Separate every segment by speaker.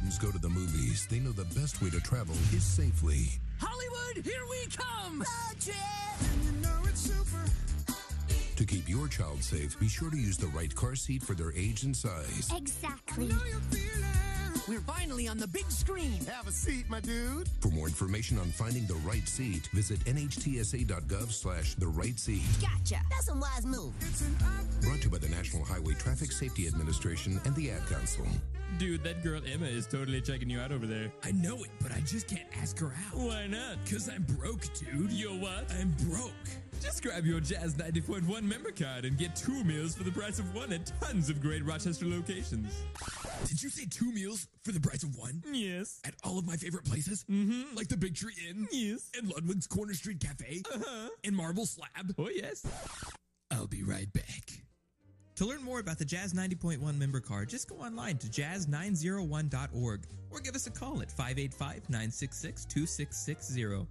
Speaker 1: students go to the movies, they know the best way to travel is safely.
Speaker 2: Hollywood, here we come!
Speaker 3: And you know it's super.
Speaker 1: To keep your child safe, be sure to use the right car seat for their age and size.
Speaker 4: Exactly.
Speaker 3: Know you feel it.
Speaker 2: We're finally on the big screen.
Speaker 3: Have a seat, my dude.
Speaker 1: For more information on finding the right seat, visit nhtsa.gov/the right seat.
Speaker 4: Gotcha. That's a wise move.
Speaker 3: It's an update.
Speaker 1: Brought to you by the National Highway Traffic Safety Administration and the Ad Council.
Speaker 5: Dude, that girl Emma is totally checking you out over there.
Speaker 2: I know it, but I just can't ask her out.
Speaker 5: Why not?
Speaker 2: Because I'm broke, dude.
Speaker 5: You're what?
Speaker 2: I'm broke.
Speaker 5: Just grab your Jazz 90.1 member card and get 2 meals for the price of 1 at tons of great Rochester locations.
Speaker 2: Did you say 2 meals for the price of 1?
Speaker 5: Yes.
Speaker 2: At all of my favorite places?
Speaker 5: Mm-hmm.
Speaker 2: Like the Big Tree Inn?
Speaker 5: Yes.
Speaker 2: And Ludwig's Corner Street Cafe?
Speaker 5: Uh-huh.
Speaker 2: And Marble Slab?
Speaker 5: Oh, yes.
Speaker 2: I'll be right back.
Speaker 6: To learn more about the Jazz 90.1 member card, just go online to jazz901.org or give us a call at 585-966-2660.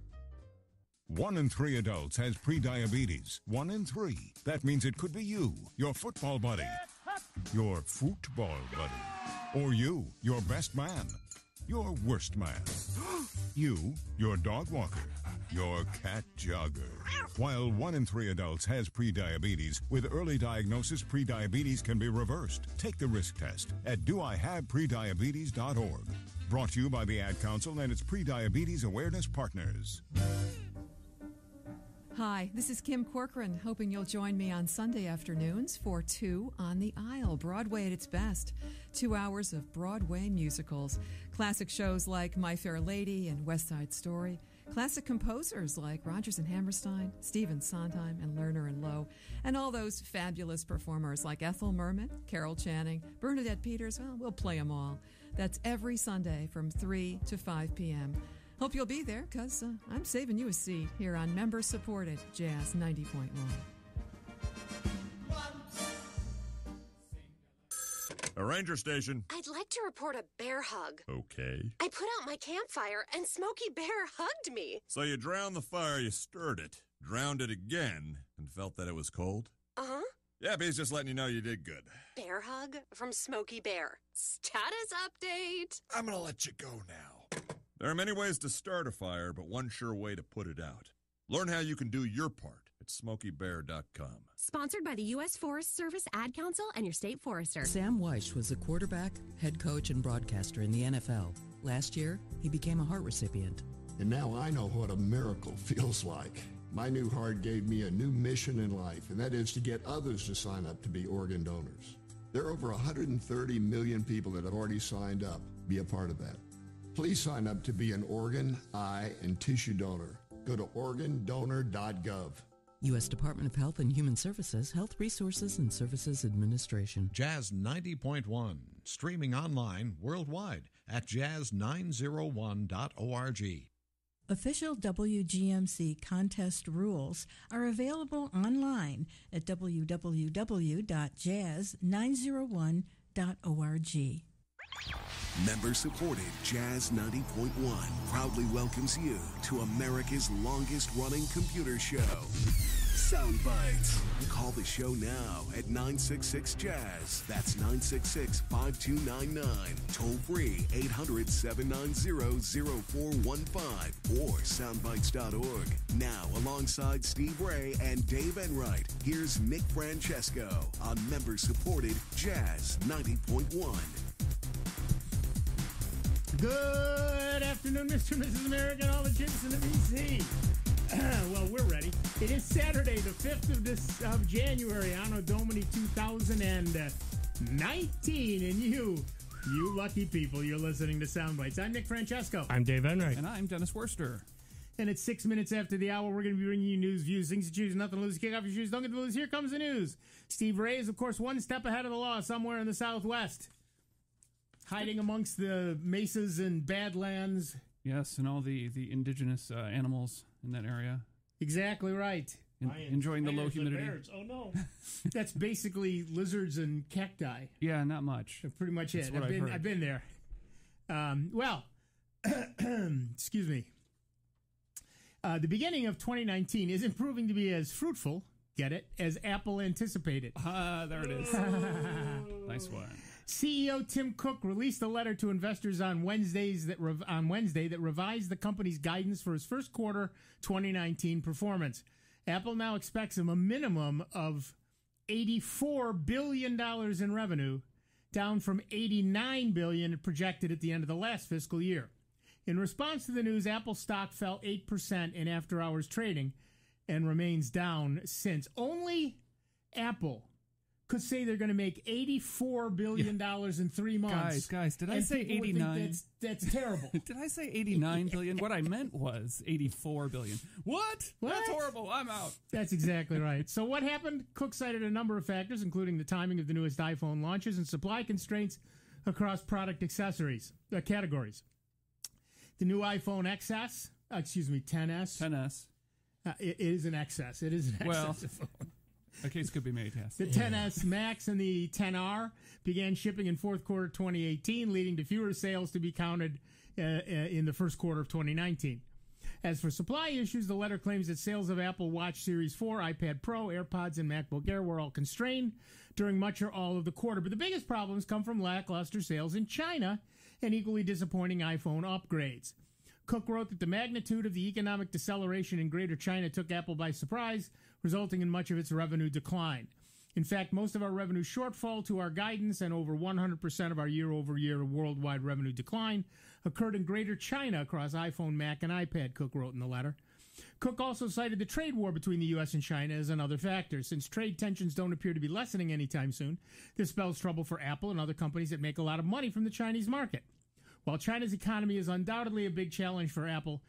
Speaker 7: 1 in 3 adults has prediabetes. 1 in 3. That means it could be you, your football buddy, your football buddy, or you, your best man, your worst man, you, your dog walker, your cat jogger. While 1 in 3 adults has prediabetes, with early diagnosis, prediabetes can be reversed. Take the risk test at doihaveprediabetes.org. Brought to you by the Ad Council and its prediabetes awareness partners.
Speaker 8: Hi, this is Kim Corcoran, hoping you'll join me on Sunday afternoons for 2 on the Aisle, Broadway at its best. 2 hours of Broadway musicals. Classic shows like My Fair Lady and West Side Story. Classic composers like Rodgers and Hammerstein, Stephen Sondheim, and Lerner and Lowe. And all those fabulous performers like Ethel Merman, Carol Channing, Bernadette Peters. Well, we'll play them all. That's every Sunday from 3 to 5 p.m. Hope you'll be there, because I'm saving you a seat here on member-supported Jazz 90.1.
Speaker 9: A ranger station.
Speaker 10: I'd like to report a bear hug.
Speaker 9: Okay.
Speaker 10: I put out my campfire, and Smokey Bear hugged me.
Speaker 9: So you drowned the fire, you stirred it, drowned it again, and felt that it was cold?
Speaker 10: Uh-huh.
Speaker 9: Yeah, but he's just letting you know you did good.
Speaker 10: Bear hug from Smokey Bear. Status update.
Speaker 9: I'm gonna let you go now. There are many ways to start a fire, but one sure way to put it out. Learn how you can do your part at SmokeyBear.com.
Speaker 10: Sponsored by the U.S. Forest Service, Ad Council, and your state forester.
Speaker 11: Sam Weish was a quarterback, head coach, and broadcaster in the NFL. Last year, he became a heart recipient.
Speaker 12: And now I know what a miracle feels like. My new heart gave me a new mission in life, and that is to get others to sign up to be organ donors. There are over 130 million people that have already signed up. Be a part of that. Please sign up to be an organ, eye, and tissue donor. Go to organdonor.gov.
Speaker 11: U.S. Department of Health and Human Services, Health Resources and Services Administration.
Speaker 13: Jazz 90.1, streaming online worldwide at jazz901.org.
Speaker 14: Official WGMC contest rules are available online at www.jazz901.org.
Speaker 15: Member-supported Jazz 90.1 proudly welcomes you to America's longest-running computer show, Sound Bytes. Call the show now at 966-JAZZ. That's 966-5299. Toll-free 800-790-0415 or soundbytes.org. Now, alongside Steve Ray and Dave Enright, here's Nick Francesco on member-supported Jazz 90.1.
Speaker 16: Good afternoon, Mr. and Mrs. America, and all the chicks in the BC. Well, we're ready. It is Saturday, the 5th of January, Anno Domini 2019, and you lucky people, you're listening to Soundbites. I'm Nick Francesco.
Speaker 17: I'm Dave Enright.
Speaker 18: And I'm Dennis Worster.
Speaker 16: And it's 6 minutes after the hour. We're going to be bringing you news, views, things to choose, nothing to lose. Kick off your shoes, don't get to lose. Here comes the news. Steve Ray is, of course, one step ahead of the law somewhere in the Southwest, hiding amongst the mesas and badlands.
Speaker 18: Yes, and all the indigenous animals in that area.
Speaker 16: Exactly right.
Speaker 18: Enjoying the low humidity.
Speaker 16: Bears. Oh, no. That's basically lizards and cacti.
Speaker 18: Yeah, not much.
Speaker 16: That's pretty much
Speaker 18: That's
Speaker 16: it.
Speaker 18: what
Speaker 16: I've been there. Excuse me. The beginning of 2019 isn't proving to be as fruitful, get it, as Apple anticipated.
Speaker 18: There it is. Nice one.
Speaker 16: CEO Tim Cook released a letter to investors on Wednesday that revised the company's guidance for its first quarter 2019 performance. Apple now expects a minimum of $84 billion in revenue, down from $89 billion projected at the end of the last fiscal year. In response to the news, Apple stock fell 8% in after-hours trading and remains down since. Only Apple could say they're going to make $84 billion in 3 months.
Speaker 18: Guys, did I say 89?
Speaker 16: That's terrible.
Speaker 18: Did I say 89 billion? What I meant was 84 billion. What? That's horrible. I'm out.
Speaker 16: That's exactly right. So what happened? Cook cited a number of factors, including the timing of the newest iPhone launches and supply constraints across product accessories categories. The new iPhone XS, XS.
Speaker 18: 10S.
Speaker 16: It is an XS. It is an XS.
Speaker 18: Well, a case could be made, yes.
Speaker 16: The 10S Max and the 10R began shipping in fourth quarter 2018, leading to fewer sales to be counted in the first quarter of 2019. As for supply issues, the letter claims that sales of Apple Watch Series 4, iPad Pro, AirPods, and MacBook Air were all constrained during much or all of the quarter. But the biggest problems come from lackluster sales in China and equally disappointing iPhone upgrades. Cook wrote that the magnitude of the economic deceleration in Greater China took Apple by surprise, resulting in much of its revenue decline. In fact, most of our revenue shortfall to our guidance and over 100% of our year-over-year worldwide revenue decline occurred in Greater China across iPhone, Mac, and iPad, Cook wrote in the letter. Cook also cited the trade war between the U.S. and China as another factor. Since trade tensions don't appear to be lessening anytime soon, this spells trouble for Apple and other companies that make a lot of money from the Chinese market. While China's economy is undoubtedly a big challenge for Apple,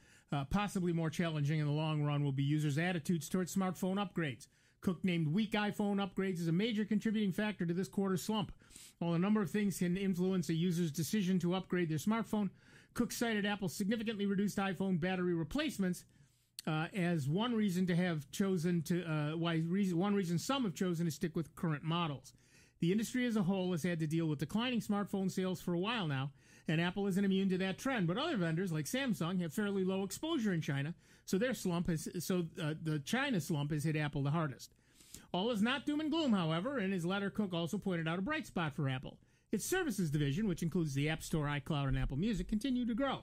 Speaker 16: possibly more challenging in the long run will be users' attitudes towards smartphone upgrades. Cook named weak iPhone upgrades as a major contributing factor to this quarter's slump. While a number of things can influence a user's decision to upgrade their smartphone, Cook cited Apple's significantly reduced iPhone battery replacements as one reason some have chosen to stick with current models. The industry as a whole has had to deal with declining smartphone sales for a while now, and Apple isn't immune to that trend. But other vendors like Samsung have fairly low exposure in China, so the China slump has hit Apple the hardest. All is not doom and gloom, however. In his letter, Cook also pointed out a bright spot for Apple. Its services division, which includes the App Store, iCloud, and Apple Music, continue to grow.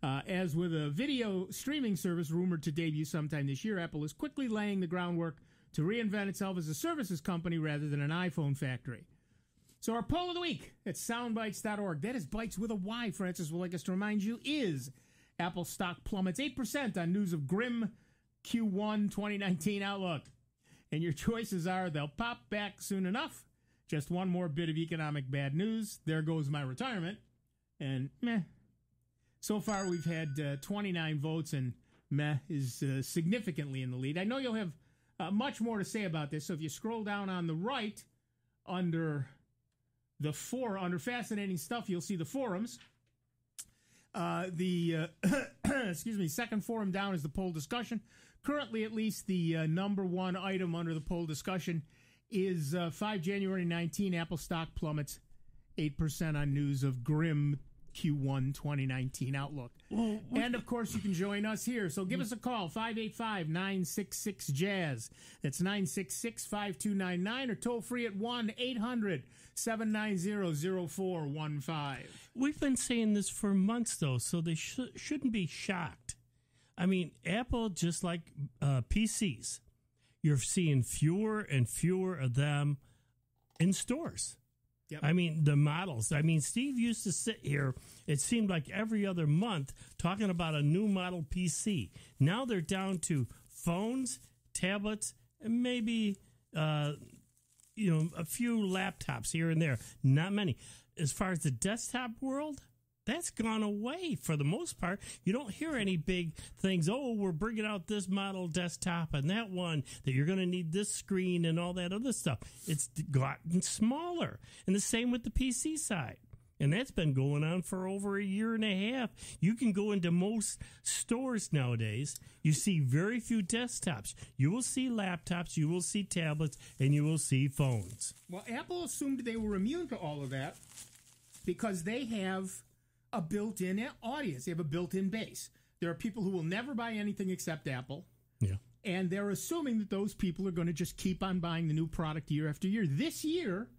Speaker 16: As with a video streaming service rumored to debut sometime this year, Apple is quickly laying the groundwork to reinvent itself as a services company rather than an iPhone factory. So our poll of the week at soundbytes.org. That is Bytes with a Y, Francis would like us to remind you, is Apple stock plummets 8% on news of grim Q1 2019 outlook. And your choices are they'll pop back soon enough, just one more bit of economic bad news, there goes my retirement, and meh. So far we've had 29 votes, and meh is significantly in the lead. I know you'll have much more to say about this, so if you scroll down on the right under fascinating stuff, you'll see the forums. Second forum down is the poll discussion. Currently, at least, the number one item under the poll discussion is 5 January 19, Apple stock plummets 8% on news of grim Q1 2019 outlook. And, of course, you can join us here. So give us a call, 585-966-JAZZ. That's 966-5299, or toll free at 1-800-790-0415.
Speaker 17: We've been saying this for months, though, so they shouldn't be shocked. I mean, Apple, just like PCs, you're seeing fewer and fewer of them in stores. Yep. I mean, the models. I mean, Steve used to sit here, it seemed like every other month, talking about a new model PC. Now they're down to phones, tablets, and maybe, a few laptops here and there. Not many. As far as the desktop world, that's gone away for the most part. You don't hear any big things. Oh, we're bringing out this model desktop and that one that you're going to need this screen and all that other stuff. It's gotten smaller. And the same with the PC side. And that's been going on for over a year and a half. You can go into most stores nowadays. You see very few desktops. You will see laptops, you will see tablets, and you will see phones.
Speaker 16: Well, Apple assumed they were immune to all of that because they have a built-in audience. They have a built-in base. There are people who will never buy anything except Apple.
Speaker 17: Yeah.
Speaker 16: And they're assuming that those people are going to just keep on buying the new product year after year. This year,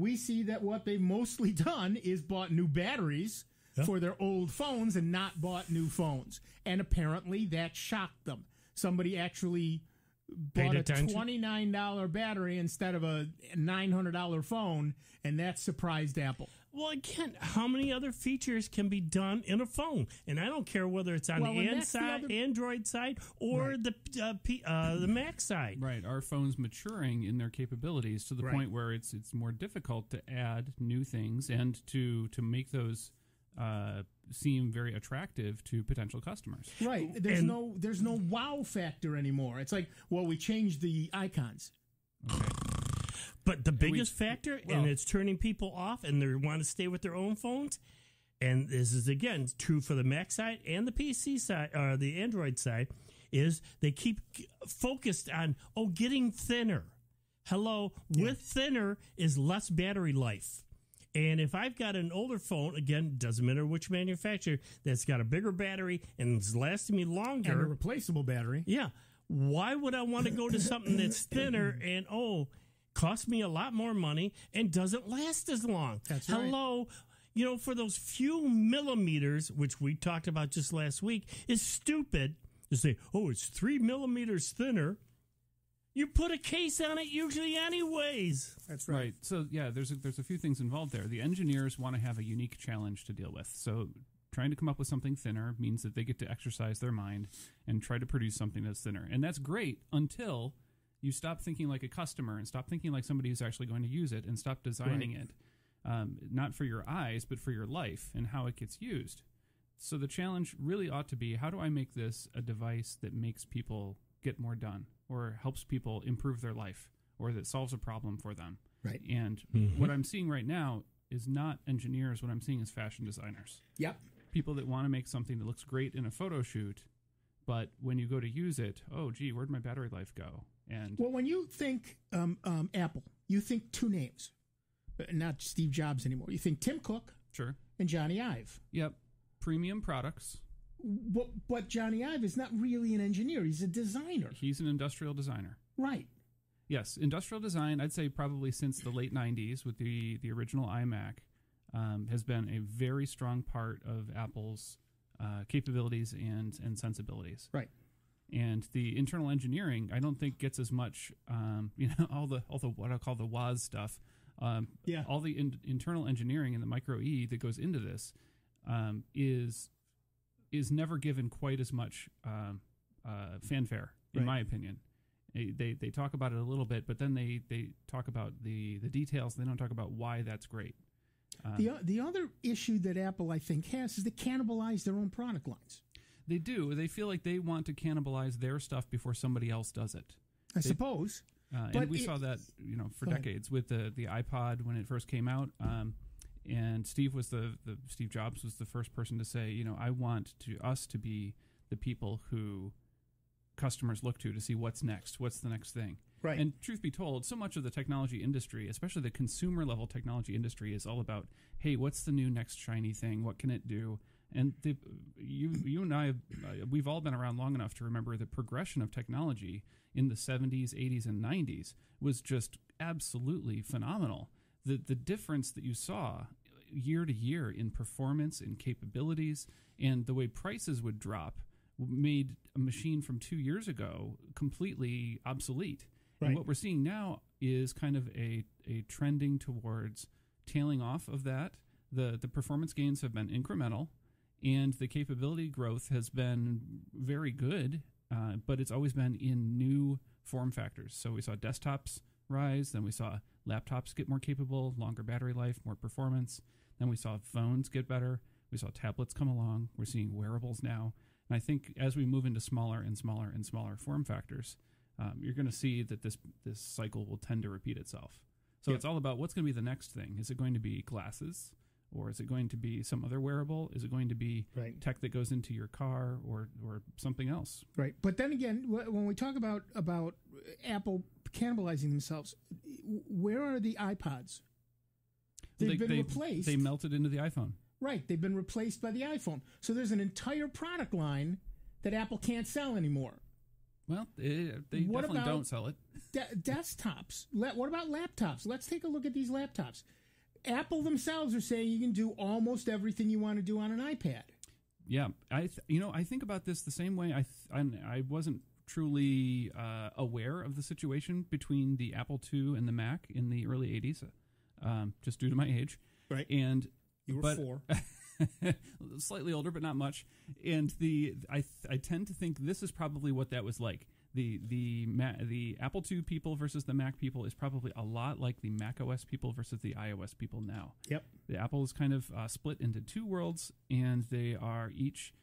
Speaker 16: we see that what they've mostly done is bought new batteries for their old phones and not bought new phones. And apparently that shocked them. Somebody actually bought a $29 battery instead of a $900 phone, and that surprised Apple.
Speaker 17: Well, again, how many other features can be done in a phone? And I don't care whether it's on the Android side or the Mac side.
Speaker 18: Right. Our phones maturing in their capabilities to the point where it's more difficult to add new things and to make those seem very attractive to potential customers.
Speaker 16: Right. There's no wow factor anymore. It's like, well, we changed the icons.
Speaker 18: Okay.
Speaker 17: But the biggest factor, and it's turning people off, and they want to stay with their own phones. And this is again true for the Mac side and the PC side, or the Android side, is they keep focused on getting thinner. With thinner is less battery life. And if I've got an older phone, again, doesn't matter which manufacturer, that's got a bigger battery and it's lasting me longer.
Speaker 16: And a replaceable battery.
Speaker 17: Yeah. Why would I want to go to something that's thinner and, costs me a lot more money and doesn't last as long?
Speaker 16: That's right.
Speaker 17: For those few millimeters, which we talked about just last week, is stupid to say, it's 3 millimeters thinner. You put a case on it usually anyways.
Speaker 16: That's right.
Speaker 18: So, yeah, there's a few things involved there. The engineers want to have a unique challenge to deal with. So trying to come up with something thinner means that they get to exercise their mind and try to produce something that's thinner. And that's great until you stop thinking like a customer and stop thinking like somebody who's actually going to use it and stop designing it, not for your eyes, but for your life and how it gets used. So the challenge really ought to be, how do I make this a device that makes people get more done or helps people improve their life or that solves a problem for them?
Speaker 16: Right.
Speaker 18: And what I'm seeing right now is not engineers. What I'm seeing is fashion designers.
Speaker 16: Yep.
Speaker 18: People that want to make something that looks great in a photo shoot, but when you go to use it, where'd my battery life go? And
Speaker 16: when you think Apple, you think two names, not Steve Jobs anymore. You think Tim Cook,
Speaker 18: sure,
Speaker 16: and Johnny Ive.
Speaker 18: Yep, premium products.
Speaker 16: But Johnny Ive is not really an engineer; he's a designer.
Speaker 18: He's an industrial designer,
Speaker 16: right?
Speaker 18: Yes, industrial design. I'd say probably since the late '90s with the original iMac has been a very strong part of Apple's capabilities and sensibilities.
Speaker 16: Right.
Speaker 18: And the internal engineering, I don't think gets as much, all the what I call the WAS stuff. All the internal engineering and the micro E that goes into this is never given quite as much fanfare, in my opinion. They talk about it a little bit, but then they talk about the details. They don't talk about why that's great.
Speaker 16: The other issue that Apple, I think, has is they cannibalize their own product lines.
Speaker 18: They do. They feel like they want to cannibalize their stuff before somebody else does it.
Speaker 16: I suppose.
Speaker 18: And we saw that, for decades with the iPod when it first came out. And Steve Jobs was the first person to say, I want us to be the people who customers look to see what's next, what's the next thing.
Speaker 16: Right.
Speaker 18: And truth be told, so much of the technology industry, especially the consumer level technology industry, is all about, hey, what's the new next shiny thing? What can it do? And you and I, we've all been around long enough to remember the progression of technology in the 70s, 80s, and 90s was just absolutely phenomenal. The difference that you saw year to year in performance, in capabilities, and the way prices would drop made a machine from 2 years ago completely obsolete. Right. And what we're seeing now is kind of a trending towards tailing off of that. The performance gains have been incremental. And the capability growth has been very good, but it's always been in new form factors. So we saw desktops rise, then we saw laptops get more capable, longer battery life, more performance. Then we saw phones get better. We saw tablets come along. We're seeing wearables now. And I think as we move into smaller and smaller and smaller form factors, you're going to see that this cycle will tend to repeat itself. So it's all about what's going to be the next thing. Is it going to be glasses? Or is it going to be some other wearable? Is it going to be tech that goes into your car or something else?
Speaker 16: Right. But then again, when we talk about Apple cannibalizing themselves, where are the iPods? They've been replaced.
Speaker 18: They melted into the iPhone.
Speaker 16: Right. They've been replaced by the iPhone. So there's an entire product line that Apple can't sell anymore.
Speaker 18: Well, they definitely don't sell it.
Speaker 16: desktops. What about laptops? Let's take a look at these laptops. Apple themselves are saying you can do almost everything you want to do on an iPad.
Speaker 18: Yeah, I think about this the same way. I wasn't truly aware of the situation between the Apple II and the Mac in the early 80s, just due to my age.
Speaker 16: Right.
Speaker 18: And
Speaker 16: you were 4.
Speaker 18: Slightly older, but not much. And I tend to think this is probably what that was like. The Apple II people versus the Mac people is probably a lot like the Mac OS people versus the iOS people now.
Speaker 16: Yep.
Speaker 18: The Apple is kind of split into two worlds, and they are each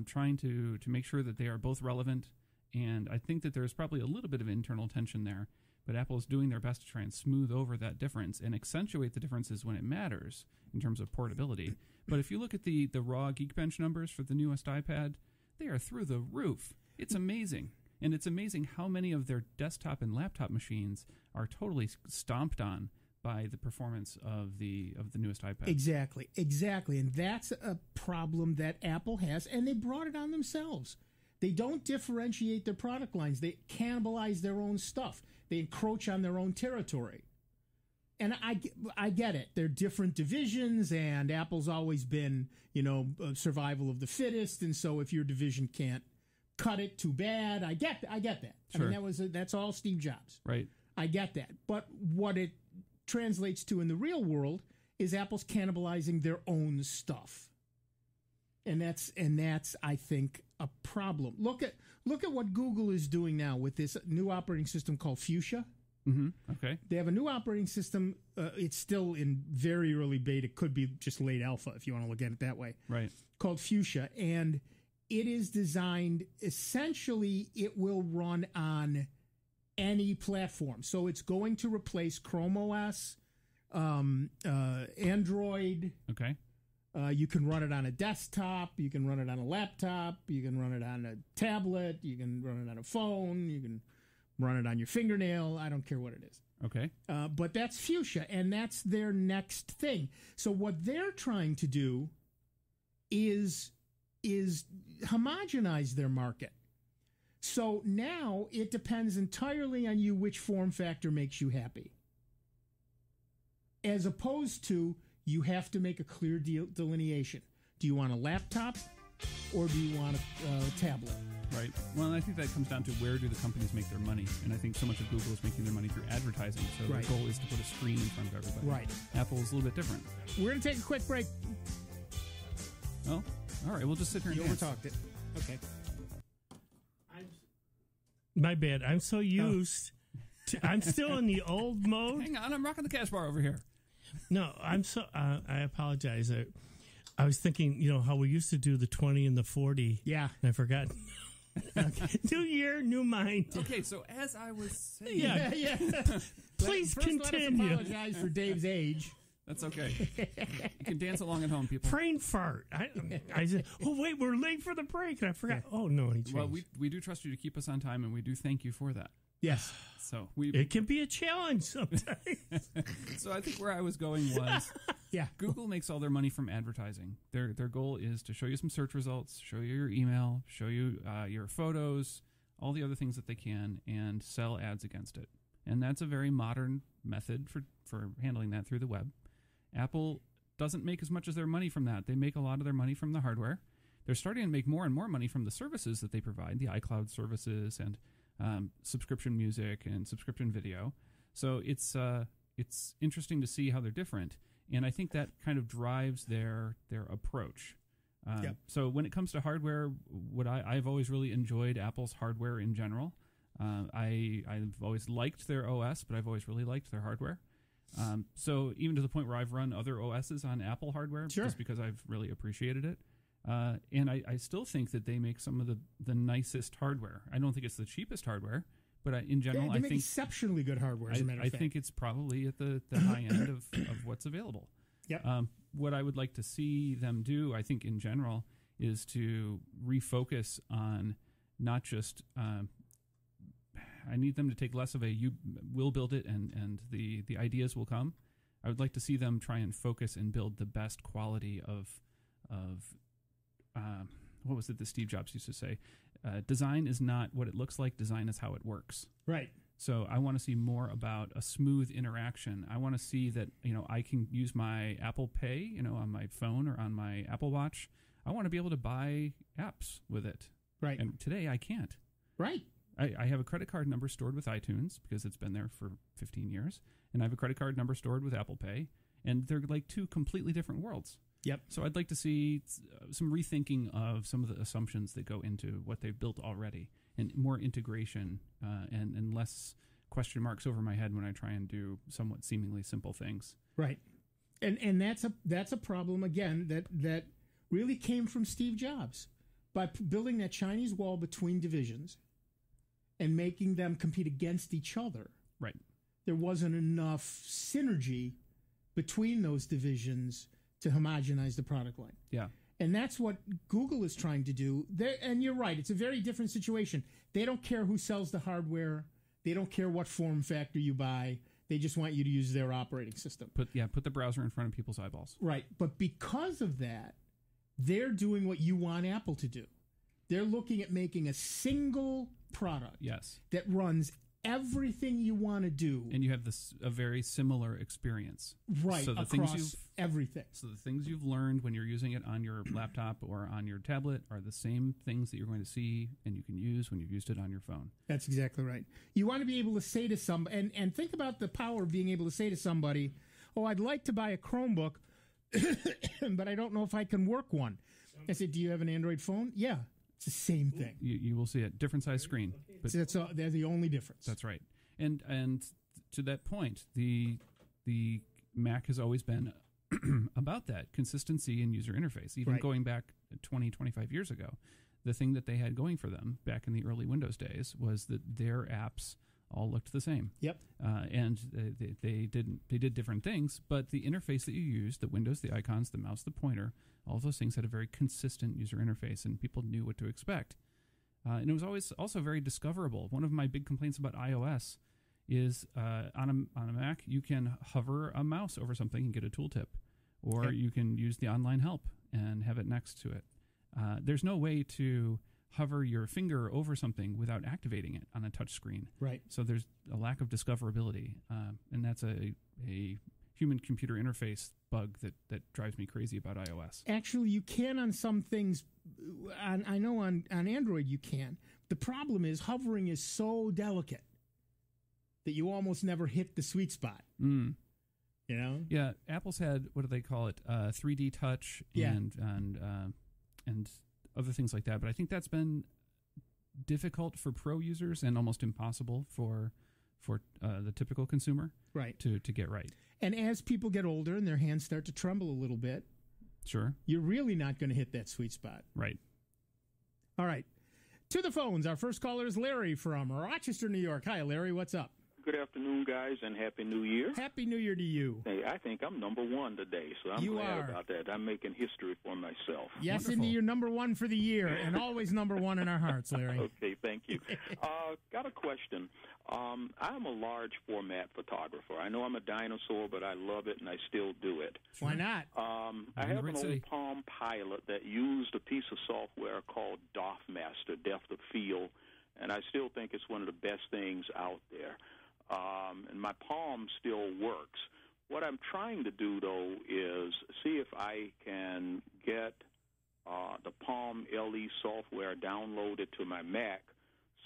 Speaker 18: trying to make sure that they are both relevant. And I think that there's probably a little bit of internal tension there, but Apple is doing their best to try and smooth over that difference and accentuate the differences when it matters in terms of portability. But if you look at the raw Geekbench numbers for the newest iPad, they are through the roof. It's amazing. And it's amazing how many of their desktop and laptop machines are totally stomped on by the performance of the newest iPad.
Speaker 16: Exactly. And that's a problem that Apple has, and they brought it on themselves. They don't differentiate their product lines. They cannibalize their own stuff. They encroach on their own territory. And I get it. They're different divisions, and Apple's always been, survival of the fittest. And so if your division can't cut it, too bad. I get that.
Speaker 18: Sure.
Speaker 16: I mean, that's all Steve Jobs.
Speaker 18: Right.
Speaker 16: I get that. But what it translates to in the real world is Apple's cannibalizing their own stuff. And that's I think a problem. Look at what Google is doing now with this new operating system called Fuchsia.
Speaker 18: Mm-hmm. Okay.
Speaker 16: They have a new operating system. It's still in very early beta. Could be just late alpha if you want to look at it that way.
Speaker 18: Right.
Speaker 16: Called Fuchsia, and it is designed essentially. It will run on any platform. So it's going to replace Chrome OS, Android.
Speaker 18: Okay.
Speaker 16: You can run it on a desktop. You can run it on a laptop. You can run it on a tablet. You can run it on a phone. You can run it on your fingernail. I don't care what it is.
Speaker 18: Okay.
Speaker 16: But that's Fuchsia, and that's their next thing. So what they're trying to do is homogenize their market. So now it depends entirely on you which form factor makes you happy. As opposed to you have to make a clear delineation. Do you want a laptop or do you want a tablet?
Speaker 18: Right. Well, I think that comes down to where do the companies make their money. And I think so much of Google is making their money through advertising. So
Speaker 16: Right.
Speaker 18: their goal is to put a screen in front of everybody.
Speaker 16: Right.
Speaker 18: Apple is a little bit different.
Speaker 16: We're going to take a quick break.
Speaker 18: Oh, all right. We'll just sit here and
Speaker 16: You
Speaker 18: dance.
Speaker 16: overtalked it. Okay.
Speaker 17: My bad. I'm so used to, I'm still in the old mode.
Speaker 18: Hang on. I'm rocking the cash bar over here.
Speaker 17: No, I'm so. I apologize. I was thinking, how we used to do the 20 and the 40.
Speaker 16: Yeah,
Speaker 17: and I forgot. New year, new mind.
Speaker 18: Okay, so as I was saying,
Speaker 17: yeah. Please
Speaker 16: First,
Speaker 17: continue.
Speaker 16: Let us apologize for Dave's age.
Speaker 18: That's okay. You can dance along at home, people.
Speaker 17: Brain fart. I said, oh wait, we're late for the break, and I forgot. Oh no, he changed.
Speaker 18: Well, we do trust you to keep us on time, and we do thank you for that.
Speaker 16: Yes.
Speaker 18: So
Speaker 17: it can be a challenge sometimes.
Speaker 18: So I think where I was going was, Google makes all their money from advertising. Their goal is to show you some search results, show you your email, show you your photos, all the other things that they can, and sell ads against it. And that's a very modern method for handling that through the web. Apple doesn't make as much as their money from that. They make a lot of their money from the hardware. They're starting to make more and more money from the services that they provide, the iCloud services and subscription music and subscription video. So it's interesting to see how they're different, and I think that kind of drives their approach. So when it comes to hardware, I've always really enjoyed Apple's hardware in general. I've always liked their OS, but I've always really liked their hardware. So even to the point where I've run other OSs on Apple hardware just because I've really appreciated it. And I still think that they make some of the nicest hardware. I don't think it's the cheapest hardware, but in general,
Speaker 16: they
Speaker 18: I
Speaker 16: make
Speaker 18: think
Speaker 16: exceptionally good hardware. As a matter of fact,
Speaker 18: I think it's probably at the high end of what's available.
Speaker 16: Yep.
Speaker 18: What I would like to see them do, I think in general, is to refocus on not just. I need them to take less of a you will build it and the ideas will come. I would like to see them try and focus and build the best quality of what was it that Steve Jobs used to say? Design is not what it looks like. Design is how it works.
Speaker 16: Right.
Speaker 18: So I want to see more about a smooth interaction. I want to see that, I can use my Apple Pay, on my phone or on my Apple Watch. I want to be able to buy apps with it.
Speaker 16: Right.
Speaker 18: And today I can't.
Speaker 16: Right.
Speaker 18: I have a credit card number stored with iTunes because it's been there for 15 years. And I have a credit card number stored with Apple Pay. And they're like two completely different worlds.
Speaker 16: Yep.
Speaker 18: So I'd like to see some rethinking of some of the assumptions that go into what they've built already, and more integration and less question marks over my head when I try and do somewhat seemingly simple things.
Speaker 16: Right. And that's a problem, again, that really came from Steve Jobs. By building that Chinese wall between divisions and making them compete against each other.
Speaker 18: Right.
Speaker 16: There wasn't enough synergy between those divisions to homogenize the product line.
Speaker 18: Yeah.
Speaker 16: And that's what Google is trying to do. And you're right, it's a very different situation. They don't care who sells the hardware. They don't care what form factor you buy. They just want you to use their operating system.
Speaker 18: Put the browser in front of people's eyeballs.
Speaker 16: Right. But because of that, they're doing what you want Apple to do. They're looking at making a single product that runs everything you want to do.
Speaker 18: And you have a very similar experience.
Speaker 16: Right,
Speaker 18: so the
Speaker 16: across everything.
Speaker 18: So the things you've learned when you're using it on your laptop or on your tablet are the same things that you're going to see and you can use when you've used it on your phone.
Speaker 16: That's exactly right. You want to be able to say to somebody, and think about the power of being able to say to somebody, oh, I'd like to buy a Chromebook, but I don't know if I can work one. I said, do you have an Android phone? Yeah. It's the same thing.
Speaker 18: You will see it. Different size screen.
Speaker 16: But they're the only difference.
Speaker 18: That's right. And to that point, the Mac has always been about that consistency in user interface. Even going back 20, 25 years ago, the thing that they had going for them back in the early Windows days was that their apps all looked the same.
Speaker 16: Yep.
Speaker 18: And they did different things, but the interface that you used, the windows, the icons, the mouse, the pointer, all of those things had a very consistent user interface, and people knew what to expect. And it was always also very discoverable. One of my big complaints about iOS is on a Mac, you can hover a mouse over something and get a tooltip, or you can use the online help and have it next to it. There's no way to hover your finger over something without activating it on a touch screen.
Speaker 16: Right.
Speaker 18: So there's a lack of discoverability, and that's a human-computer interface bug that drives me crazy about iOS.
Speaker 16: Actually, you can on some things. I know on Android you can. The problem is hovering is so delicate that you almost never hit the sweet spot.
Speaker 18: Mm.
Speaker 16: You know?
Speaker 18: Yeah, Apple's had, what do they call it, 3D touch and other things like that. But I think that's been difficult for pro users and almost impossible for the typical consumer to get right.
Speaker 16: And as people get older and their hands start to tremble a little bit,
Speaker 18: sure,
Speaker 16: you're really not going to hit that sweet spot.
Speaker 18: Right.
Speaker 16: All right. To the phones. Our first caller is Larry from Rochester, New York. Hi, Larry. What's up?
Speaker 19: Good afternoon, guys, and Happy New Year.
Speaker 16: Happy New Year to you.
Speaker 19: Hey, I think I'm number one today, so I'm glad about that. I'm making history for myself.
Speaker 16: Yes, indeed, you're number one for the year, and always number one in our hearts, Larry.
Speaker 19: Okay, thank you. Got a question. I'm a large format photographer. I know I'm a dinosaur, but I love it, and I still do it.
Speaker 16: Why not?
Speaker 19: I have an old Palm Pilot that used a piece of software called DOF-Master, Depth of Field, and I still think it's one of the best things out there. And my Palm still works. What I'm trying to do, though, is see if I can get the Palm LE software downloaded to my Mac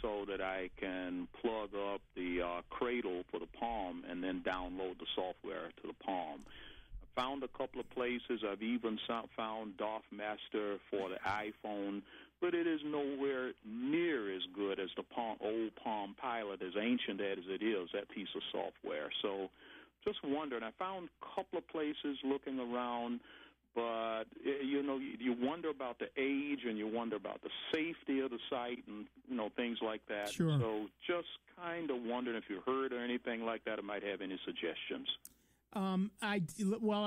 Speaker 19: so that I can plug up the cradle for the Palm and then download the software to the Palm. I found a couple of places. I've even found DOF-Master for the iPhone, but it is nowhere near as good as the old Palm Pilot, as ancient as it is, that piece of software. So just wondering, I found a couple of places looking around, but, you know, you wonder about the age and you wonder about the safety of the site and, you know, things like that.
Speaker 16: Sure.
Speaker 19: So just kind of wondering if you heard or anything like that or might have any suggestions.
Speaker 16: I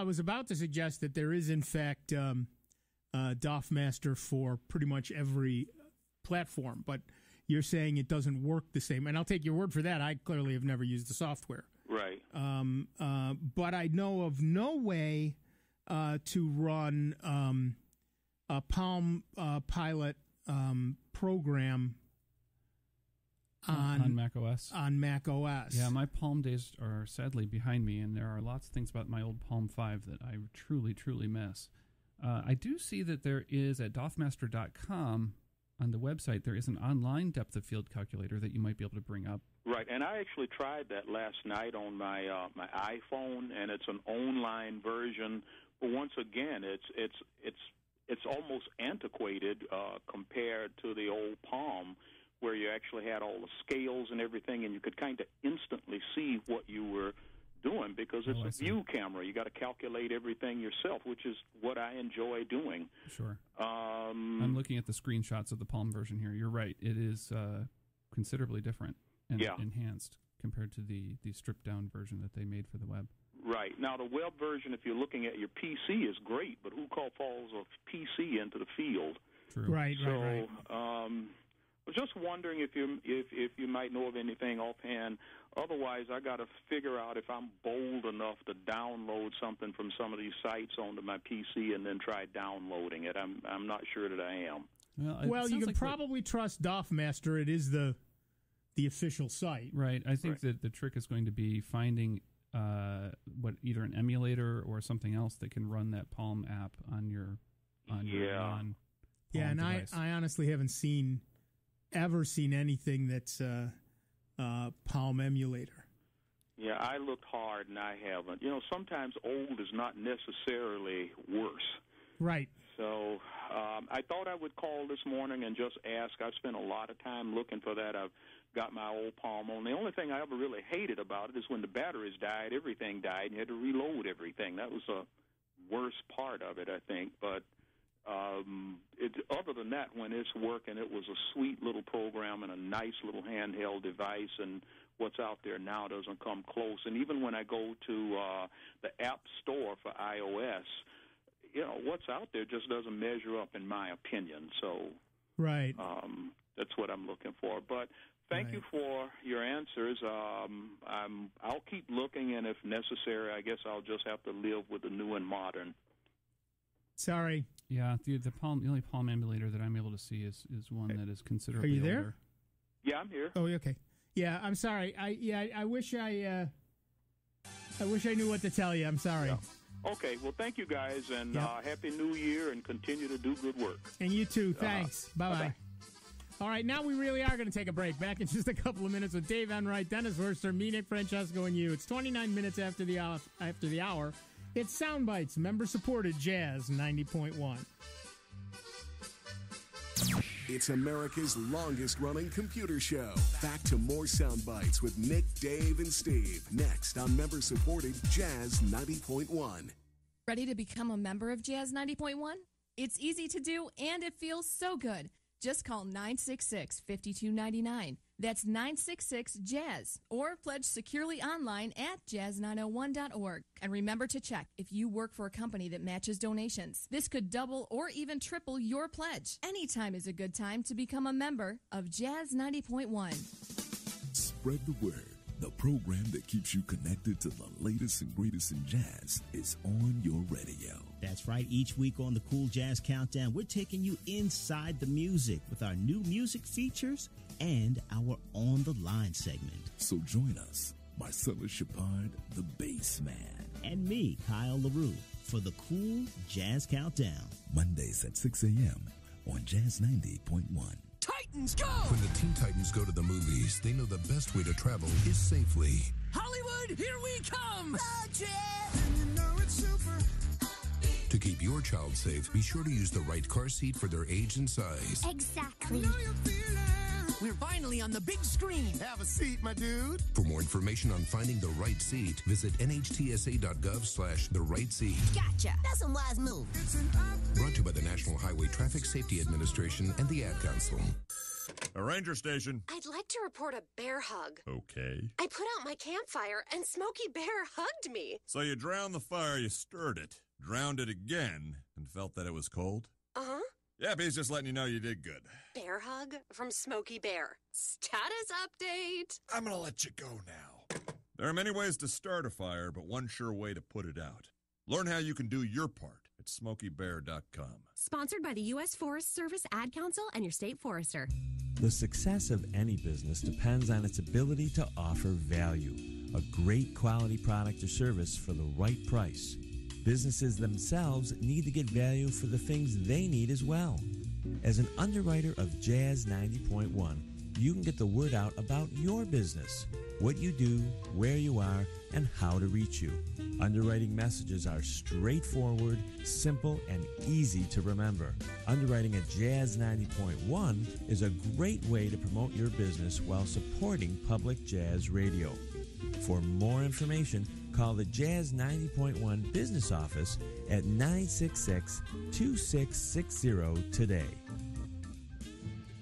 Speaker 16: was about to suggest that there is, in fact, DOF-Master for pretty much every platform, but you're saying it doesn't work the same. And I'll take your word for that. I clearly have never used the software.
Speaker 19: Right.
Speaker 16: But I know of no way to run a Palm Pilot program
Speaker 18: on Mac OS.
Speaker 16: On Mac OS.
Speaker 18: Yeah, my Palm days are sadly behind me, and there are lots of things about my old Palm 5 that I truly, truly miss. I do see that there is at doffmaster.com on the website, there is an online depth of field calculator that you might be able to bring up.
Speaker 19: Right, and I actually tried that last night on my my iPhone, and it's an online version. But once again, it's almost antiquated compared to the old Palm, where you actually had all the scales and everything, and you could kind of instantly see what you were doing because it's a view camera. You got to calculate everything yourself, which is what I enjoy doing.
Speaker 18: Sure. I'm looking at the screenshots of the Palm version here. You're right. It is considerably different and enhanced compared to the stripped-down version that they made for the web.
Speaker 19: Right. Now, the web version, if you're looking at your PC, is great, but who falls a PC into the field?
Speaker 18: True.
Speaker 16: Right.
Speaker 19: I was just wondering if you might know of anything offhand. Otherwise, I got to figure out if I'm bold enough to download something from some of these sites onto my PC and then try downloading it. I'm not sure that I am.
Speaker 16: Well, you can probably trust DOFMaster. It is the official site.
Speaker 18: Right. I think that the trick is going to be finding either an emulator or something else that can run that Palm app on your non-Palm device.
Speaker 16: I honestly haven't ever seen anything that's Palm emulator.
Speaker 19: Yeah, I looked hard and I haven't. You know, sometimes old is not necessarily worse.
Speaker 16: Right.
Speaker 19: So I thought I would call this morning and just ask. I've spent a lot of time looking for that. I've got my old Palm on. The only thing I ever really hated about it is when the batteries died, everything died, and you had to reload everything. That was the worst part of it, I think. But other than that, when it's working, it was a sweet little program and a nice little handheld device, and what's out there now doesn't come close. And even when I go to the App Store for iOS, you know, what's out there just doesn't measure up in my opinion. So that's what I'm looking for. But thank you for your answers. I'll keep looking, and if necessary, I guess I'll just have to live with the new and modern.
Speaker 16: Sorry.
Speaker 18: Yeah, the only Palm emulator that I'm able to see is one that is considerably
Speaker 16: Are you there?
Speaker 18: older.
Speaker 19: Yeah, I'm here.
Speaker 16: Oh, okay. Yeah, I'm sorry. I wish I knew what to tell you. I'm sorry.
Speaker 19: Yeah. Okay, well, thank you guys, and Happy New Year, and continue to do good work.
Speaker 16: And you too. Thanks. Bye-bye. All right, now we really are going to take a break. Back in just a couple of minutes with Dave Enright, Dennis Wurster, me, Nick Francesco, and you. It's 29 minutes after the hour. It's Sound Bytes, member-supported Jazz 90.1.
Speaker 15: It's America's longest-running computer show. Back to more Sound Bytes with Nick, Dave, and Steve. Next on member-supported Jazz 90.1.
Speaker 20: Ready to become a member of Jazz 90.1? It's easy to do, and it feels so good. Just call 966-5299. That's 966-JAZZ. Or pledge securely online at jazz901.org. And remember to check if you work for a company that matches donations. This could double or even triple your pledge. Anytime is a good time to become a member of Jazz 90.1.
Speaker 21: Spread the word. The program that keeps you connected to the latest and greatest in jazz is on your radio.
Speaker 22: That's right. Each week on the Cool Jazz Countdown, we're taking you inside the music with our new music features and our On the Line segment.
Speaker 21: So join us, Marcella Shepard, the bass man,
Speaker 22: and me, Kyle LaRue, for the Cool Jazz Countdown.
Speaker 21: Mondays at 6 a.m. on Jazz 90.1.
Speaker 1: Titans go! When the Teen Titans go to the movies, they know the best way to travel is safely.
Speaker 3: Hollywood, here we come! And you know it's super.
Speaker 1: To keep your child safe, be sure to use the right car seat for their age and size.
Speaker 4: Exactly.
Speaker 3: We're finally on the big screen. Have a seat, my dude.
Speaker 1: For more information on finding the right seat, visit nhtsa.gov/the right seat.
Speaker 4: Gotcha. That's a wise move.
Speaker 1: Brought to you by the National Highway Traffic Safety Administration and the Ad Council.
Speaker 9: A ranger station.
Speaker 10: I'd like to report a bear hug.
Speaker 9: Okay.
Speaker 10: I put out my campfire and Smokey Bear hugged me.
Speaker 9: So you drowned the fire, you stirred it, drowned it again, and felt that it was cold?
Speaker 10: Uh-huh.
Speaker 9: Yep, he's just letting you know you did good.
Speaker 10: Bear hug from Smokey Bear. Status update.
Speaker 9: I'm going to let you go now. There are many ways to start a fire, but one sure way to put it out. Learn how you can do your part at SmokeyBear.com.
Speaker 10: Sponsored by the U.S. Forest Service Ad Council and your state forester.
Speaker 2: The success of any business depends on its ability to offer value, a great quality product or service for the right price. Businesses themselves need to get value for the things they need as well. As an underwriter of Jazz 90.1, you can get the word out about your business, what you do, where you are, and how to reach you. Underwriting messages are straightforward, simple, and easy to remember. Underwriting at Jazz 90.1 is a great way to promote your business while supporting public jazz radio. For more information, call the Jazz 90.1 business office at 966-2660 today.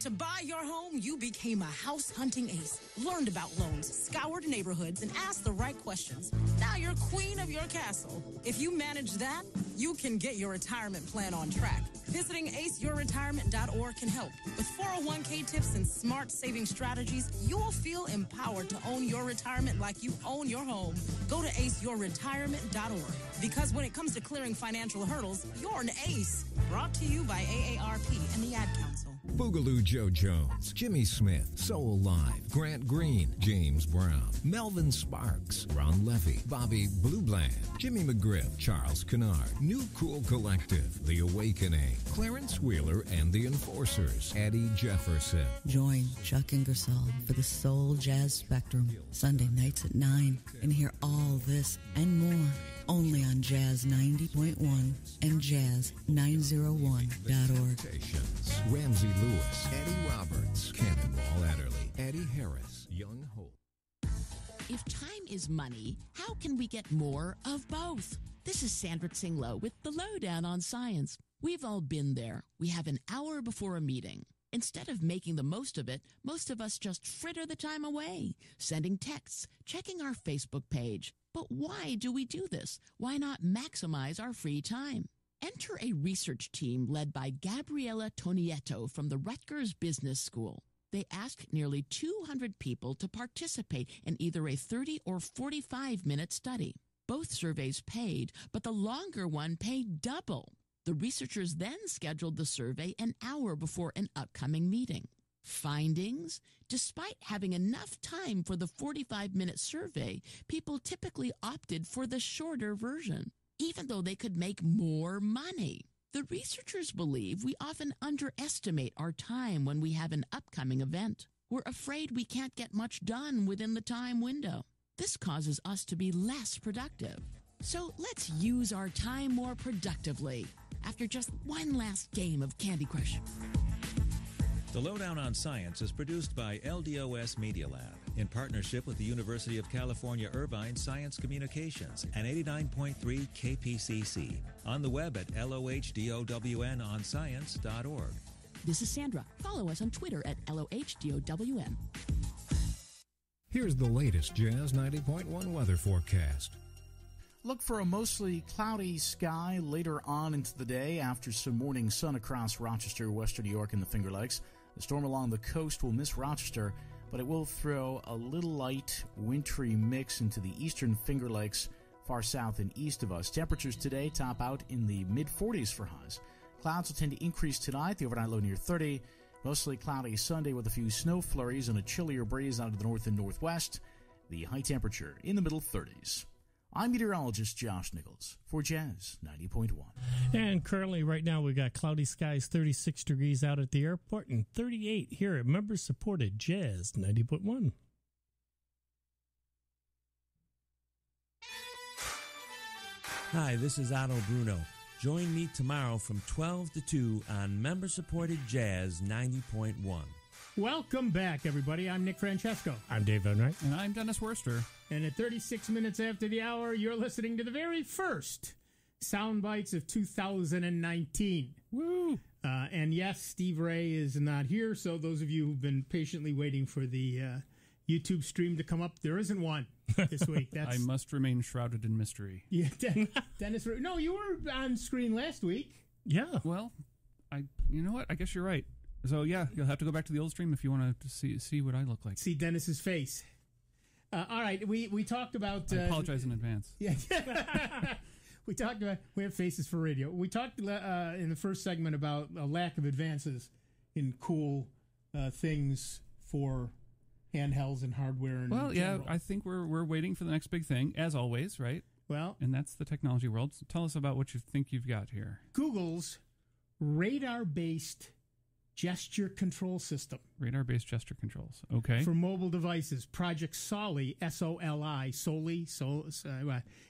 Speaker 5: To buy your home, you became a house hunting ace, learned about loans, scoured neighborhoods, and asked the right questions. Now you're queen of your castle. If you manage that, you can get your retirement plan on track. Visiting aceyourretirement.org can help. With 401k tips and smart saving strategies, you'll feel empowered to own your retirement like you own your home. Go to aceyourretirement.org. Because when it comes to clearing financial hurdles, you're an ace. Brought to you by AARP and the Ad Council.
Speaker 23: Boogaloo Joe Jones, Jimmy Smith, Soul Live, Grant Green, James Brown, Melvin Sparks, Ron Levy, Bobby Bluebland, Jimmy McGriff, Charles Kennard, New Cool Collective, The Awakening, Clarence Wheeler and the Enforcers, Eddie Jefferson.
Speaker 24: Join Chuck Ingersoll for the Soul Jazz Spectrum, Sunday nights at 9, and hear all this and more only on Jazz 90.1 and Jazz901.org.
Speaker 23: Ramsey Lewis, Eddie Roberts, Cannonball Adderley, Eddie Harris, Young Hope.
Speaker 25: If time is money, how can we get more of both? This is Sandra Tsinglow with the Lowdown on Science. We've all been there. We have an hour before a meeting. Instead of making the most of it, most of us just fritter the time away, sending texts, checking our Facebook page. But why do we do this? Why not maximize our free time? Enter a research team led by Gabriella Tonietto from the Rutgers Business School. They asked nearly 200 people to participate in either a 30 or 45-minute study. Both surveys paid, but the longer one paid double. The researchers then scheduled the survey an hour before an upcoming meeting. Findings? Despite having enough time for the 45-minute survey, people typically opted for the shorter version, even though they could make more money. The researchers believe we often underestimate our time when we have an upcoming event. We're afraid we can't get much done within the time window. This causes us to be less productive. So let's use our time more productively after just one last game of Candy Crush.
Speaker 26: The Lowdown on Science is produced by LDOS Media Lab in partnership with the University of California Irvine Science Communications and 89.3 KPCC. On the web at LOHDOWNonscience.org.
Speaker 25: This is Sandra. Follow us on Twitter at LOHDOWN.
Speaker 13: Here's the latest Jazz 90.1 weather forecast.
Speaker 27: Look for a mostly cloudy sky later on into the day after some morning sun across Rochester, western New York, and the Finger Lakes. The storm along the coast will miss Rochester, but it will throw a little light, wintry mix into the eastern Finger Lakes, far south and east of us. Temperatures today top out in the mid-40s for highs. Clouds will tend to increase tonight, the overnight low near 30. Mostly cloudy Sunday with a few snow flurries and a chillier breeze out of the north and northwest. The high temperature in the middle 30s. I'm meteorologist Josh Nichols for Jazz 90.1.
Speaker 17: And currently, right now, we got cloudy skies, 36 degrees out at the airport, and 38 here at member-supported Jazz 90.1.
Speaker 2: Hi, this is Otto Bruno. Join me tomorrow from 12 to 2 on member-supported Jazz 90.1.
Speaker 16: Welcome back, everybody. I'm Nick Francesco.
Speaker 17: I'm Dave Enright.
Speaker 18: And I'm Dennis Worster.
Speaker 16: And at 36 minutes after the hour, you're listening to the very first Sound Bites of 2019.
Speaker 17: Woo!
Speaker 16: And yes, Steve Ray is not here, so those of you who've been patiently waiting for the YouTube stream to come up, there isn't one this week.
Speaker 18: I must remain shrouded in mystery.
Speaker 16: Yeah, Dennis. No, you were on screen last week.
Speaker 17: Yeah.
Speaker 18: Well, you know what? I guess you're right. So, yeah, you'll have to go back to the old stream if you want to see what I look like.
Speaker 16: See Dennis's face. All right, we talked about...
Speaker 18: I apologize in advance.
Speaker 16: Yeah. We talked about... We have faces for radio. We talked in the first segment about a lack of advances in cool things for handhelds and hardware. And
Speaker 18: well, yeah, I think we're waiting for the next big thing, as always, right?
Speaker 16: Well,
Speaker 18: and that's the technology world. So tell us about what you think you've got here.
Speaker 16: Google's radar-based gesture control system.
Speaker 18: Radar-based gesture controls. Okay.
Speaker 16: For mobile devices. Project Soli, S-O-L-I, Soli,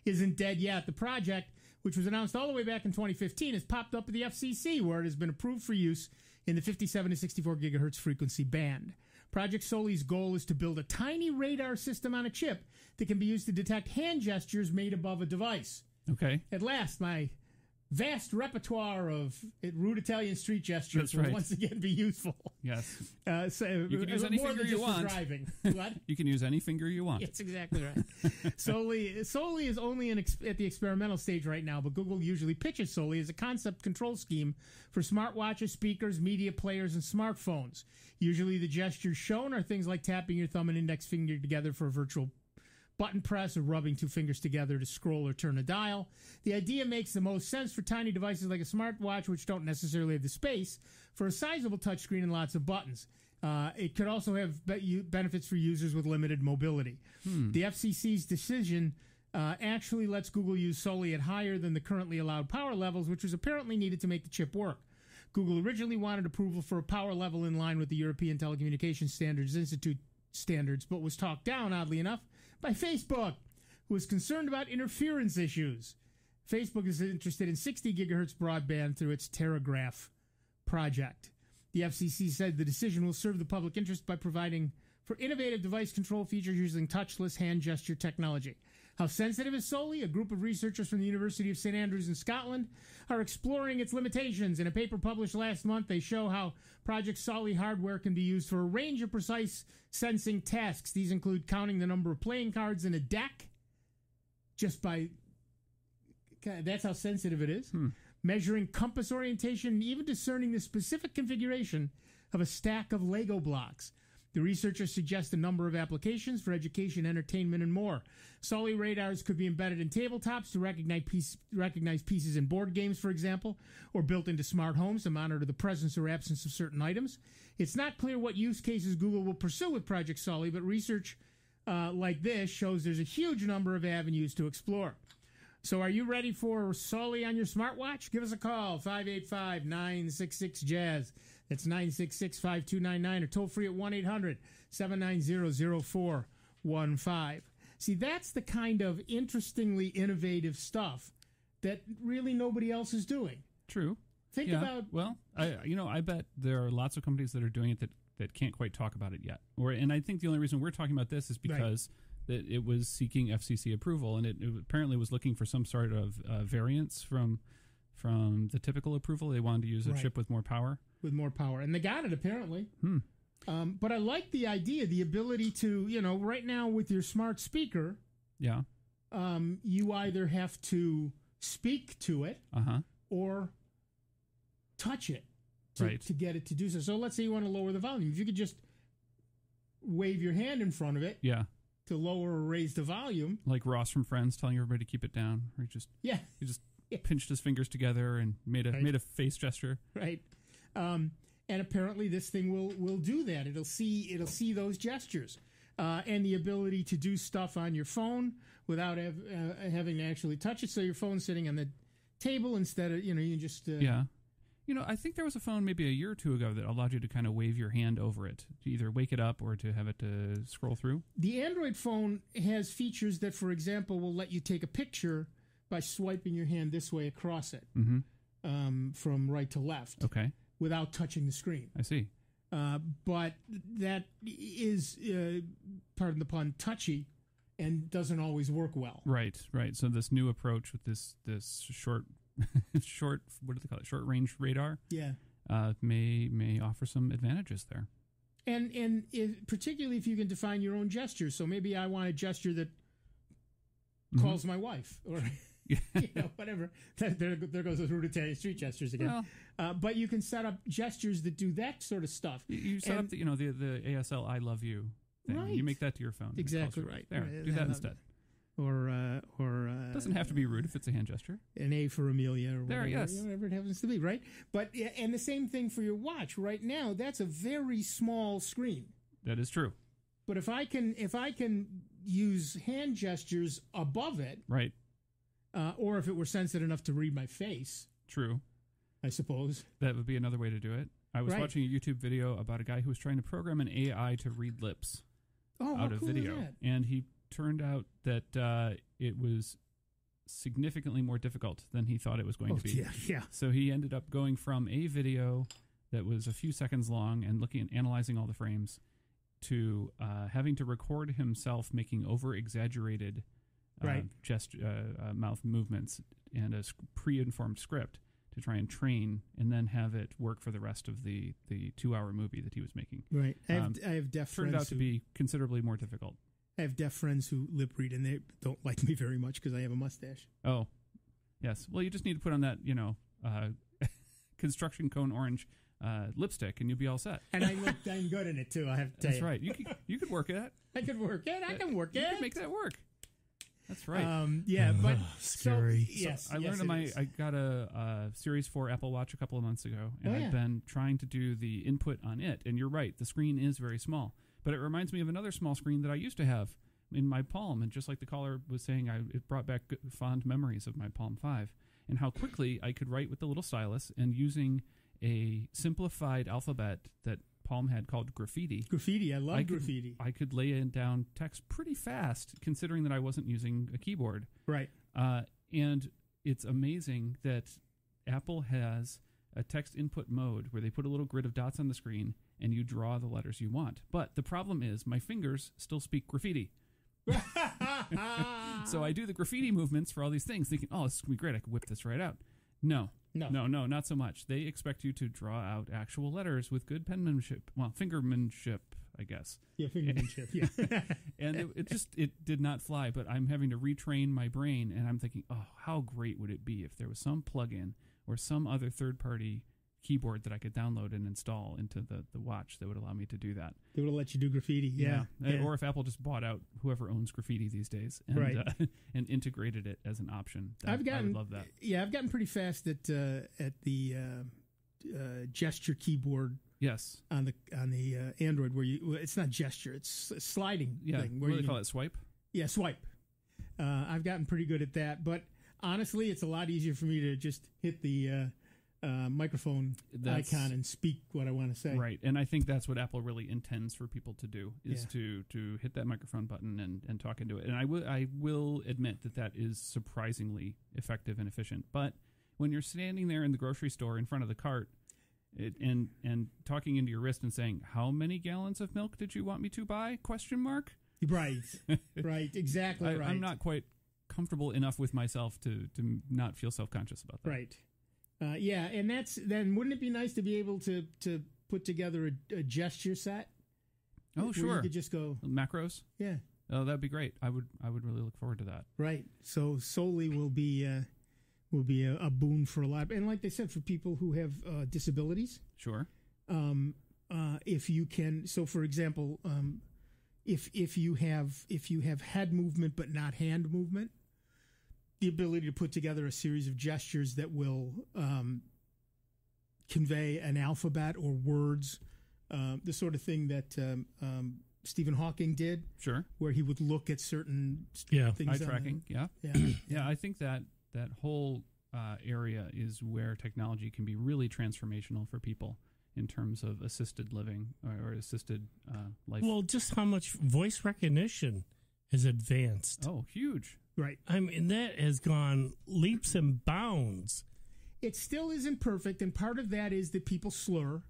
Speaker 16: isn't dead yet. The project, which was announced all the way back in 2015, has popped up at the FCC, where it has been approved for use in the 57 to 64 gigahertz frequency band. Project Soli's goal is to build a tiny radar system on a chip that can be used to detect hand gestures made above a device.
Speaker 18: Okay.
Speaker 16: At last, my vast repertoire of rude Italian street gestures will once again be useful.
Speaker 18: Yes.
Speaker 16: So
Speaker 18: you can use any finger you want.
Speaker 16: Driving. What?
Speaker 18: You can use any finger you want.
Speaker 16: That's exactly right. Soli is only at the experimental stage right now, but Google usually pitches Soli as a concept control scheme for smartwatches, speakers, media players, and smartphones. Usually the gestures shown are things like tapping your thumb and index finger together for a virtual button press or rubbing two fingers together to scroll or turn a dial. The idea makes the most sense for tiny devices like a smartwatch, which don't necessarily have the space for a sizable touchscreen and lots of buttons. It could also have benefits for users with limited mobility. The FCC's decision actually lets Google use Soli at higher than the currently allowed power levels, which was apparently needed to make the chip work. Google originally wanted approval for a power level in line with the European Telecommunications Standards Institute standards, but was talked down, oddly enough, by Facebook, who is concerned about interference issues. Facebook is interested in 60 gigahertz broadband through its Terragraph project. The FCC said the decision will serve the public interest by providing for innovative device control features using touchless hand gesture technology. How sensitive is Soli? A group of researchers from the University of St. Andrews in Scotland are exploring its limitations. In a paper published last month, they show how Project Soli hardware can be used for a range of precise sensing tasks. These include counting the number of playing cards in a deck, just by... That's how sensitive it is. Measuring compass orientation, and even discerning the specific configuration of a stack of Lego blocks. The researchers suggest a number of applications for education, entertainment, and more. Soli radars could be embedded in tabletops to recognize pieces in board games, for example, or built into smart homes to monitor the presence or absence of certain items. It's not clear what use cases Google will pursue with Project Soli, but research like this shows there's a huge number of avenues to explore. So are you ready for Soli on your smartwatch? Give us a call, 585-966-JAZZ. That's 966-5299, or toll free at 1-800-790-0415. See, that's the kind of interestingly innovative stuff that really nobody else is doing.
Speaker 18: True.
Speaker 16: Think about...
Speaker 18: Well, I bet there are lots of companies that are doing it that can't quite talk about it yet. And I think the only reason we're talking about this is because... Right. That it was seeking FCC approval, and it apparently was looking for some sort of variance from the typical approval. They wanted to use a chip with more power.
Speaker 16: With more power. And they got it, apparently. But I like the idea, the ability to, right now with your smart speaker, you either have to speak to it or touch it to get it to do so. So let's say you want to lower the volume. If you could just wave your hand in front of it.
Speaker 18: Yeah.
Speaker 16: To lower or raise the volume.
Speaker 18: Like Ross from Friends telling everybody to keep it down. Or he just pinched his fingers together and made a face gesture.
Speaker 16: Right. And apparently this thing will do that. It'll see those gestures. And the ability to do stuff on your phone without having to actually touch it. So your phone's sitting on the table instead of, you just...
Speaker 18: I think there was a phone maybe a year or two ago that allowed you to kind of wave your hand over it to either wake it up or to have it to scroll through.
Speaker 16: The Android phone has features that, for example, will let you take a picture by swiping your hand this way across it from right to left.
Speaker 18: Okay.
Speaker 16: Without touching the screen.
Speaker 18: I see.
Speaker 16: But that is, pardon the pun, touchy and doesn't always work well.
Speaker 18: Right. So this new approach with this short, what do they call it? Short range radar.
Speaker 16: Yeah.
Speaker 18: May offer some advantages there.
Speaker 16: And particularly if you can define your own gestures. So maybe I want a gesture that calls my wife or whatever. There goes those rude Italian street gestures again. Well, but you can set up gestures that do that sort of stuff.
Speaker 18: You set up the ASL I love you thing.
Speaker 16: Right.
Speaker 18: You make that to your phone.
Speaker 16: Exactly right.
Speaker 18: There, do that instead. Doesn't have to be rude if it's a hand gesture.
Speaker 16: An A for Amelia or whatever,
Speaker 18: yes.
Speaker 16: whatever it happens to be, right? But and the same thing for your watch. Right now, that's a very small screen.
Speaker 18: That is true.
Speaker 16: But if I can use hand gestures above it,
Speaker 18: right,
Speaker 16: or if it were sensitive enough to read my face,
Speaker 18: true,
Speaker 16: I suppose
Speaker 18: that would be another way to do it. I was watching a YouTube video about a guy who was trying to program an AI to read lips out of video, and he turned out that it was significantly more difficult than he thought it was going to be.
Speaker 16: Yeah.
Speaker 18: So he ended up going from a video that was a few seconds long and analyzing all the frames to having to record himself making over-exaggerated mouth movements and a pre-informed script to try and train and then have it work for the rest of the 2-hour movie that he was making.
Speaker 16: Right. I have deaf friends.
Speaker 18: Turned out to be considerably more difficult.
Speaker 16: I have deaf friends who lip read, and they don't like me very much because I have a mustache.
Speaker 18: Oh, yes. Well, you just need to put on that, construction cone orange lipstick, and you'll be all set.
Speaker 16: And I look dang good in it too. I have to tell
Speaker 18: That's right. You could work it.
Speaker 16: I could work it. I can work it.
Speaker 18: You can make that work. That's right.
Speaker 16: But
Speaker 17: scary.
Speaker 18: So I learned I got a Series 4 Apple Watch a couple of months ago, and I've been trying to do the input on it. And you're right, the screen is very small. But it reminds me of another small screen that I used to have in my Palm. And just like the caller was saying, it brought back fond memories of my Palm 5 and how quickly I could write with the little stylus and using a simplified alphabet that Palm had called graffiti.
Speaker 16: Graffiti, I love graffiti.
Speaker 18: I could lay down text pretty fast, considering that I wasn't using a keyboard.
Speaker 16: Right.
Speaker 18: And it's amazing that Apple has a text input mode where they put a little grid of dots on the screen and you draw the letters you want. But the problem is my fingers still speak graffiti. So I do the graffiti movements for all these things, thinking, oh, this is going to be great. I can whip this right out. No, not so much. They expect you to draw out actual letters with good penmanship. Well, fingermanship, I guess.
Speaker 16: Yeah, fingermanship, yeah.
Speaker 18: And it did not fly, but I'm having to retrain my brain, and I'm thinking, oh, how great would it be if there was some plugin or some other third-party keyboard that I could download and install into the watch that would allow me to do that.
Speaker 16: They would let you do graffiti, yeah.
Speaker 18: Or if Apple just bought out whoever owns graffiti these days and and integrated it as an option. I would love that.
Speaker 16: Yeah, I've gotten pretty fast at the gesture keyboard.
Speaker 18: Yes,
Speaker 16: on the Android where it's not gesture, it's a sliding thing.
Speaker 18: What do they call it? Swipe.
Speaker 16: Yeah, swipe. I've gotten pretty good at that, but honestly, it's a lot easier for me to just hit the microphone icon and speak what I want to say.
Speaker 18: Right, and I think that's what Apple really intends for people to do, is to hit that microphone button and talk into it. And I will admit that is surprisingly effective and efficient. But when you're standing there in the grocery store in front of the cart and talking into your wrist and saying, how many gallons of milk did you want me to buy? ?
Speaker 16: Right, right, exactly right.
Speaker 18: I'm not quite comfortable enough with myself to not feel self-conscious about that.
Speaker 16: Right. And then wouldn't it be nice to be able to put together a gesture set?
Speaker 18: Oh, sure.
Speaker 16: You could just go
Speaker 18: macros.
Speaker 16: Yeah.
Speaker 18: Oh, that'd be great. I would really look forward to that.
Speaker 16: Right. So Soli will be a boon for a lot, and like they said, for people who have disabilities.
Speaker 18: Sure.
Speaker 16: If you can, so for example, if you have head movement but not hand movement, the ability to put together a series of gestures that will convey an alphabet or words, the sort of thing that Stephen Hawking did.
Speaker 18: Sure.
Speaker 16: Where he would look at certain things.
Speaker 18: Eye tracking, yeah. I think that whole area is where technology can be really transformational for people in terms of assisted living or assisted life.
Speaker 17: Well, just how much voice recognition has advanced.
Speaker 18: Oh, huge.
Speaker 16: Right.
Speaker 17: I mean, that has gone leaps and bounds.
Speaker 16: It still isn't perfect, and part of that is that people slur.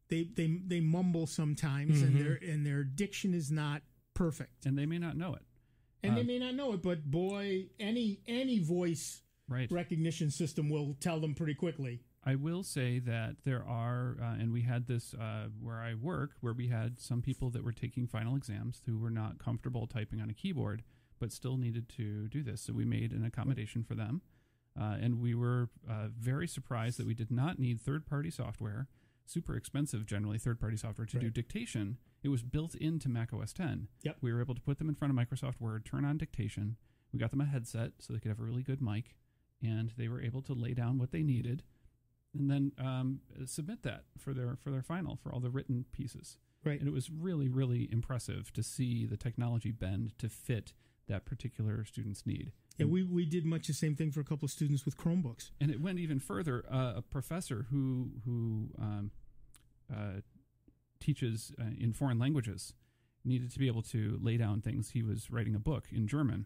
Speaker 16: They mumble sometimes, and their diction is not perfect.
Speaker 18: And they may not know it.
Speaker 16: But boy, any voice recognition system will tell them pretty quickly.
Speaker 18: I will say that there are, and we had this where I work, where we had some people that were taking final exams who were not comfortable typing on a keyboard, but still needed to do this. So we made an accommodation for them. And we were very surprised that we did not need third-party software, super expensive generally, third-party software to do dictation. It was built into Mac OS X.
Speaker 16: Yep.
Speaker 18: We were able to put them in front of Microsoft Word, turn on dictation, We got them a headset so they could have a really good mic, and they were able to lay down what they needed, and then submit that for their final, for all the written pieces.
Speaker 16: Right.
Speaker 18: And it was really, really impressive to see the technology bend to fit that particular student's need.
Speaker 16: Yeah, we did much the same thing for a couple of students with Chromebooks.
Speaker 18: And it went even further. A professor who teaches in foreign languages needed to be able to lay down things. He was writing a book in German,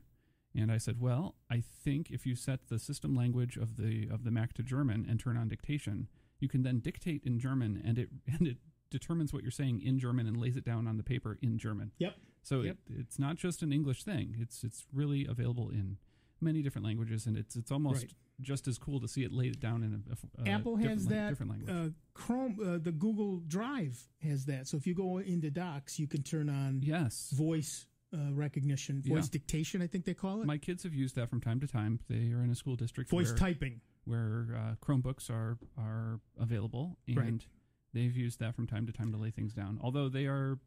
Speaker 18: and I said, "Well, I think if you set the system language of the Mac to German and turn on dictation, you can then dictate in German, and it determines what you're saying in German and lays it down on the paper in German."
Speaker 16: Yep.
Speaker 18: So it's not just an English thing. It's really available in many different languages, and it's almost just as cool to see it laid down in a
Speaker 16: Apple has that.
Speaker 18: Different language.
Speaker 16: Chrome, the Google Drive has that. So if you go into Docs, you can turn on voice recognition, voice dictation, I think they call it.
Speaker 18: My kids have used that from time to time. They are in a school district
Speaker 16: typing
Speaker 18: where Chromebooks are available, and they've used that from time to time to lay things down. Although they are,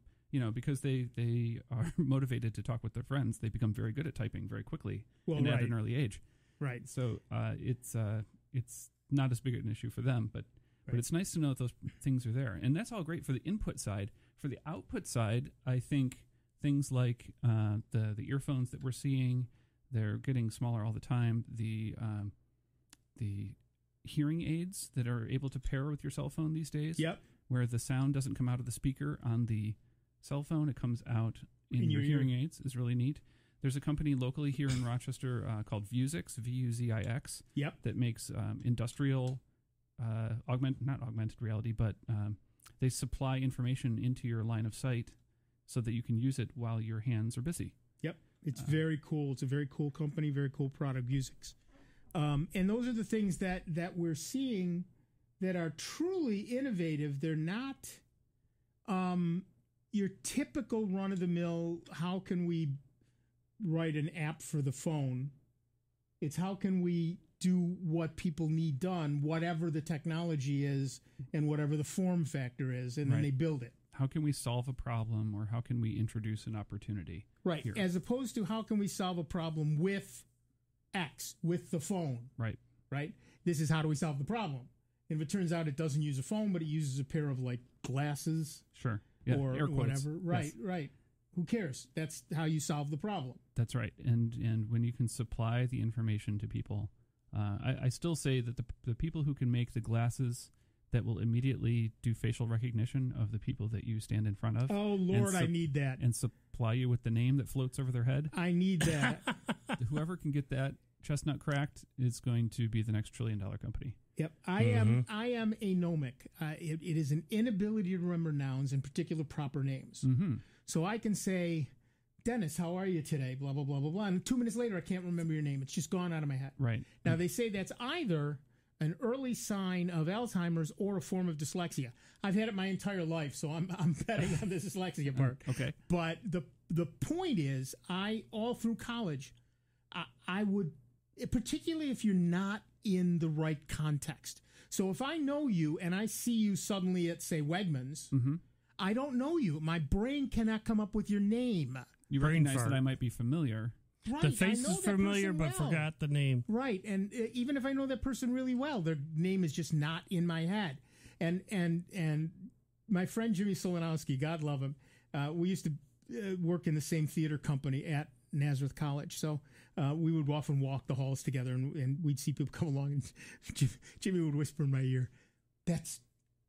Speaker 18: because they are motivated to talk with their friends, they become very good at typing very quickly and at an early age.
Speaker 16: Right.
Speaker 18: So it's not as big an issue for them, but it's nice to know that those things are there, and that's all great for the input side. For the output side, I think things like the earphones that we're seeing, they're getting smaller all the time. The hearing aids that are able to pair with your cell phone these days, where the sound doesn't come out of the speaker on the cell phone, it comes out in your hearing aids, is really neat. There's a company locally here in Rochester called Vuzix, Vuzix, that makes industrial not augmented reality, but they supply information into your line of sight so that you can use it while your hands are busy.
Speaker 16: Yep. It's very cool. It's a very cool company, very cool product, Vuzix. And those are the things that we're seeing that are truly innovative. They're not your typical run-of-the-mill, how can we write an app for the phone? It's how can we do what people need done, whatever the technology is and whatever the form factor is, and then they build it.
Speaker 18: How can we solve a problem, or how can we introduce an opportunity?
Speaker 16: Right, here? As opposed to how can we solve a problem with X, with the phone.
Speaker 18: Right.
Speaker 16: This is how do we solve the problem. And if it turns out it doesn't use a phone, but it uses a pair of glasses.
Speaker 18: Sure. Yeah,
Speaker 16: or
Speaker 18: air quotes.
Speaker 16: Whatever. Right. Who cares? That's how you solve the problem.
Speaker 18: That's right. And when you can supply the information to people, I still say that the people who can make the glasses that will immediately do facial recognition of the people that you stand in front of.
Speaker 16: Oh, Lord, I need that.
Speaker 18: And supply you with the name that floats over their head.
Speaker 16: I need that.
Speaker 18: Whoever can get that chestnut cracked is going to be the next $1 trillion company.
Speaker 16: Yep. I am anomic. It is an inability to remember nouns, in particular proper names.
Speaker 18: Mm-hmm.
Speaker 16: So I can say, Dennis, how are you today? Blah, blah, blah, blah, blah. And 2 minutes later, I can't remember your name. It's just gone out of my head.
Speaker 18: Right.
Speaker 16: Now, they say that's either an early sign of Alzheimer's or a form of dyslexia. I've had it my entire life, so I'm betting on the dyslexia part.
Speaker 18: Okay.
Speaker 16: But the point is, all through college, I would, particularly if you're not in the right context. So if I know you and I see you suddenly at, say, Wegmans, I don't know you. My brain cannot come up with your name.
Speaker 18: You recognize that I might be familiar.
Speaker 16: Right,
Speaker 17: the face is familiar, but forgot the name.
Speaker 16: Right, and even if I know that person really well, their name is just not in my head. And my friend Jimmy Solanowski, God love him, we used to work in the same theater company at Nazareth College, so we would often walk the halls together, and we'd see people come along, and Jimmy would whisper in my ear, "That's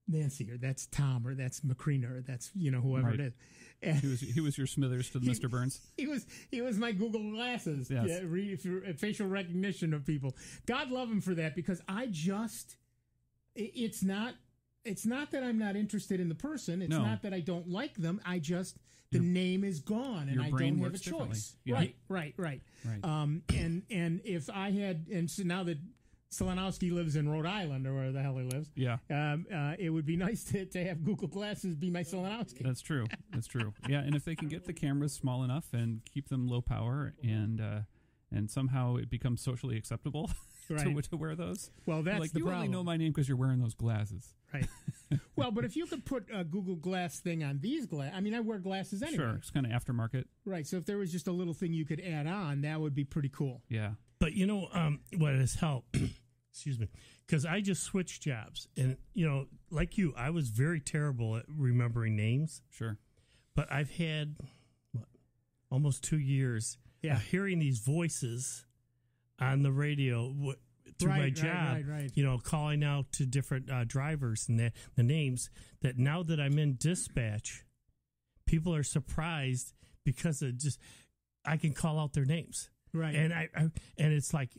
Speaker 16: Nancy," or "That's Tom," or "That's Macrina," or "That's whoever it is." And
Speaker 18: he was your Smithers to Mr. Burns.
Speaker 16: He was my Google Glasses.
Speaker 18: Yes.
Speaker 16: Facial recognition of people. God love him for that, because it's not that I'm not interested in the person. It's not that I don't like them. The name is gone, and I don't have a choice.
Speaker 18: Yeah.
Speaker 16: Right. And if I had, and so now that Solanowski lives in Rhode Island, or where the hell he lives, it would be nice to have Google Glasses be my Solanowski.
Speaker 18: That's true. Yeah, and if they can get the cameras small enough and keep them low power, and somehow it becomes socially acceptable to wear those.
Speaker 16: Well, that's
Speaker 18: like,
Speaker 16: the
Speaker 18: you
Speaker 16: problem.
Speaker 18: only know my name because you're wearing those glasses.
Speaker 16: Right. Well, but if you could put a Google Glass thing on these glass, I mean, I wear glasses anyway.
Speaker 18: Sure, it's kind of aftermarket.
Speaker 16: Right, so if there was just a little thing you could add on, that would be pretty cool.
Speaker 18: Yeah.
Speaker 17: But you know what has helped? Excuse me, because I just switched jobs, and like you, I was very terrible at remembering names.
Speaker 18: Sure.
Speaker 17: But I've had almost 2 years hearing these voices on the radio through my job,
Speaker 16: right.
Speaker 17: Calling out to different drivers and the names, that now that I'm in dispatch, people are surprised because I can call out their names.
Speaker 16: Right.
Speaker 17: And and it's like,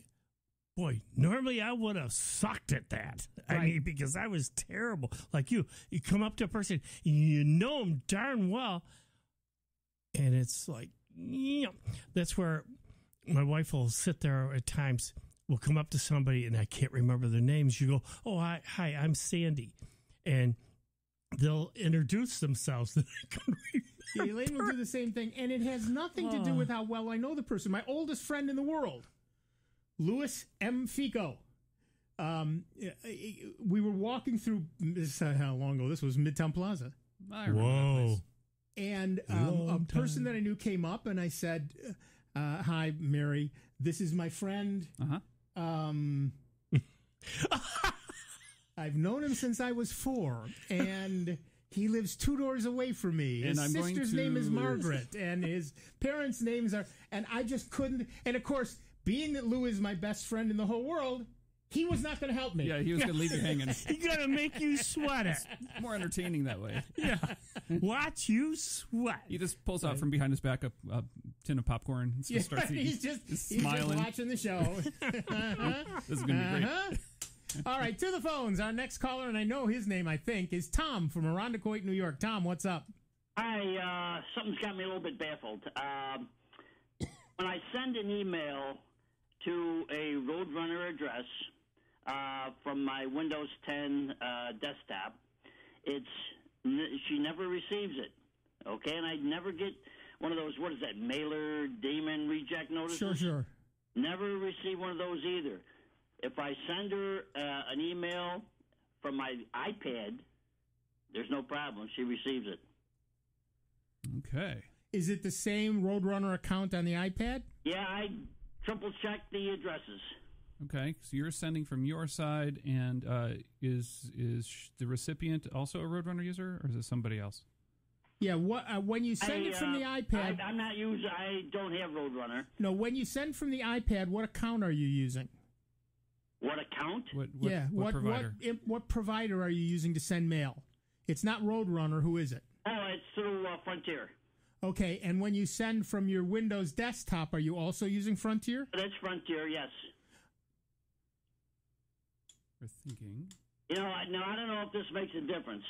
Speaker 17: boy, normally I would have sucked at that.
Speaker 16: Right.
Speaker 17: I mean, because I was terrible. Like you come up to a person, you know them darn well, and it's like, that's where my wife will sit there at times. We'll come up to somebody, and I can't remember their names. You go, oh, hi, I'm Sandy. And they'll introduce themselves.
Speaker 16: Yeah, Elaine will do the same thing, and it has nothing to do with how well I know the person. My oldest friend in the world, Louis M. Fico. We were walking through, how long ago? This was Midtown Plaza.
Speaker 17: Whoa.
Speaker 16: And a person that I knew came up, and I said, hi, Mary, this is my friend.
Speaker 18: Uh-huh.
Speaker 16: I've known him since I was 4, and he lives 2 doors away from me. His sister's name is Margaret, and his parents' names are... And I just couldn't... And, of course, being that Lou is my best friend in the whole world, he was not going to help me.
Speaker 18: Yeah, he was going to leave you hanging.
Speaker 17: He's going to make you sweat it.
Speaker 18: More entertaining that way.
Speaker 17: Yeah. Watch you sweat.
Speaker 18: He just pulls out from behind his back a tin of popcorn and just starts eating.
Speaker 16: He's just
Speaker 18: smiling.
Speaker 16: watching the show.
Speaker 18: This is going to be great.
Speaker 16: All right, to the phones. Our next caller, and I know his name, I think, is Tom from Irondequoit, New York. Tom, what's up?
Speaker 6: Hi, something's got me a little bit baffled. When I send an email to a Roadrunner address from my Windows 10 desktop, she never receives it. Okay, and I never get one of those, what is that, mailer demon reject notices?
Speaker 16: Sure.
Speaker 6: Never receive one of those either. If I send her an email from my iPad, there's no problem. She receives it.
Speaker 18: Okay.
Speaker 16: Is it the same Roadrunner account on the iPad?
Speaker 6: Yeah, I triple-checked the addresses.
Speaker 18: Okay, so you're sending from your side, and is the recipient also a Roadrunner user, or is it somebody else?
Speaker 16: Yeah, when you send it from the iPad...
Speaker 6: I don't have Roadrunner.
Speaker 16: No, when you send from the iPad, what account are you using?
Speaker 6: What account?
Speaker 18: What provider?
Speaker 16: What provider are you using to send mail? It's not Roadrunner. Who is it?
Speaker 6: Oh, it's through Frontier.
Speaker 16: Okay, and when you send from your Windows desktop, are you also using Frontier?
Speaker 6: That's Frontier, yes.
Speaker 18: We're thinking.
Speaker 6: I don't know if this makes a difference.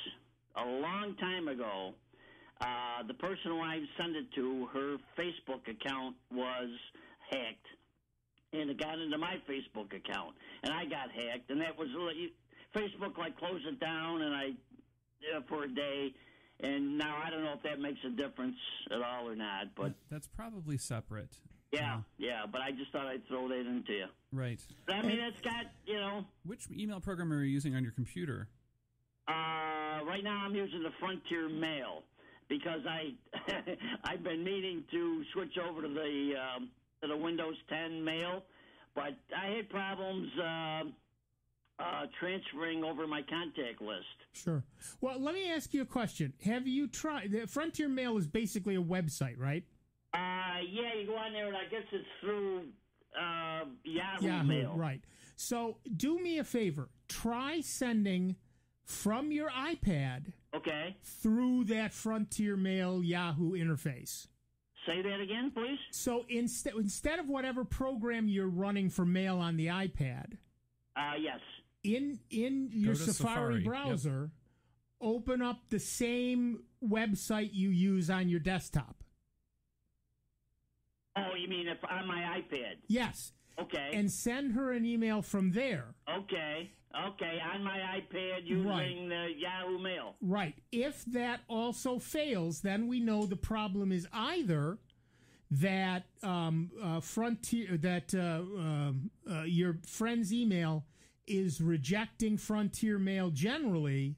Speaker 6: A long time ago, the person who I sent it to, her Facebook account was hacked. And it got into my Facebook account, and I got hacked, and that was Facebook closed it down, and for a day, and now I don't know if that makes a difference at all or not, but
Speaker 18: that's probably separate.
Speaker 6: Yeah, but I just thought I'd throw that into you.
Speaker 18: Right.
Speaker 6: But, I mean, it's got
Speaker 18: Which email program are you using on your computer?
Speaker 6: Right now I'm using the Frontier Mail because I've been meaning to switch over to the Windows 10 Mail, but I had problems transferring over my contact list.
Speaker 16: Sure. Well, let me ask you a question. Have you tried... The Frontier Mail is basically a website, right?
Speaker 6: Yeah, you go on there, and I guess it's through Yahoo Mail.
Speaker 16: Right. So do me a favor. Try sending from your iPad through that Frontier Mail Yahoo interface.
Speaker 6: Say that again, please.
Speaker 16: So instead of whatever program you're running for mail on the iPad,
Speaker 6: yes,
Speaker 16: in your Safari browser, open up the same website you use on your desktop.
Speaker 6: Oh, you mean if on my iPad?
Speaker 16: Yes.
Speaker 6: Okay.
Speaker 16: And send her an email from there.
Speaker 6: Okay, on my iPad using the Yahoo Mail.
Speaker 16: Right. If that also fails, then we know the problem is either that your friend's email is rejecting Frontier Mail generally,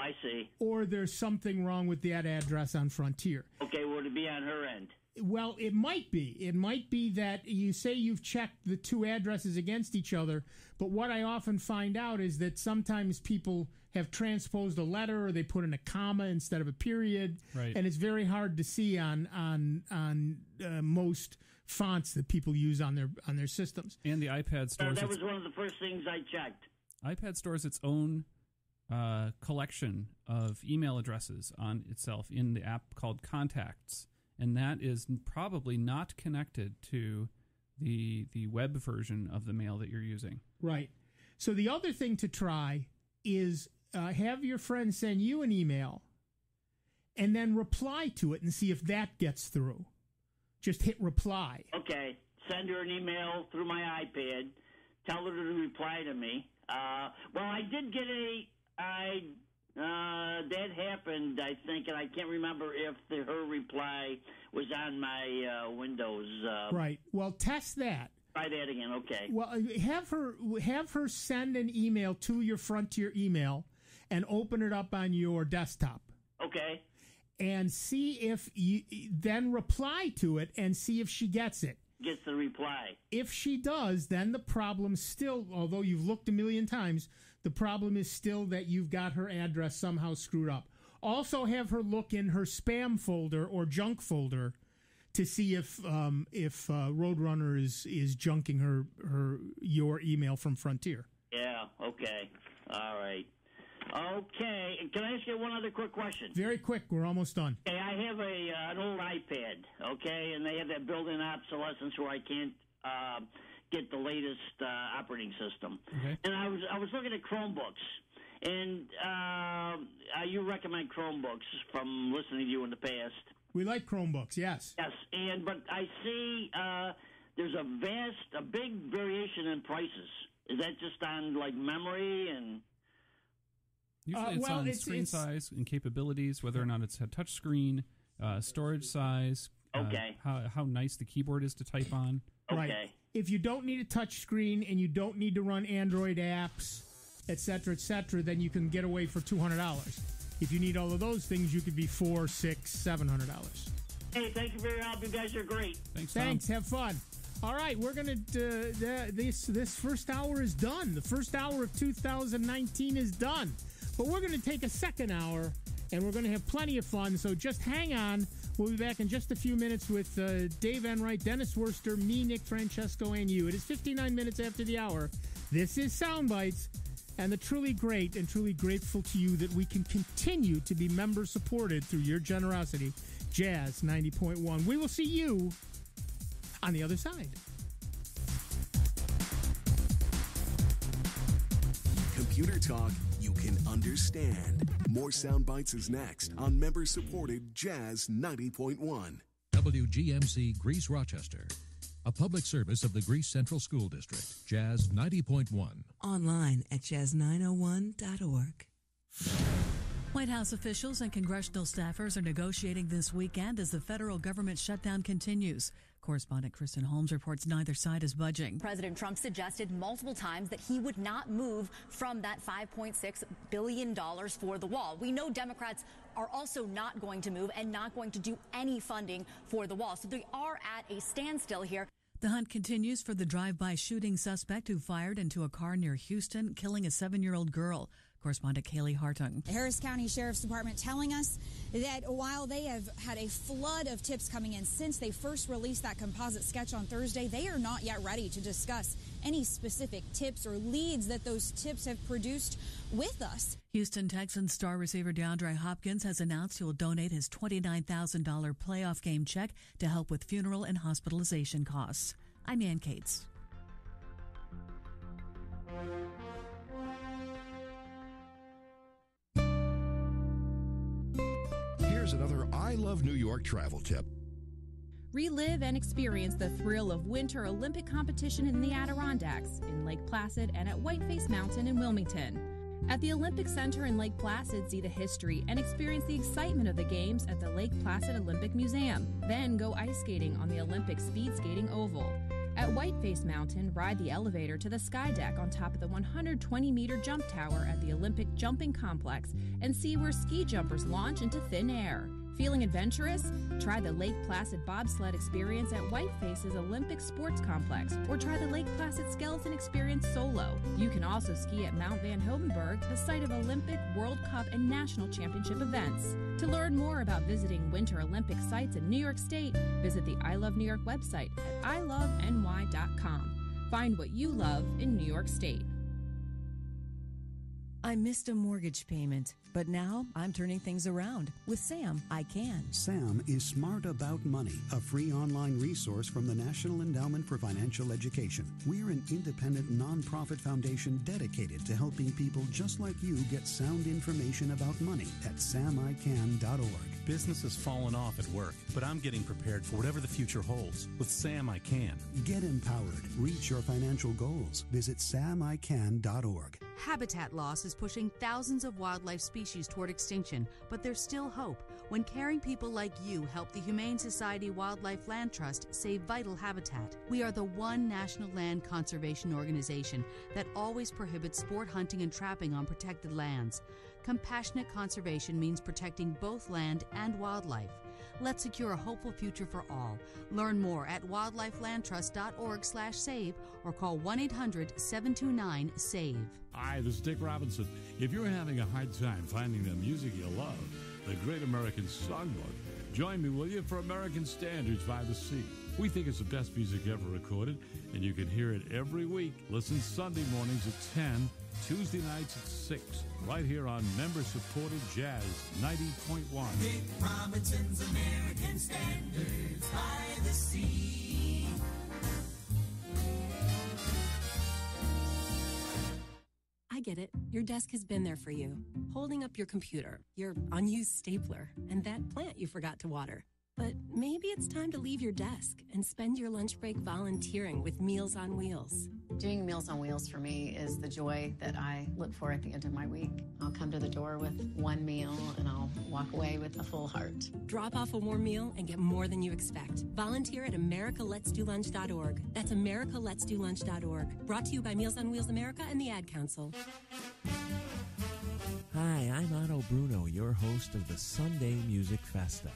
Speaker 6: I see.
Speaker 16: Or there's something wrong with that address on Frontier.
Speaker 6: Okay, would it be on her end?
Speaker 16: Well, it might be. It might be that you say you've checked the two addresses against each other, but what I often find out is that sometimes people have transposed a letter or they put in a comma instead of a period,
Speaker 18: right.
Speaker 16: And it's very hard to see on most fonts that people use on their systems.
Speaker 18: And the iPad stores.
Speaker 6: That was one of the first things I checked.
Speaker 18: iPad stores its own collection of email addresses on itself in the app called Contacts. And that is probably not connected to the web version of the mail that you're using.
Speaker 16: Right. So the other thing to try is have your friend send you an email and then reply to it and see if that gets through. Just hit reply.
Speaker 6: Okay. Send her an email through my iPad. Tell her to reply to me. Well, I did get that happened, I think, and I can't remember if her reply was on my Windows.
Speaker 16: Right. Well, test that.
Speaker 6: Try that again. Okay.
Speaker 16: Well, have her send an email to your Frontier email and open it up on your desktop.
Speaker 6: Okay.
Speaker 16: And see if you then reply to it and see if she gets it.
Speaker 6: Gets the reply.
Speaker 16: If she does, then the problem still, although you've looked a million times, the problem is still that you've got her address somehow screwed up. Also have her look in her spam folder or junk folder to see if Roadrunner is junking your email from Frontier.
Speaker 6: Yeah, okay. All right. Okay, can I ask you one other quick question?
Speaker 16: Very quick, we're almost done.
Speaker 6: Okay, I have an old iPad, okay, and they have that built-in obsolescence where I can't get the latest operating system.
Speaker 18: Okay.
Speaker 6: And I was looking at Chromebooks, and you recommend Chromebooks from listening to you in the past.
Speaker 16: We like Chromebooks, yes.
Speaker 6: Yes, but I see there's a big variation in prices. Is that just on like memory and?
Speaker 18: Usually it's on screen size and capabilities, whether or not it's a touch screen, storage size,
Speaker 6: okay,
Speaker 18: how nice the keyboard is to type on.
Speaker 16: Right.
Speaker 6: Okay.
Speaker 16: If you don't need a touch screen and you don't need to run Android apps, et cetera, then you can get away for $200. If you need all of those things, you could be $400, $600, $700.
Speaker 6: Hey, thank you for your help. You guys are great.
Speaker 16: Thanks. Have fun. All right, we're gonna this first hour is done. The first hour of 2019 is done. But we're going to take a second hour, and we're going to have plenty of fun, so just hang on. We'll be back in just a few minutes with Dave Enright, Dennis Worster, me, Nick Francesco, and you. It is 59 minutes after the hour. This is Sound Bytes, and the truly great and truly grateful to you that we can continue to be member-supported through your generosity. Jazz 90.1. We will see you on the other side.
Speaker 7: Computer talk you can understand. More Sound Bites is next on member-supported Jazz 90.1.
Speaker 8: WGMC Greece Rochester, a public service of the Greece Central School District. Jazz 90.1.
Speaker 11: Online at jazz901.org.
Speaker 12: White House officials and congressional staffers are negotiating this weekend as the federal government shutdown continues. Correspondent Kristen Holmes reports neither side is budging.
Speaker 14: President Trump suggested multiple times that he would not move from that $5.6 billion for the wall. We know Democrats are also not going to move and not going to do any funding for the wall. So they are at a standstill here.
Speaker 12: The hunt continues for the drive-by shooting suspect who fired into a car near Houston, killing a 7-year-old girl. Correspondent Kaylee Hartung.
Speaker 15: The Harris County Sheriff's Department telling us that while they have had a flood of tips coming in since they first released that composite sketch on Thursday, they are not yet ready to discuss any specific tips or leads that those tips have produced with us.
Speaker 12: Houston Texans star receiver DeAndre Hopkins has announced he will donate his $29,000 playoff game check to help with funeral and hospitalization costs. I'm Ann Cates.
Speaker 19: Here's another I Love New York travel tip.
Speaker 28: Relive and experience the thrill of Winter Olympic competition in the Adirondacks, in Lake Placid, and at Whiteface Mountain in Wilmington. At the Olympic Center in Lake Placid, see the history and experience the excitement of the Games at the Lake Placid Olympic Museum. Then go ice skating on the Olympic Speed Skating Oval. At Whiteface Mountain, ride the elevator to the sky deck on top of the 120-meter jump tower at the Olympic Jumping Complex and see where ski jumpers launch into thin air. Feeling adventurous? Try the Lake Placid bobsled experience at Whiteface's Olympic Sports Complex, or try the Lake Placid Skeleton Experience solo. You can also ski at Mount Van Hovenberg, the site of Olympic, World Cup, and National Championship events. To learn more about visiting Winter Olympic sites in New York State, visit the I Love New York website at iloveny.com. Find what you love in New York State.
Speaker 1: I missed a mortgage payment, but now I'm turning things around. With Sam, I can.
Speaker 3: Sam is Smart About Money, a free online resource from the National Endowment for Financial Education. We're an independent nonprofit foundation dedicated to helping people just like you get sound information about money at samican.org.
Speaker 4: Business has fallen off at work, but I'm getting prepared for whatever the future holds. With Sam, I can.
Speaker 3: Get empowered. Reach your financial goals. Visit samican.org.
Speaker 9: Habitat loss is pushing thousands of wildlife species toward extinction, but there's still hope when caring people like you help the Humane Society Wildlife Land Trust save vital habitat. We are the one national land conservation organization that always prohibits sport hunting and trapping on protected lands. Compassionate conservation means protecting both land and wildlife. Let's secure a hopeful future for all. Learn more at wildlifelandtrust.org/save or call 1-800-729-SAVE.
Speaker 10: Hi, this is Dick Robinson. If you're having a hard time finding the music you love, the Great American Songbook, join me, will you, for American Standards by the Sea. We think it's the best music ever recorded, and you can hear it every week. Listen Sunday mornings at 10, Tuesday nights at 6, right here on member-supported Jazz 90.1.
Speaker 20: Dick Robinson's American Standards by the Sea.
Speaker 21: I get it. Your desk has been there for you, holding up your computer, your unused stapler, and that plant you forgot to water. But maybe it's time to leave your desk and spend your lunch break volunteering with Meals on Wheels.
Speaker 22: Doing Meals on Wheels for me is the joy that I look for at the end of my week. I'll come to the door with one meal and I'll walk away with a full heart.
Speaker 21: Drop off a warm meal and get more than you expect. Volunteer at americaletsdolunch.org. That's americaletsdolunch.org. Brought to you by Meals on Wheels America and the Ad Council.
Speaker 2: Hi, I'm Otto Bruno, your host of the Sunday Music Festa.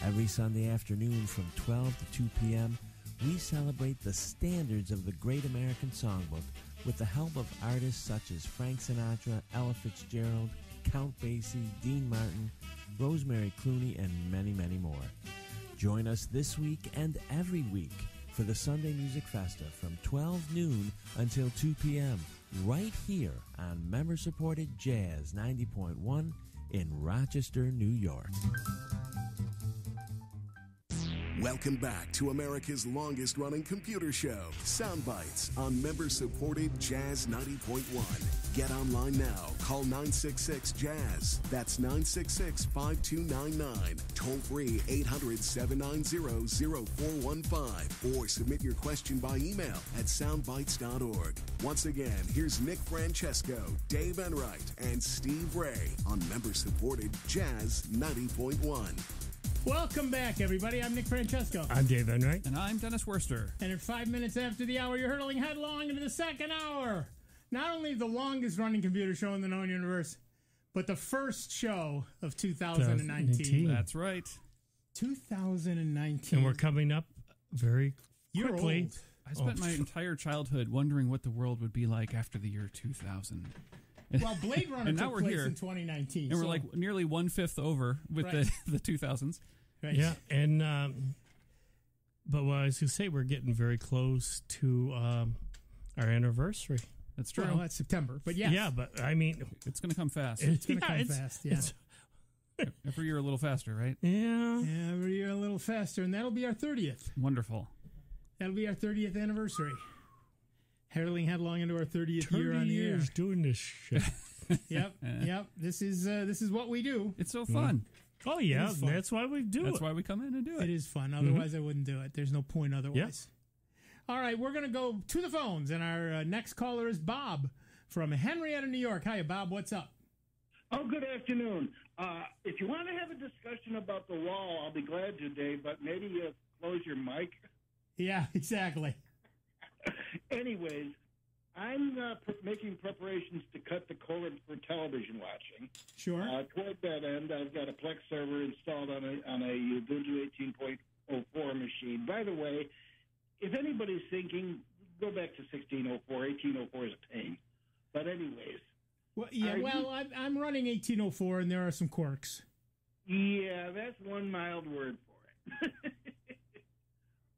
Speaker 2: Every Sunday afternoon from 12 to 2 p.m., we celebrate the standards of the Great American Songbook with the help of artists such as Frank Sinatra, Ella Fitzgerald, Count Basie, Dean Martin, Rosemary Clooney, and many, many more. Join us this week and every week for the Sunday Music Festa from 12 noon until 2 p.m. right here on member-supported Jazz 90.1 in Rochester, New York.
Speaker 7: Welcome back to America's longest-running computer show, Sound Bytes, on member-supported Jazz 90.1. Get online now. Call 966-JAZZ. That's 966-5299. Toll-free 800-790-0415. Or submit your question by email at soundbytes.org. Once again, here's Nick Francesco, Dave Enright, and Steve Ray on member-supported Jazz 90.1.
Speaker 16: Welcome back, everybody. I'm Nick Francesco.
Speaker 17: I'm Dave Enright.
Speaker 18: And I'm Dennis Worster.
Speaker 16: And at 5 minutes after the hour, you're hurtling headlong into the second hour. Not only the longest-running computer show in the known universe, but the first show of 2019.
Speaker 18: That's right.
Speaker 16: 2019.
Speaker 17: And we're coming up very quickly.
Speaker 16: Old.
Speaker 18: I spent my entire childhood wondering what the world would be like after the year 2000.
Speaker 16: Well, Blade Runner took place in 2019.
Speaker 18: And we're like nearly 1/5 over with the 2000s.
Speaker 16: Right.
Speaker 17: Yeah, and but what I was going to say, we're getting very close to our anniversary.
Speaker 18: That's true.
Speaker 16: Well, that's September, but yes.
Speaker 17: Yeah, but I mean,
Speaker 18: it's going to come fast.
Speaker 16: It's going to come fast, yeah.
Speaker 18: Every year a little faster, right?
Speaker 17: Yeah.
Speaker 16: Yeah, every year a little faster, and that'll be our 30th.
Speaker 18: Wonderful.
Speaker 16: That'll be our 30th anniversary. Hurtling headlong into our 30th year on the air.
Speaker 17: Doing this shit.
Speaker 16: Yep. This is what we do.
Speaker 18: It's so fun.
Speaker 17: Oh yeah, that's why we do it.
Speaker 18: That's why we come in and do it.
Speaker 16: It is fun. Otherwise, I wouldn't do it. There's no point otherwise. All right, we're going to go to the phones, and our next caller is Bob from Henrietta, New York. Hi, Bob. What's up?
Speaker 29: Oh, good afternoon. If you want to have a discussion about the wall, I'll be glad to, Dave, but maybe you close your mic.
Speaker 16: Yeah, exactly.
Speaker 29: Anyways, I'm making preparations to cut the cord for television watching.
Speaker 16: Sure.
Speaker 29: Toward that end, I've got a Plex server installed on a Ubuntu 18.04 machine. By the way, if anybody's thinking, go back to 16.04. 18.04 is a pain. But anyways.
Speaker 16: Well, yeah, I'm running 18.04, and there are some quirks.
Speaker 29: Yeah, that's one mild word for it.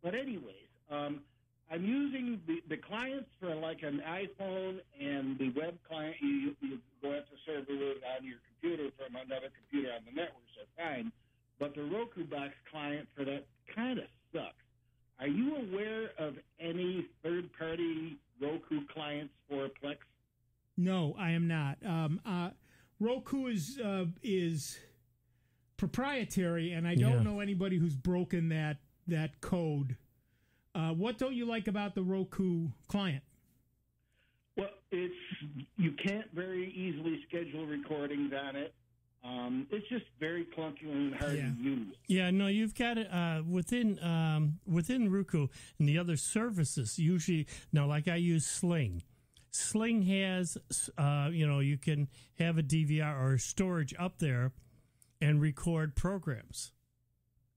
Speaker 29: But anyways, I'm using the clients for like an iPhone and the web client. You go out to server it on your computer from another computer on the network, so fine. But the Roku box client for that kind of sucks. Are you aware of any third-party Roku clients for Plex?
Speaker 16: No, I am not. Roku is proprietary, and I don't know anybody who's broken that code. What don't you like about the Roku client?
Speaker 29: Well, you can't very easily schedule recordings on it. It's just very clunky and hard to use.
Speaker 17: Yeah, no, you've got it within Roku and the other services. Usually, now, like I use Sling. Sling has, you can have a DVR or storage up there and record programs.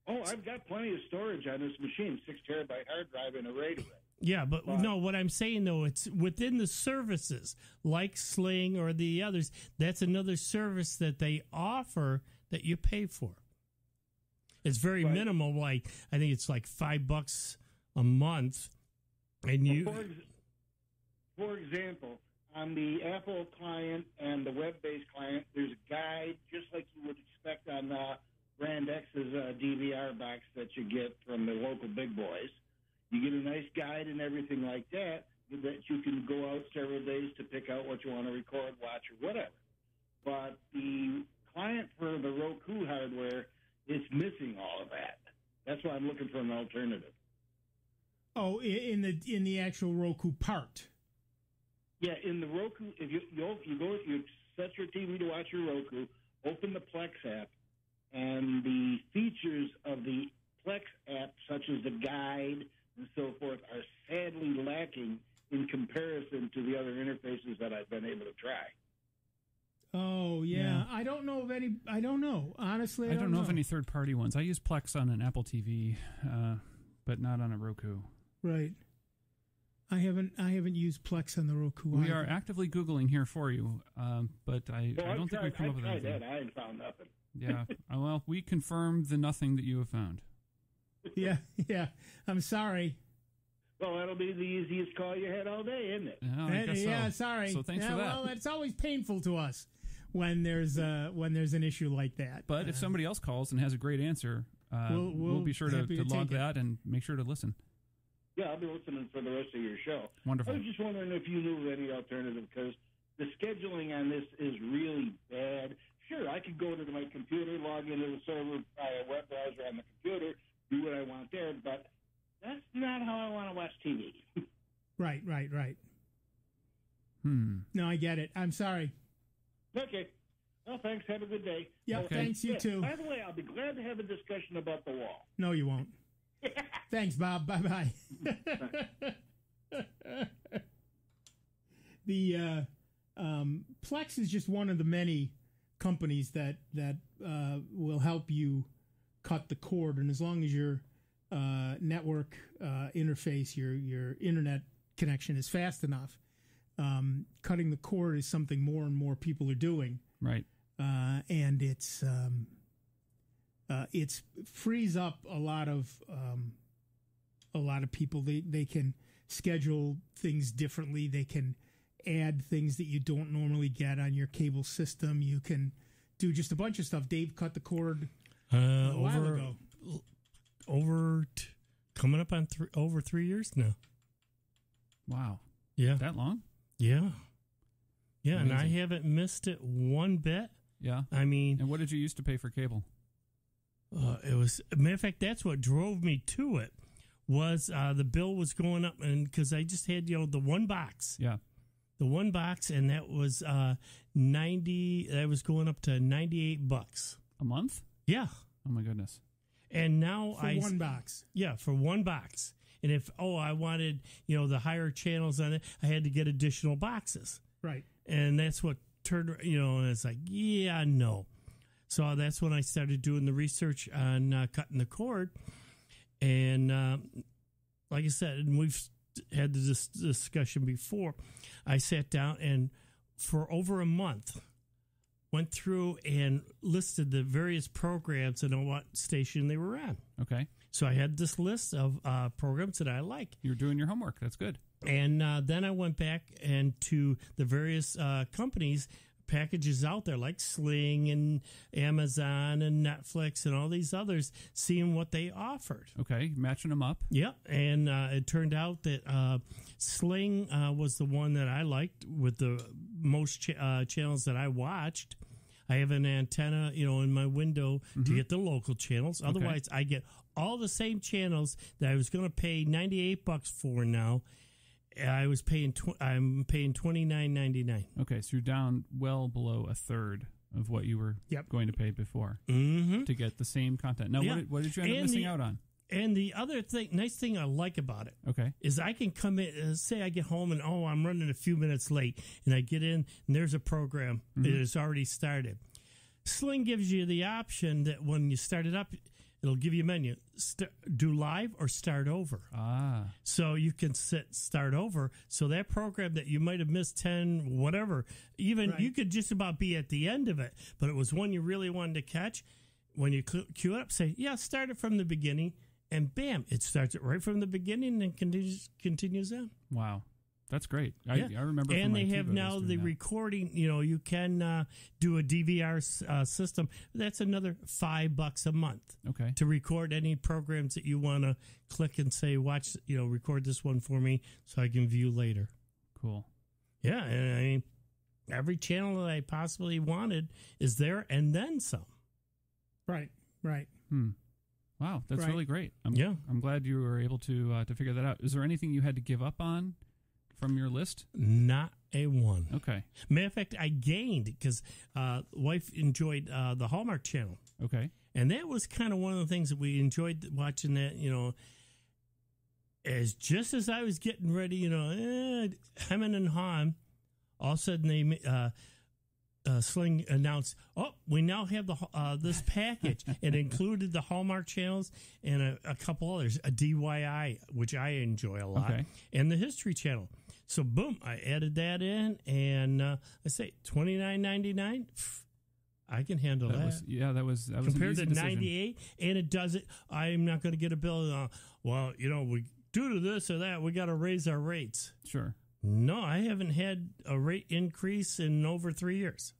Speaker 29: Oh, I've got plenty of storage on this machine, 6 terabyte hard drive and a RAID array.
Speaker 17: Yeah, but no, what I'm saying, though, it's within the services, like Sling or the others. That's another service that they offer that you pay for. It's very minimal, like I think it's like $5 a month. And
Speaker 29: for example, on the Apple client and the web-based client, there's a guide, just like you would expect on Brand X's DVR box that you get from the local big boys. You get a nice guide and everything like that you can go out several days to pick out what you want to record, watch, or whatever. But the client for the Roku hardware is missing all of that. That's why I'm looking for an alternative.
Speaker 16: Oh, in the actual Roku part.
Speaker 29: Yeah, in the Roku, if you set your TV to watch your Roku, open the Plex app, and the features of the Plex app, such as the guide and so forth, are sadly lacking in comparison to the other interfaces that I've been able to try.
Speaker 16: Oh, yeah. I don't know of any. I don't know. Honestly, I don't know
Speaker 18: of any third-party ones. I use Plex on an Apple TV, but not on a Roku.
Speaker 16: Right. I haven't used Plex on the Roku.
Speaker 18: We are actively Googling here for you, but I don't think we've come up with anything.
Speaker 29: I ain't found nothing.
Speaker 18: Yeah. Well, we confirm the nothing that you have found.
Speaker 16: Yeah. I'm sorry.
Speaker 29: Well, that'll be the easiest call you had all day, isn't it?
Speaker 18: I guess so.
Speaker 16: Sorry.
Speaker 18: So thanks for that.
Speaker 16: Well, it's always painful to us when there's an issue like that.
Speaker 18: But if somebody else calls and has a great answer, we'll be sure to log that and make sure to listen.
Speaker 29: Yeah, I'll be listening for the rest of your show.
Speaker 18: Wonderful.
Speaker 29: I was just wondering if you knew of any alternative, because the scheduling on this is really bad. Sure, I could go to my computer, log into the server via a web browser on the computer, do what I want there, but that's not how I want to watch TV.
Speaker 16: Right. No, I get it. I'm sorry.
Speaker 29: Okay. Well, thanks. Have a good day.
Speaker 16: Yeah,
Speaker 29: okay.
Speaker 16: Thanks. You too.
Speaker 29: By the way, I'll be glad to have a discussion about the wall.
Speaker 16: No, you won't. Thanks, Bob. Bye-bye. The Plex is just one of the many companies that will help you cut the cord, and as long as your network interface, your internet connection is fast enough, cutting the cord is something more and more people are doing.
Speaker 18: Right.
Speaker 16: And it's frees up a lot of people. They can schedule things differently. They can add things that you don't normally get on your cable system. You can do just a bunch of stuff. Dave cut the cord a while ago.
Speaker 17: Coming up on over 3 years now.
Speaker 18: Wow.
Speaker 17: Yeah.
Speaker 18: That long?
Speaker 17: Yeah. Yeah,
Speaker 18: Amazing.
Speaker 17: And I haven't missed it one bit.
Speaker 18: Yeah.
Speaker 17: I mean...
Speaker 18: And what did you used to pay for cable?
Speaker 17: It was... Matter of fact, that's what drove me to it, was the bill was going up, and because I just had, the one box.
Speaker 18: Yeah.
Speaker 17: The one box, and that was that was going up to $98
Speaker 18: a month.
Speaker 17: Yeah.
Speaker 18: Oh my goodness.
Speaker 17: And now
Speaker 16: for one box.
Speaker 17: Yeah, for one box, And if I wanted the higher channels on it, I had to get additional boxes.
Speaker 16: Right.
Speaker 17: And that's what turned and it's like, yeah, no. So that's when I started doing the research on cutting the cord. And like I said, and we've had this discussion before, I sat down and for over a month went through and listed the various programs and on what station they were on.
Speaker 18: Okay.
Speaker 17: So I had this list of programs that I like.
Speaker 18: You're doing your homework. That's good.
Speaker 17: And then I went back and to the various companies, packages out there like Sling and Amazon and Netflix and all these others, seeing what they offered.
Speaker 18: Okay, matching them up.
Speaker 17: Yep, and it turned out that Sling was the one that I liked with the most channels that I watched. I have an antenna, in my window to get the local channels. Otherwise, I get all the same channels that I was going to pay $98 for now. I'm paying $29.99.
Speaker 18: Okay, so you're down well below a third of what you were going to pay before to get the same content. Now, what did you end up missing out on?
Speaker 17: And the other nice thing I like about it, is I can come in. Say I get home and I'm running a few minutes late, and I get in and there's a program that has already started. Sling gives you the option that when you start it up, it'll give you a menu. Do live or start over. So you can start over. So that program that you might have missed 10, whatever, even you could just about be at the end of it, but it was one you really wanted to catch. When you queue it up, say, start it from the beginning, and bam, it starts it right from the beginning and continues on.
Speaker 18: Wow. That's great. I remember.
Speaker 17: And they have now the recording. You can do a DVR system. That's another $5 a month.
Speaker 18: Okay.
Speaker 17: To record any programs that you want to click and say, watch. Record this one for me so I can view later.
Speaker 18: Cool.
Speaker 17: Yeah, and I mean, every channel that I possibly wanted is there, and then some.
Speaker 16: Right.
Speaker 18: Wow, that's really great. I'm glad you were able to figure that out. Is there anything you had to give up on from your list?
Speaker 17: Not a one.
Speaker 18: Okay.
Speaker 17: Matter of fact, I gained because wife enjoyed the Hallmark Channel.
Speaker 18: Okay.
Speaker 17: And that was kind of one of the things that we enjoyed watching that, just as I was getting ready, hemming and hawing, all of a sudden they Sling announced, we now have this package. It included the Hallmark channels and a couple others, a DIY, which I enjoy a lot, and the History Channel. So, boom, I added that in, and I say $29.99. I can handle that.
Speaker 18: That was
Speaker 17: compared
Speaker 18: an easy
Speaker 17: to $98, and it does it. I'm not going to get a bill. We due to this or that, we got to raise our rates.
Speaker 18: Sure.
Speaker 17: No, I haven't had a rate increase in over 3 years.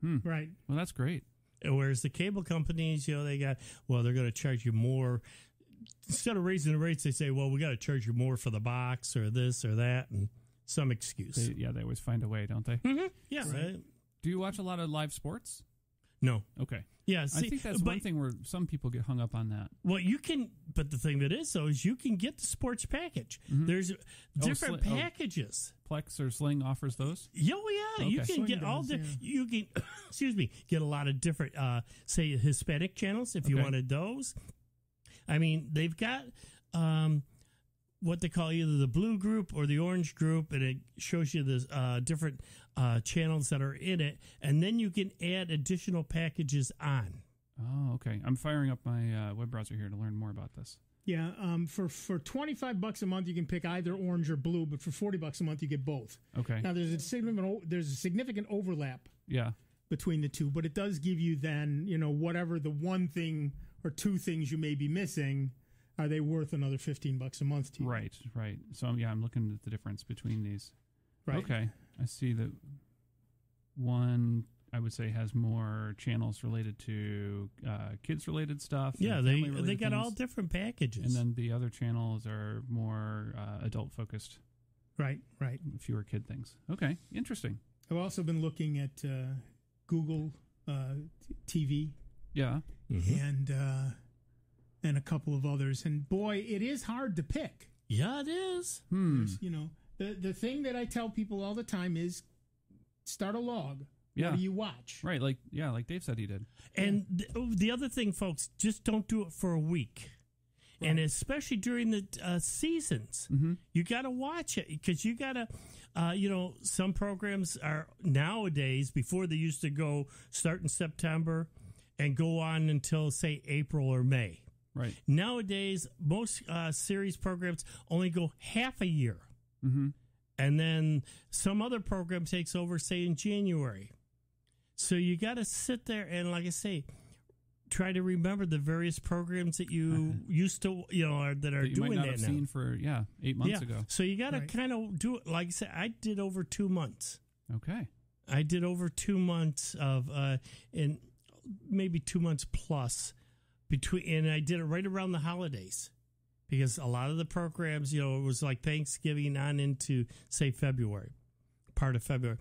Speaker 16: Right.
Speaker 18: Well, that's great.
Speaker 17: Whereas the cable companies, they're going to charge you more. Instead of raising the rates, they say, we got to charge you more for the box or this or that, and some excuse.
Speaker 18: They always find a way, don't they?
Speaker 17: Mm-hmm. Yeah. Right.
Speaker 18: Do you watch a lot of live sports?
Speaker 17: No.
Speaker 18: Okay.
Speaker 17: Yeah,
Speaker 18: I think that's one thing where some people get hung up on that.
Speaker 17: Well, you can, but the thing that is, though, is you can get the sports package. There's different packages.
Speaker 18: Plex or Sling offers those?
Speaker 17: Yeah,
Speaker 18: Okay.
Speaker 17: You can get you can, get a lot of different, say, Hispanic channels if you wanted those. I mean, they've got what they call either the blue group or the orange group, and it shows you the different channels that are in it, and then you can add additional packages on.
Speaker 18: Oh, okay. I'm firing up my web browser here to learn more about this.
Speaker 16: Yeah, for $25 a month, you can pick either orange or blue, but for $40 a month, you get both.
Speaker 18: Okay.
Speaker 16: Now, there's a significant overlap.
Speaker 18: Yeah.
Speaker 16: Between the two, but it does give you then, whatever the one thing or two things you may be missing, are they worth another $15 a month to you?
Speaker 18: Right. So I'm looking at the difference between these.
Speaker 16: Right.
Speaker 18: Okay. I see that one, I would say, has more channels related to kids-related stuff.
Speaker 17: Yeah, they got all different packages.
Speaker 18: And then the other channels are more adult-focused.
Speaker 16: Right.
Speaker 18: Fewer kid things. Okay, interesting.
Speaker 16: I've also been looking at Google TV.
Speaker 18: Yeah.
Speaker 16: Mm-hmm. And a couple of others. And boy, it is hard to pick.
Speaker 17: Yeah, it is.
Speaker 16: The thing that I tell people all the time is start a log.
Speaker 18: Yeah.
Speaker 16: What do you watch?
Speaker 18: Right, like Dave said he did.
Speaker 17: And the other thing, folks, just don't do it for a week. and especially during the seasons, you got to watch it because you got to. Some programs are nowadays, before they used to go start in September and go on until, say, April or May.
Speaker 18: Right.
Speaker 17: Nowadays, most series programs only go half a year.
Speaker 18: Mm-hmm.
Speaker 17: And then some other program takes over, say, in January. So you got to sit there and, like I say, try to remember the various programs that you used to, that are
Speaker 18: that you
Speaker 17: doing
Speaker 18: might not
Speaker 17: that
Speaker 18: have
Speaker 17: now.
Speaker 18: seen for 8 months ago.
Speaker 17: So you got to kind of do it. Like I said, I did over 2 months.
Speaker 18: Okay.
Speaker 17: I did over 2 months of, in maybe 2 months plus and I did it right around the holidays because a lot of the programs, it was like Thanksgiving on into, say, February, part of February,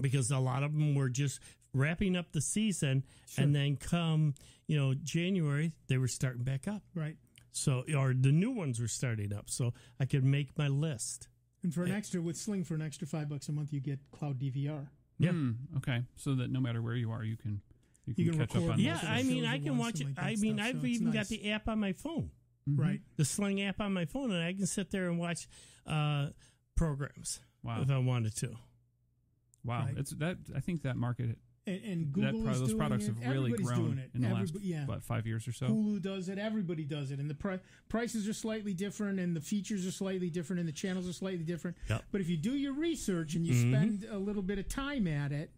Speaker 17: because a lot of them were just wrapping up the season, and then come, January, they were starting back up.
Speaker 16: Right.
Speaker 17: So, or the new ones were starting up, so I could make my list.
Speaker 16: And for an extra, with Sling, for an extra $5 a month, you get cloud DVR.
Speaker 17: Yeah.
Speaker 18: Okay. So that no matter where you are, you can catch up on.
Speaker 17: Yeah, I mean, I can watch it. I've even got the app on my phone.
Speaker 16: Mm-hmm. Right.
Speaker 17: The Sling app on my phone, and I can sit there and watch programs if I wanted to.
Speaker 18: Wow.
Speaker 16: Right.
Speaker 18: It's that. I think that market.
Speaker 16: And Google is
Speaker 18: those
Speaker 16: doing
Speaker 18: products
Speaker 16: it.
Speaker 18: have really
Speaker 16: Everybody's
Speaker 18: grown
Speaker 16: doing it.
Speaker 18: in the last 5 years or so.
Speaker 16: Hulu does it. Everybody does it, and the prices are slightly different, and the features are slightly different, and the channels are slightly different.
Speaker 17: Yep.
Speaker 16: But if you do your research and you spend a little bit of time at it,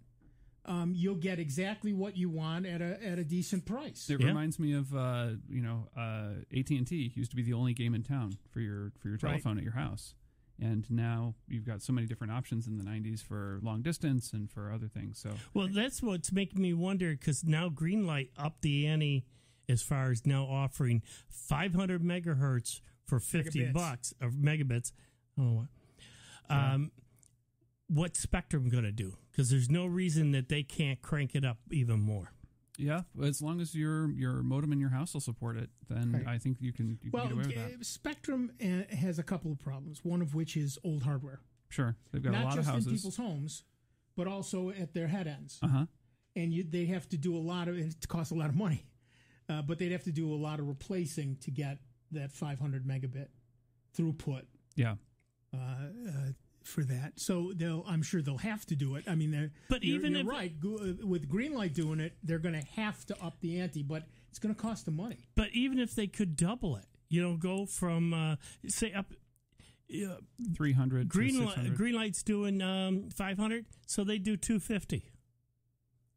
Speaker 16: you'll get exactly what you want at a decent price.
Speaker 18: It reminds me of AT&T used to be the only game in town for your telephone at your house. And now you've got so many different options in the 90s for long distance and for other things. So,
Speaker 17: well, that's what's making me wonder, because now Greenlight upped the ante as far as now offering 500 megahertz for $50 or megabits. What's Spectrum going to do? Because there's no reason that they can't crank it up even more.
Speaker 18: Yeah, as long as your modem in your house will support it, then I think you can get away with that.
Speaker 16: Spectrum has a couple of problems, one of which is old hardware.
Speaker 18: Sure. They've got a lot of houses.
Speaker 16: Not just in people's homes, but also at their head ends.
Speaker 18: Uh-huh.
Speaker 16: And they have to do a lot of, it costs a lot of money, but they'd have to do a lot of replacing to get that 500 megabit throughput.
Speaker 18: Yeah.
Speaker 16: For that, so I'm sure they'll have to do it. I mean, you're right. With Greenlight doing it, they're going to have to up the ante, but it's going to cost them money.
Speaker 17: But even if they could double it, go from say up
Speaker 18: 300.
Speaker 17: Greenlight's doing 500, so they do 250.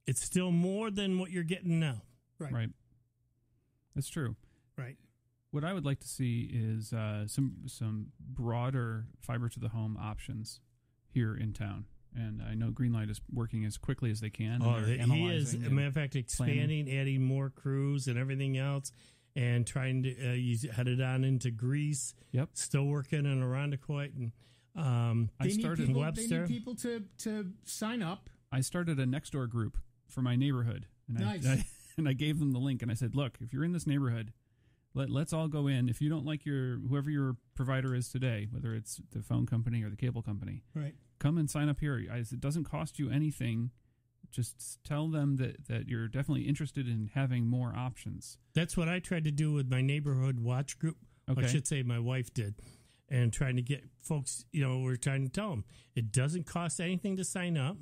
Speaker 17: It's still more than what you're getting now.
Speaker 18: Right. That's true.
Speaker 16: Right.
Speaker 18: What I would like to see is some broader fiber to the home options here in town, and I know Greenlight is working as quickly as they can.
Speaker 17: He is. As a matter of fact, expanding, adding more crews and everything else, and trying to he's headed on into Greece.
Speaker 18: Yep,
Speaker 17: still working in Irondequoit, and
Speaker 18: I started in
Speaker 16: Webster. They need people to sign up.
Speaker 18: I started a Nextdoor group for my neighborhood, and
Speaker 16: nice.
Speaker 18: I gave them the link, and I said, "Look, if you're in this neighborhood, let's all go in. If you don't like whoever your provider is today, whether it's the phone company or the cable company,
Speaker 16: right,
Speaker 18: come and sign up here. It doesn't cost you anything. Just tell them that you're definitely interested in having more options."
Speaker 17: That's what I tried to do with my neighborhood watch group.
Speaker 18: Okay.
Speaker 17: I should say my wife did. And trying to get folks, we're trying to tell them it doesn't cost anything to sign up,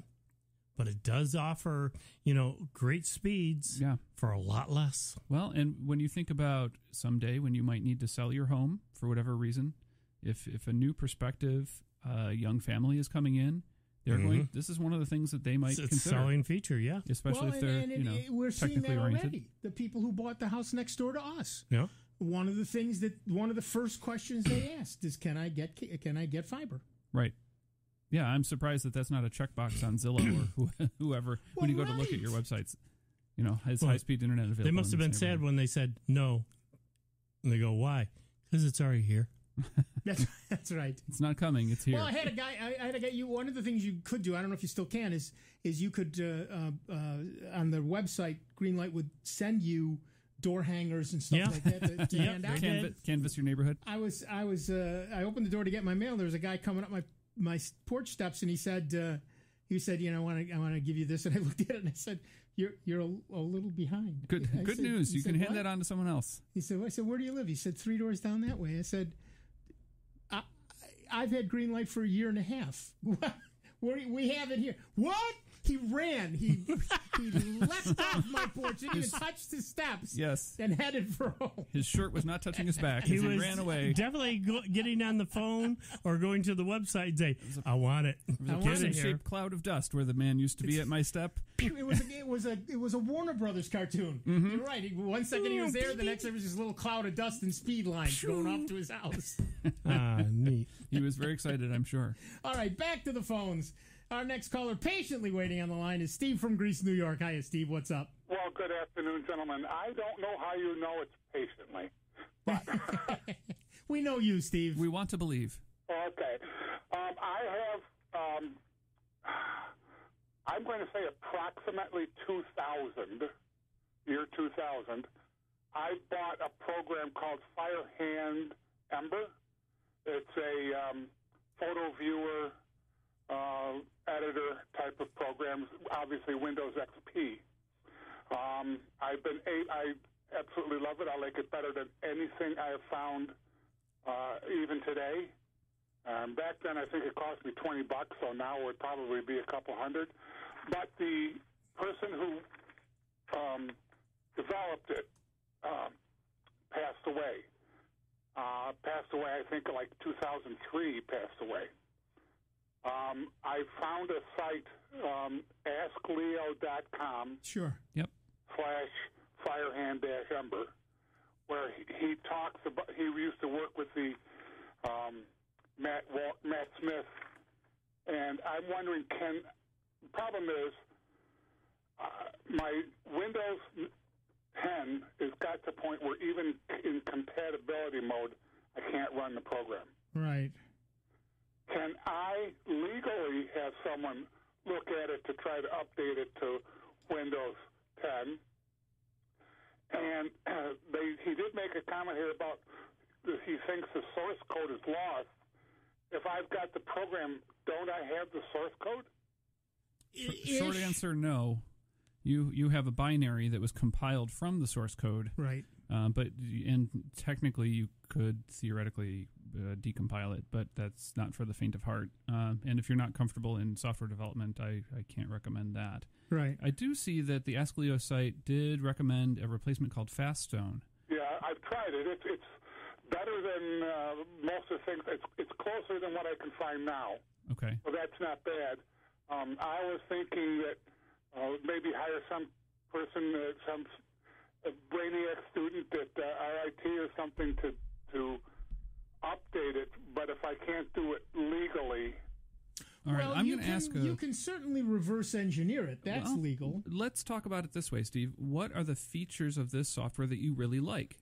Speaker 17: but it does offer, great speeds for a lot less.
Speaker 18: Well, and when you think about someday when you might need to sell your home for whatever reason, if a new prospective young family is coming in, they're going. This is one of the things that they might consider.
Speaker 17: It's a selling feature, yeah.
Speaker 18: Especially if they're
Speaker 16: we're seeing
Speaker 18: technically
Speaker 16: that
Speaker 18: oriented.
Speaker 16: already. The people who bought the house next door to us.
Speaker 17: Yeah.
Speaker 16: One of the first questions they asked is, "Can I get fiber?"
Speaker 18: Right. Yeah, I'm surprised that that's not a checkbox on Zillow or whoever when you go to look at your websites. Has high-speed internet available.
Speaker 17: They must have been sad when they said no. And they go, why? Because it's already here.
Speaker 16: That's right.
Speaker 18: It's not coming. It's here.
Speaker 16: Well, I had a guy. One of the things you could do, I don't know if you still can, is you could on their website, Greenlight would send you door hangers and stuff like that to hand out.
Speaker 18: Canvas your neighborhood.
Speaker 16: I opened the door to get my mail. There was a guy coming up my porch steps, and he said, I want to give you this. And I looked at it and I said, you're a little behind.
Speaker 18: Good news. You can hand that on to someone else.
Speaker 16: He said, I said, where do you live? He said, 3 doors down that way. I said, I've had green light for a year and a half. We have it here. What? He ran. He leapt off my porch. Didn't even touch the steps.
Speaker 18: Yes.
Speaker 16: And headed for home.
Speaker 18: His shirt was not touching his back as he ran away.
Speaker 17: Definitely getting on the phone or going to the website and say, I want it.
Speaker 18: There was a person-shaped cloud of dust where the man used to be at my step.
Speaker 16: It was a Warner Brothers cartoon.
Speaker 18: Mm-hmm.
Speaker 16: You're right. 1 second he was there, the next there was this little cloud of dust and speed lines going off to his house.
Speaker 17: Neat.
Speaker 18: He was very excited, I'm sure.
Speaker 16: All right, back to the phones. Our next caller, patiently waiting on the line, is Steve from Greece, New York. Hiya, Steve. What's up?
Speaker 5: Well, good afternoon, gentlemen. I don't know how you know it's patiently.
Speaker 16: We know you, Steve.
Speaker 18: We want to believe.
Speaker 5: Okay. I'm going to say approximately year 2000, I bought a program called Firehand Ember. It's a photo viewer editor type of programs, obviously Windows XP. I absolutely love it. I like it better than anything I have found even today. Back then, I think it cost me $20, so now it would probably be a couple hundred. But the person who developed it passed away. I think like 2003, passed away. I found a site, askleo.com.
Speaker 16: Sure.
Speaker 18: Yep.
Speaker 5: /firehand-ember, where he talks about, he used to work with the Matt Smith, and I'm wondering, the problem is my Windows 10 has got to the point where even in compatibility mode, I can't run the program.
Speaker 16: Right.
Speaker 5: Can I legally have someone look at it to try to update it to Windows 10? And he did make a comment here about he thinks the source code is lost. If I've got the program, don't I have the source code?
Speaker 18: Short answer, no. You have a binary that was compiled from the source code.
Speaker 16: Right.
Speaker 18: But technically you could theoretically decompile it, but that's not for the faint of heart. And if you're not comfortable in software development, I can't recommend that.
Speaker 16: Right.
Speaker 18: I do see that the Ask Leo site did recommend a replacement called Faststone.
Speaker 5: Yeah, I've tried it. It's better than most of the things. It's closer than what I can find now.
Speaker 18: Okay.
Speaker 5: Well, that's not bad. I was thinking that maybe hire some person, some brainiac student at RIT or something to update it. But if I can't do it legally...
Speaker 18: All right, I'm going to ask...
Speaker 16: You can certainly reverse engineer it. That's legal.
Speaker 18: Let's talk about it this way, Steve. What are the features of this software that you really like?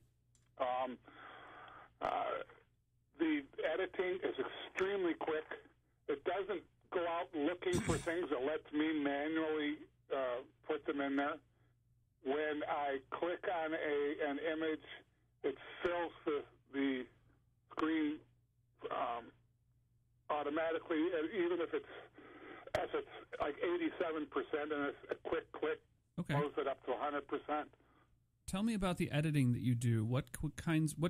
Speaker 5: The editing is extremely quick. It doesn't go out looking for things. It lets me manually put them in there. When I click on an image, it fills the screen automatically, even if it's like 87%, and it's a quick click, blows it up to 100%.
Speaker 18: Tell me about the editing that you do. What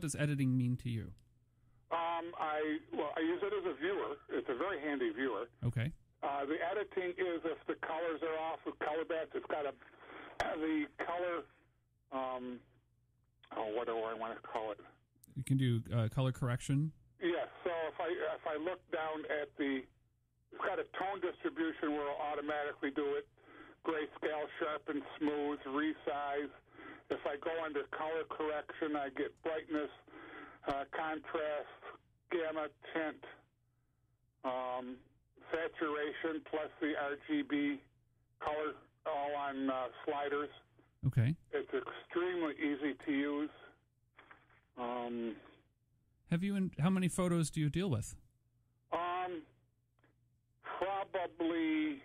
Speaker 18: does editing mean to you?
Speaker 5: I use it as a viewer. It's a very handy viewer.
Speaker 18: Okay.
Speaker 5: The editing is if the colors are off with color bands. It's got the color. What do I want to call it?
Speaker 18: You can do color correction.
Speaker 5: Yes. So if I look down at it's got a tone distribution where it'll automatically do it. Grayscale, sharpen, smooth, resize. If I go under color correction, I get brightness, contrast, gamma, tint, saturation, plus the RGB color, all on sliders.
Speaker 18: Okay.
Speaker 5: It's extremely easy to use.
Speaker 18: How many photos do you deal with?
Speaker 5: Probably.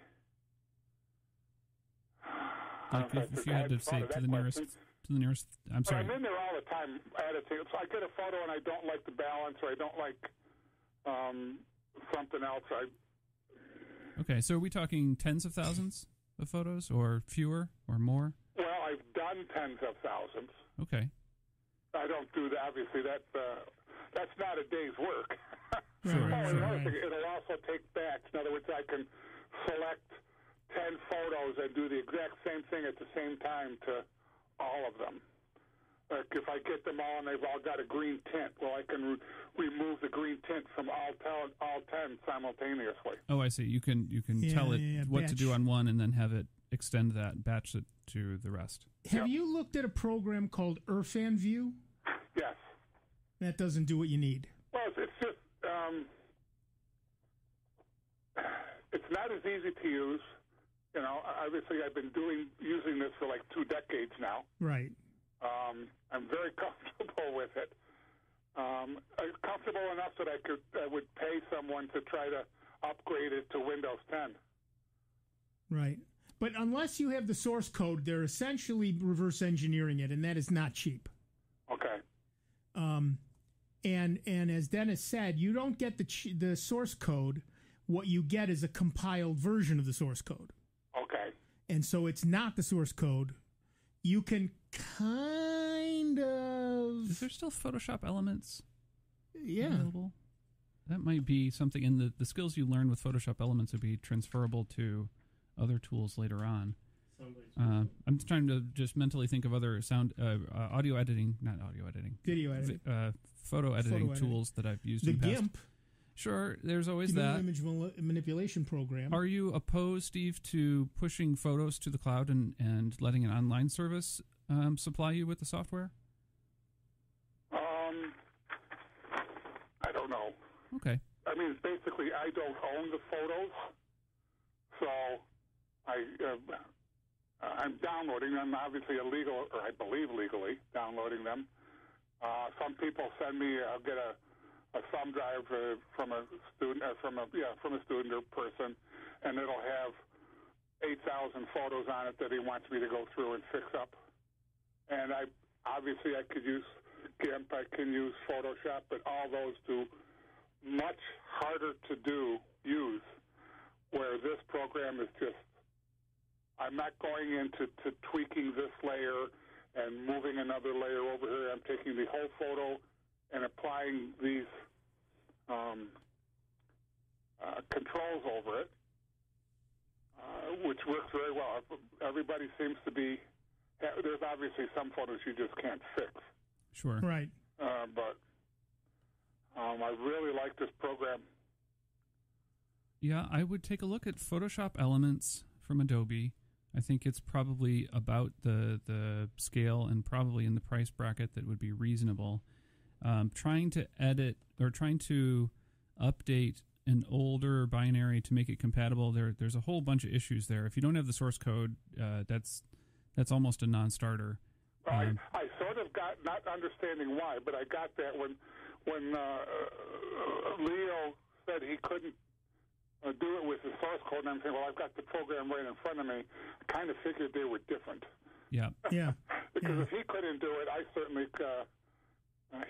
Speaker 18: If you had to say to the nearest. I'm sorry.
Speaker 5: I'm in there all the time editing. So I get a photo and I don't like the balance, or I don't like something else.
Speaker 18: Okay, so are we talking tens of thousands of photos, or fewer, or more?
Speaker 5: Well, I've done tens of thousands.
Speaker 18: Okay.
Speaker 5: I don't do that. Obviously, that's not a day's work.
Speaker 18: Sure.
Speaker 5: Another thing, it'll also take batch. In other words, I can select 10 photos and do the exact same thing at the same time to all of them. Like if I get them all and they've all got a green tint, well, I can remove the green tint from all 10 simultaneously.
Speaker 18: Oh, I see. You can tell it what to do on one and then have it extend that, batch it to the rest.
Speaker 16: Have you looked at a program called Irfan View?
Speaker 5: Yes.
Speaker 16: That doesn't do what you need.
Speaker 5: Well, it's just it's not as easy to use. You know, obviously I've been using this for like 2 decades now.
Speaker 16: Right.
Speaker 5: I'm very comfortable with it. Comfortable enough that I would pay someone to try to upgrade it to Windows 10.
Speaker 16: Right. But unless you have the source code, they're essentially reverse engineering it, and that is not cheap.
Speaker 5: Okay.
Speaker 16: And as Dennis said, you don't get the source code. What you get is a compiled version of the source code.
Speaker 5: Okay.
Speaker 16: And so it's not the source code. You can kind of...
Speaker 18: Is there still Photoshop Elements
Speaker 16: available?
Speaker 18: That might be something, and the skills you learn with Photoshop Elements would be transferable to other tools later on. I'm trying to just mentally think of other audio editing, not audio editing.
Speaker 16: Video editing.
Speaker 18: Photo editing tools that I've used in the past. GIMP. Sure, there's always that.
Speaker 16: Image manipulation program.
Speaker 18: Are you opposed, Steve, to pushing photos to the cloud and letting an online service supply you with the software?
Speaker 5: I don't know.
Speaker 18: Okay.
Speaker 5: I mean, basically, I don't own the photos, so I'm downloading them, obviously illegal, or I believe legally downloading them. Some people send me, I'll get a thumb drive from a student, from a student or person, and it'll have 8,000 photos on it that he wants me to go through and fix up. And I could use GIMP, I can use Photoshop, but all those do much harder to use, where this program is just, I'm not going into tweaking this layer and moving another layer over here. I'm taking the whole photo and applying these controls over it, which works very well. Everybody seems to be, there's obviously some photos you just can't fix.
Speaker 18: Sure.
Speaker 16: Right.
Speaker 5: But I really like this program.
Speaker 18: Yeah, I would take a look at Photoshop Elements from Adobe. I think it's probably about the scale and probably in the price bracket that would be reasonable. Trying to edit or trying to update an older binary to make it compatible, there's a whole bunch of issues there. If you don't have the source code, that's almost a non-starter.
Speaker 5: I sort of got, not understanding why, but I got that when Leo said he couldn't do it with the source code, and I'm saying, well, I've got the program right in front of me. I kind of figured they were different.
Speaker 18: Yeah.
Speaker 16: Yeah.
Speaker 5: Because if he couldn't do it, I certainly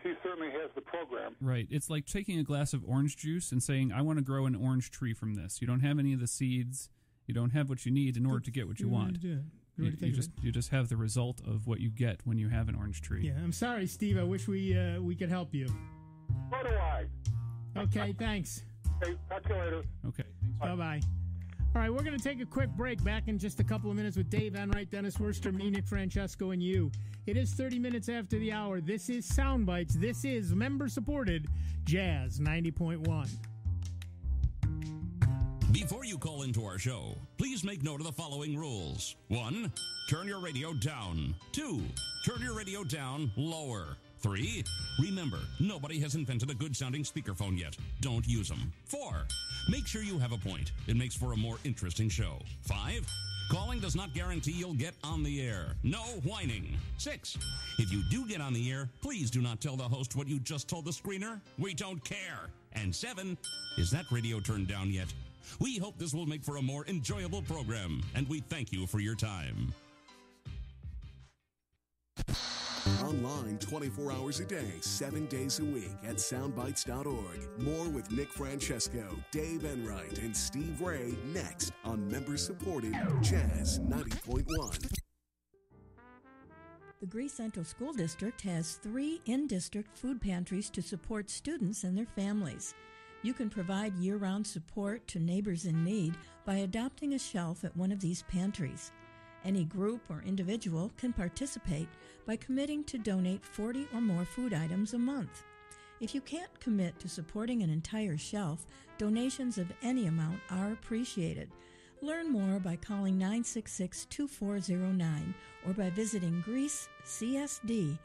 Speaker 5: he certainly has the program.
Speaker 18: Right. It's like taking a glass of orange juice and saying, I want to grow an orange tree from this. You don't have any of the seeds. You don't have what you need in order to get what you want. You just have the result of what you get when you have an orange tree.
Speaker 16: Yeah, I'm sorry, Steve. I wish we could help you.
Speaker 5: So do I.
Speaker 16: Okay, thanks.
Speaker 5: Hey, talk to you later.
Speaker 18: Okay.
Speaker 16: Bye-bye. All right, we're going to take a quick break. Back in just a couple of minutes with Dave Enright, Dennis Worcester, me, Nick Francesco, and you. It is 30 minutes after the hour. This is Sound Bytes. This is member-supported Jazz 90.1.
Speaker 6: Before you call into our show, please make note of the following rules. 1, turn your radio down. 2, turn your radio down lower. 3, remember, nobody has invented a good-sounding speakerphone yet. Don't use them. 4, make sure you have a point. It makes for a more interesting show. 5, calling does not guarantee you'll get on the air. No whining. 6, if you do get on the air, please do not tell the host what you just told the screener. We don't care. And 7, is that radio turned down yet? We hope this will make for a more enjoyable program, and we thank you for your time.
Speaker 7: Online 24 hours a day, 7 days a week at soundbytes.org. More with Nick Francesco, Dave Enright, and Steve Ray next on member-supported Jazz 90.1.
Speaker 8: The Greece Central School District has 3 in-district food pantries to support students and their families. You can provide year-round support to neighbors in need by adopting a shelf at one of these pantries. Any group or individual can participate by committing to donate 40 or more food items a month. If you can't commit to supporting an entire shelf, donations of any amount are appreciated. Learn more by calling 966-2409 or by visiting greececsd.org.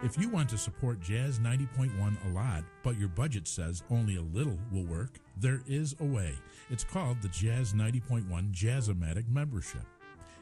Speaker 11: If you want to support Jazz 90.1 a lot, but your budget says only a little will work, there is a way. It's called the Jazz 90.1 Jazz-O-Matic membership.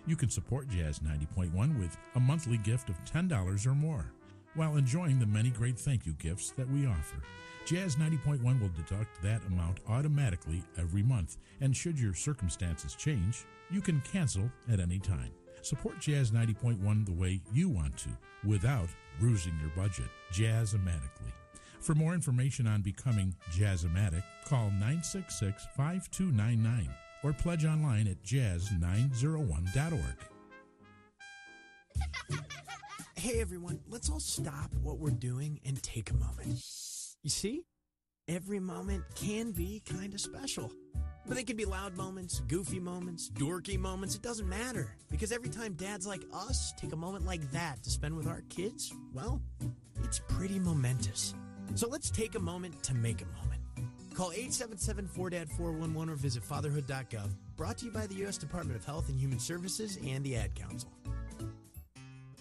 Speaker 11: You can support Jazz 90.1 with a monthly gift of $10 or more, while enjoying the many great thank you gifts that we offer. Jazz 90.1 will deduct that amount automatically every month, and should your circumstances change, you can cancel at any time. Support Jazz 90.1 the way you want to, without bruising your budget, Jazz-O-Matically. For more information on becoming Jazz-O-Matic, call 966-5299 or pledge online at jazz901.org.
Speaker 13: Hey everyone, let's all stop what we're doing and take a moment. You see? Every moment can be kind of special. But they can be loud moments, goofy moments, dorky moments. It doesn't matter. Because every time dads like us take a moment like that to spend with our kids, well, it's pretty momentous. So let's take a moment to make a moment. Call 877-4DAD-411 or visit fatherhood.gov. Brought to you by the U.S. Department of Health and Human Services and the Ad Council.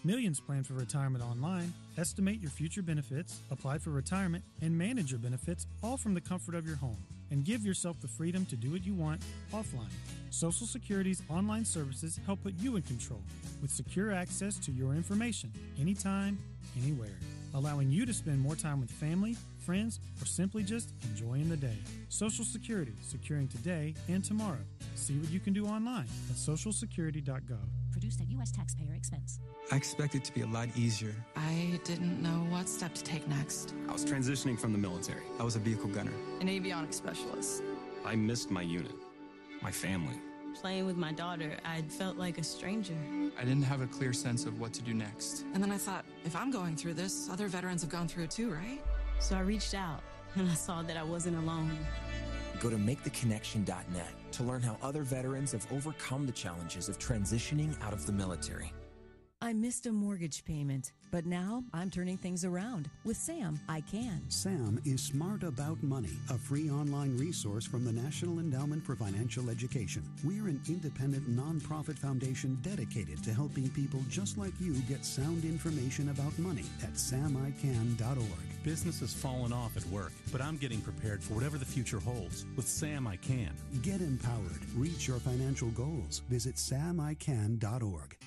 Speaker 14: Millions plan for retirement online. Estimate your future benefits, apply for retirement, and manage your benefits all from the comfort of your home. And give yourself the freedom to do what you want offline. Social Security's online services help put you in control with secure access to your information anytime, anywhere, allowing you to spend more time with family, friends, or simply just enjoying the day. Social Security, securing today and tomorrow. See what you can do online at socialsecurity.gov.
Speaker 23: Produced at U.S. taxpayer expense.
Speaker 24: I expect it to be a lot easier.
Speaker 25: I didn't know what step to take next.
Speaker 24: I was transitioning from the military. I was a vehicle gunner.
Speaker 25: An avionics specialist.
Speaker 24: I missed my unit, my family.
Speaker 25: Playing with my daughter, I felt like a stranger.
Speaker 24: I didn't have a clear sense of what to do next.
Speaker 25: And then I thought, if I'm going through this, other veterans have gone through it too, right? So I reached out, and I saw that I wasn't alone.
Speaker 26: Go to MakeTheConnection.net to learn how other veterans have overcome the challenges of transitioning out of the military.
Speaker 1: I missed a mortgage payment, but now I'm turning things around. With Sam, I can.
Speaker 3: Sam is Smart About Money, a free online resource from the National Endowment for Financial Education. We're an independent nonprofit foundation dedicated to helping people just like you get sound information about money at samican.org.
Speaker 4: Business has fallen off at work, but I'm getting prepared for whatever the future holds. With Sam, I can.
Speaker 3: Get empowered. Reach your financial goals. Visit samican.org.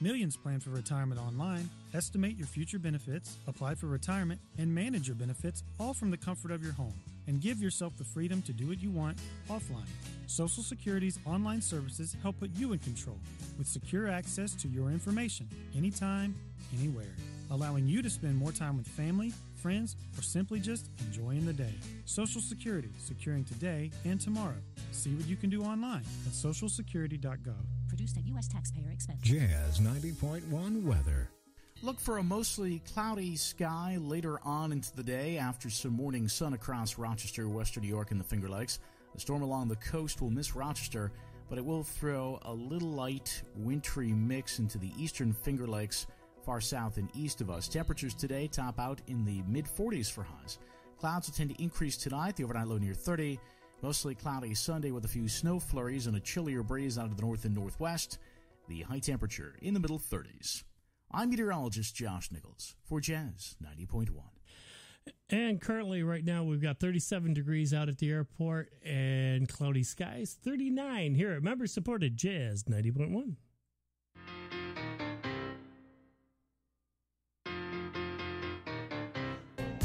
Speaker 14: Millions plan for retirement online. Estimate your future benefits, apply for retirement, and manage your benefits all from the comfort of your home. And give yourself the freedom to do what you want offline. Social Security's online services help put you in control with secure access to your information anytime, anywhere, allowing you to spend more time with family, friends, or simply just enjoying the day. Social Security, securing today and tomorrow. See what you can do online at socialsecurity.gov.
Speaker 25: Produced at U.S. taxpayer expense.
Speaker 27: Jazz 90.1 weather.
Speaker 30: Look for a mostly cloudy sky later on into the day after some morning sun across Rochester, Western New York, and the Finger Lakes. The storm along the coast will miss Rochester, but it will throw a little light, wintry mix into the eastern Finger Lakes far south and east of us. Temperatures today top out in the mid-40s for highs. Clouds will tend to increase tonight, the overnight low near 30. Mostly cloudy Sunday with a few snow flurries and a chillier breeze out of the north and northwest. The high temperature in the middle 30s. I'm meteorologist Josh Nichols for Jazz 90.1.
Speaker 17: And currently right now we've got 37 degrees out at the airport and cloudy skies, 39 here at member-supported Jazz 90.1.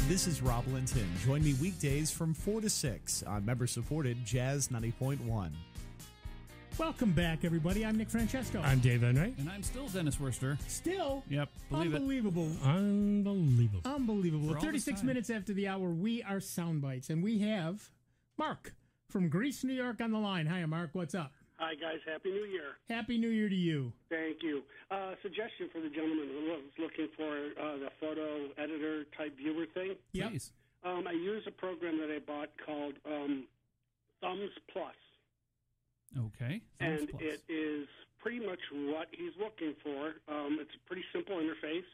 Speaker 31: This is Rob Linton. Join me weekdays from 4 to 6 on member-supported Jazz 90.1.
Speaker 16: Welcome back, everybody. I'm Nick Francesco.
Speaker 17: I'm Dave Enright.
Speaker 18: And I'm still Dennis Worster.
Speaker 16: Still?
Speaker 18: Yep. Believe
Speaker 16: Unbelievable.
Speaker 18: it.
Speaker 16: Unbelievable.
Speaker 18: For all
Speaker 16: 36
Speaker 18: this time.
Speaker 16: minutes after the hour, we are Sound Bytes, and we have Mark from Greece, New York on the line. Hi, Mark. What's up?
Speaker 2: Hi, guys. Happy New Year.
Speaker 16: Happy New Year to you.
Speaker 2: Thank you. Suggestion for the gentleman who was looking for the photo editor type viewer thing.
Speaker 16: Yep.
Speaker 18: Please.
Speaker 2: I use a program that I bought called Thumbs Plus.
Speaker 18: Okay.
Speaker 2: And
Speaker 18: Thumbs Plus.
Speaker 2: it is pretty much what he's looking for. It's a pretty simple interface.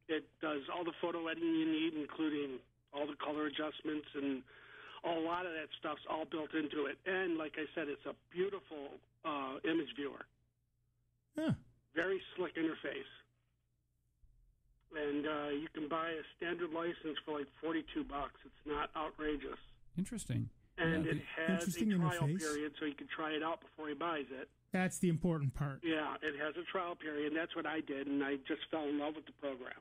Speaker 2: It does all the photo editing you need, including all the color adjustments, and a lot of that stuff's all built into it. And like I said, it's a beautiful image viewer.
Speaker 16: Huh.
Speaker 2: Very slick interface. And you can buy a standard license for like $42. It's not outrageous.
Speaker 18: Interesting.
Speaker 2: And
Speaker 18: Yeah,
Speaker 2: it has a
Speaker 16: Interesting
Speaker 2: trial
Speaker 16: interface.
Speaker 2: period, so you can try it out before he buys it.
Speaker 16: That's the important part.
Speaker 2: Yeah, it has a trial period, and that's what I did, and I just fell in love with the program.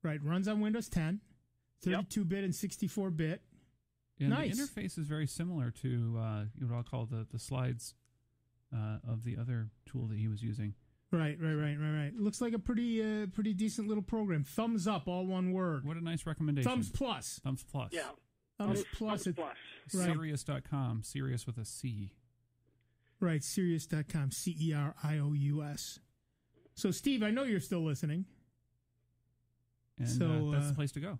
Speaker 16: Right. Runs on Windows 10, 32-bit and 64-bit.
Speaker 18: And
Speaker 16: Nice.
Speaker 18: the interface is very similar to what I'll call the slides of the other tool that he was using.
Speaker 16: Right. Looks like a pretty decent little program. Thumbs up, all one word.
Speaker 18: What a nice recommendation.
Speaker 16: Thumbs Plus.
Speaker 18: Thumbs Plus.
Speaker 2: Yeah.
Speaker 16: Thumbs Plus.
Speaker 2: Thumbs Plus.
Speaker 16: Right.
Speaker 18: Sirius.com. Sirius with a C.
Speaker 16: Right, Sirius.com, Cerious. So, Steve, I know you're still listening.
Speaker 18: And
Speaker 16: So,
Speaker 18: that's the place to go.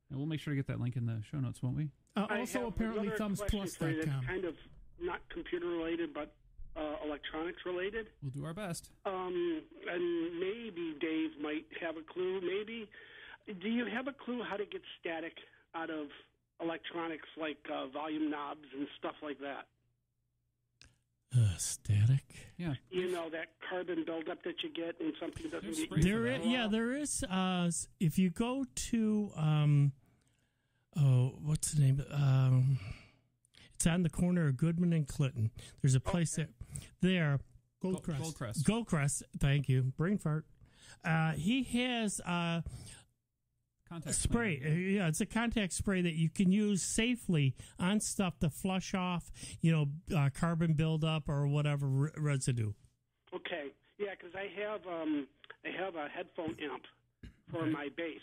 Speaker 18: And we'll make sure to get that link in the show notes, won't we?
Speaker 2: I
Speaker 16: Also,
Speaker 2: have
Speaker 16: apparently,
Speaker 2: another question for you
Speaker 16: thumbsplus.com.
Speaker 2: that's kind of not computer related, but electronics related.
Speaker 18: We'll do our best.
Speaker 2: And maybe Dave might have a clue. Maybe. Do you have a clue how to get static out of electronics like volume knobs and stuff like that?
Speaker 17: Static.
Speaker 18: Yeah.
Speaker 2: You know, that carbon buildup that you get when something doesn't get
Speaker 17: There is. If you go to what's the name? It's on the corner of Goodman and Clinton. There's a place there.
Speaker 16: Goldcrest.
Speaker 17: Goldcrest. Thank you. Brain fart. He has
Speaker 18: contact
Speaker 17: spray. Yeah, it's a contact spray that you can use safely on stuff to flush off, carbon buildup or whatever residue.
Speaker 2: Okay, yeah, because I have a headphone amp for my bass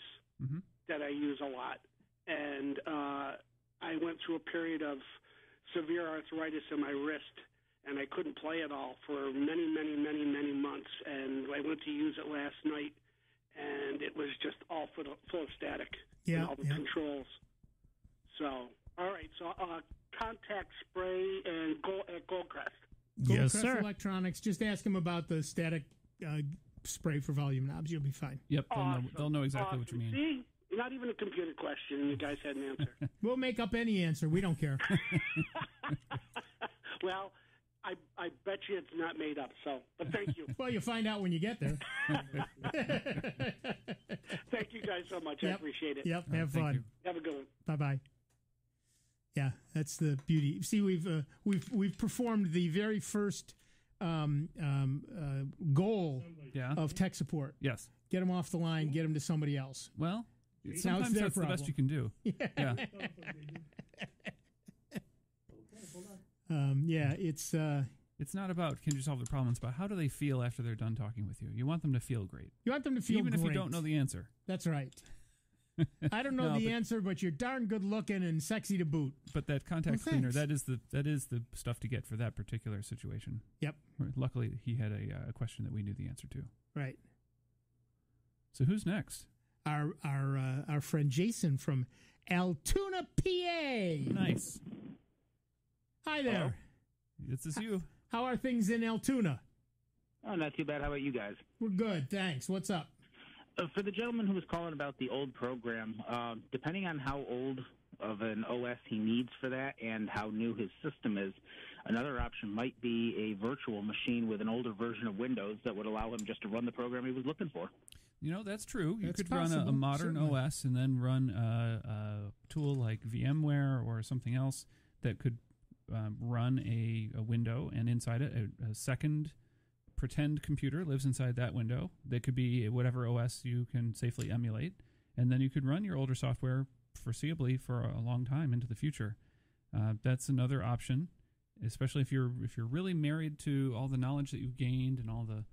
Speaker 2: that I use a lot, and I went through a period of severe arthritis in my wrist, and I couldn't play at all for many months, and I went to use it last night, and it was just all full of static.
Speaker 16: Yeah,
Speaker 2: and all the controls. So, all right. So, contact spray and at Goldcrest.
Speaker 17: Yes,
Speaker 16: Goldcrest
Speaker 17: sir.
Speaker 16: Electronics. Just ask him about the static spray for volume knobs. You'll be fine.
Speaker 18: Yep, they'll know exactly what you mean.
Speaker 2: See, not even a computer question. You guys had an answer.
Speaker 16: We'll make up any answer. We don't care.
Speaker 2: Well, I bet you it's not made up. So, but thank you.
Speaker 16: Well, you'll find out when you get there.
Speaker 2: Thank you guys so much. I appreciate it.
Speaker 16: Yep. Have fun.
Speaker 2: Have a good one.
Speaker 16: Bye-bye. Yeah, that's the beauty. See, we've performed the very first goal of tech support.
Speaker 18: Yes.
Speaker 16: Get them off the line. Get them to somebody else.
Speaker 18: Well,
Speaker 16: now it's
Speaker 18: sometimes
Speaker 16: their
Speaker 18: that's
Speaker 16: problem.
Speaker 18: the best you can do. Yeah. It's not about can you solve the problem. It's about how do they feel after they're done talking with you. You want them to feel great.
Speaker 16: You want them to feel
Speaker 18: even
Speaker 16: great.
Speaker 18: if you don't know the answer.
Speaker 16: That's right. I don't know the answer, but you're darn good looking and sexy to boot.
Speaker 18: But that contact
Speaker 16: Well,
Speaker 18: cleaner,
Speaker 16: thanks.
Speaker 18: that is the stuff to get for that particular situation.
Speaker 16: Yep.
Speaker 18: Luckily, he had a question that we knew the answer to.
Speaker 16: Right.
Speaker 18: So who's next?
Speaker 16: Our friend Jason from Altoona, PA.
Speaker 18: Nice.
Speaker 16: Hi there.
Speaker 18: This is you.
Speaker 16: How are things in Altoona?
Speaker 9: Oh, not too bad. How about you guys?
Speaker 16: We're good, thanks. What's up?
Speaker 9: For the gentleman who was calling about the old program, depending on how old of an OS he needs for that and how new his system is, another option might be a virtual machine with an older version of Windows that would allow him just to run the program he was looking for.
Speaker 18: That's true. You
Speaker 16: That's
Speaker 18: could run
Speaker 16: possible,
Speaker 18: a modern
Speaker 16: certainly.
Speaker 18: OS and then run a tool like VMware or something else that could run a window, and inside it a second pretend computer lives inside that window. That could be whatever OS you can safely emulate, and then you could run your older software foreseeably for a long time into the future. That's another option. especially if you're really married to all the knowledge that you've gained and all the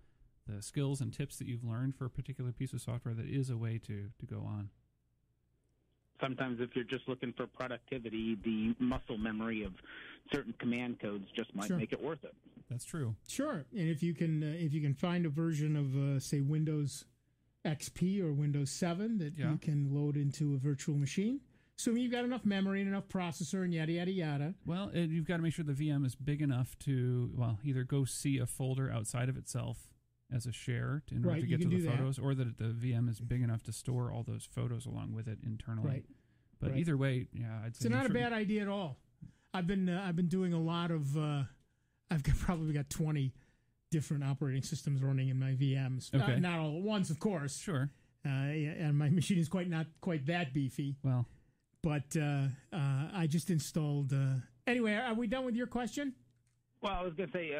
Speaker 18: skills and tips that you've learned for a particular piece of software, that is a way to go on.
Speaker 9: Sometimes if you're just looking for productivity, the muscle memory of certain command codes just might make it worth it.
Speaker 18: That's true.
Speaker 16: Sure. And if you can find a version of, say, Windows XP or Windows 7 that you can load into a virtual machine, assuming you've got enough memory and enough processor and yada, yada, yada.
Speaker 18: Well, you've got to make sure the VM is big enough to, either go see a folder outside of itself as a share in order to get to the photos, or that the VM is big enough to store all those photos along with it internally.
Speaker 16: Right.
Speaker 18: But either way, I'd say
Speaker 16: it's not a bad idea at all. I've been doing a lot of. I've probably got 20 different operating systems running in my VMs.
Speaker 18: Okay.
Speaker 16: Not all at once, of course.
Speaker 18: Sure.
Speaker 16: And my machine is not quite that beefy.
Speaker 18: Well,
Speaker 16: but I just installed. Anyway, are we done with your question?
Speaker 9: Well, I was going to say,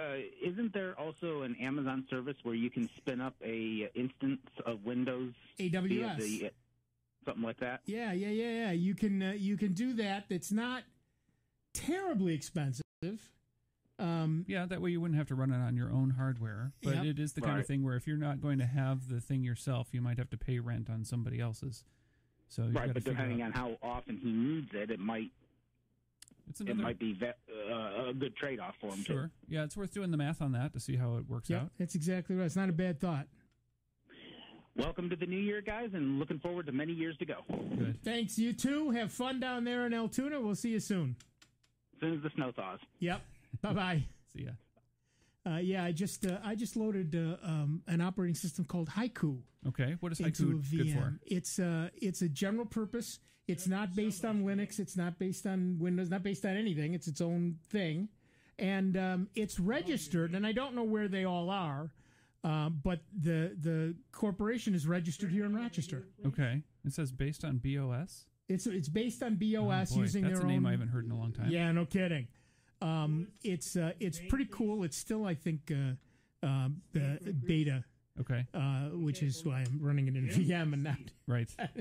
Speaker 9: isn't there also an Amazon service where you can spin up a instance of Windows?
Speaker 16: AWS.
Speaker 9: Something like that?
Speaker 16: Yeah. You can do that. That's not terribly expensive.
Speaker 18: That way you wouldn't have to run it on your own hardware. But it is the kind of thing where if you're not going to have the thing yourself, you might have to pay rent on somebody else's. So
Speaker 9: but depending on how often he needs it, it might be a good trade-off for him.
Speaker 18: Sure. Yeah, it's worth doing the math on that to see how it works out.
Speaker 16: That's exactly right. It's not a bad thought.
Speaker 9: Welcome to the new year, guys, and looking forward to many years to go.
Speaker 18: Good.
Speaker 16: Thanks, you too. Have fun down there in Altoona. We'll see you soon.
Speaker 9: As soon as the snow thaws.
Speaker 16: Yep. Bye-bye.
Speaker 18: See ya.
Speaker 16: I just loaded an operating system called Haiku.
Speaker 18: Okay, what is Haiku good for?
Speaker 16: It's a general purpose. It's not based on Linux. It's not based on Windows. Not based on anything. It's its own thing, and it's registered. And I don't know where they all are, but the corporation is registered here in Rochester.
Speaker 18: Okay, it says based on BOS.
Speaker 16: It's based on BOS using
Speaker 18: that's
Speaker 16: their
Speaker 18: a name
Speaker 16: own.
Speaker 18: I haven't heard in a long time.
Speaker 16: Yeah, no kidding. It's pretty cool. It's still, I think, beta.
Speaker 18: Okay.
Speaker 16: Which is why I'm running it in VM and not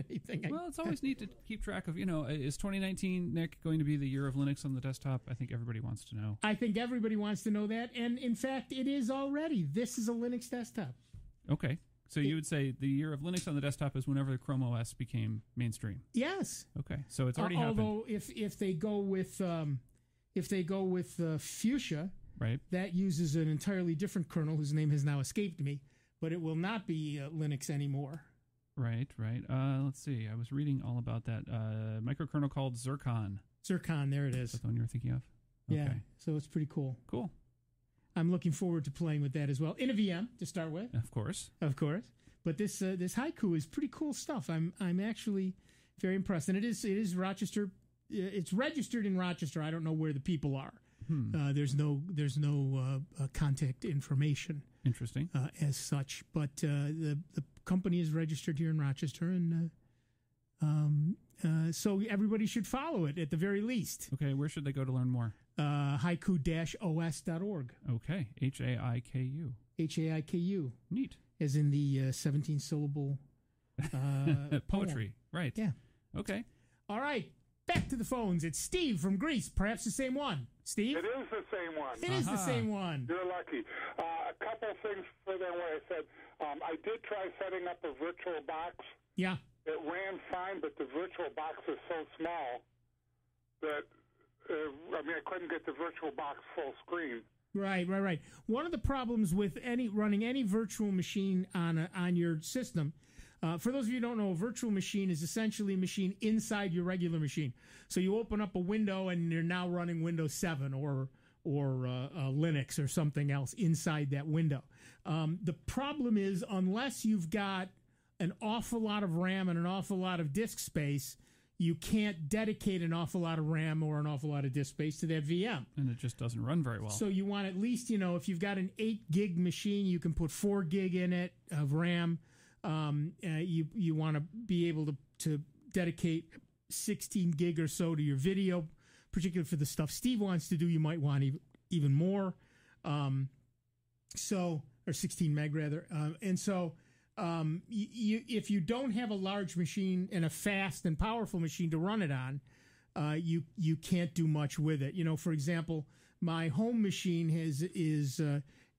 Speaker 16: anything.
Speaker 18: Well, it's always neat to keep track of, is 2019, Nick, going to be the year of Linux on the desktop? I think everybody wants to know.
Speaker 16: I think everybody wants to know that. And in fact, it is already. This is a Linux desktop.
Speaker 18: Okay. So you would say the year of Linux on the desktop is whenever the Chrome OS became mainstream.
Speaker 16: Yes.
Speaker 18: Okay. So it's already happened.
Speaker 16: Although if they go with Fuchsia,
Speaker 18: right,
Speaker 16: that uses an entirely different kernel whose name has now escaped me, but it will not be Linux anymore.
Speaker 18: Right. Let's see. I was reading all about that microkernel called Zircon.
Speaker 16: Zircon, there it is.
Speaker 18: Is that the one you were thinking of? Okay.
Speaker 16: Yeah. So it's pretty cool.
Speaker 18: Cool.
Speaker 16: I'm looking forward to playing with that as well in a VM to start with.
Speaker 18: Of course.
Speaker 16: But this Haiku is pretty cool stuff. I'm actually very impressed, and it is Rochester. It's registered in Rochester. I don't know where the people are. There's no contact information.
Speaker 18: Interesting.
Speaker 16: As such, but the company is registered here in Rochester, and so everybody should follow it at the very least.
Speaker 18: Okay, where should they go to learn more?
Speaker 16: Haiku-os.org.
Speaker 18: Okay, Haiku.
Speaker 16: Haiku.
Speaker 18: Neat.
Speaker 16: As in the 17-syllable
Speaker 18: poetry. Right.
Speaker 16: Yeah.
Speaker 18: Okay.
Speaker 16: All right. Back to the phones. It's Steve from Greece. Perhaps the same one. Steve?
Speaker 5: It is the same one.
Speaker 16: It is the same one.
Speaker 5: You're lucky. A couple of things for them where I said, I did try setting up a virtual box.
Speaker 16: Yeah.
Speaker 5: It ran fine, but the virtual box is so small that, I couldn't get the virtual box full screen.
Speaker 16: Right. One of the problems with running any virtual machine on your system, for those of you who don't know, a virtual machine is essentially a machine inside your regular machine. So you open up a window and you're now running Windows 7 or Linux or something else inside that window. The problem is, unless you've got an awful lot of RAM and an awful lot of disk space, you can't dedicate an awful lot of RAM or an awful lot of disk space to that VM.
Speaker 18: And it just doesn't run very well.
Speaker 16: So you want at least, if you've got an 8 gig machine, you can put 4 gig in it of RAM. You want to be able to dedicate 16 gig or so to your video, particularly for the stuff Steve wants to do. You might want even more. Or 16 meg rather. If you don't have a large machine and a fast and powerful machine to run it on, you can't do much with it. For example, my home machine is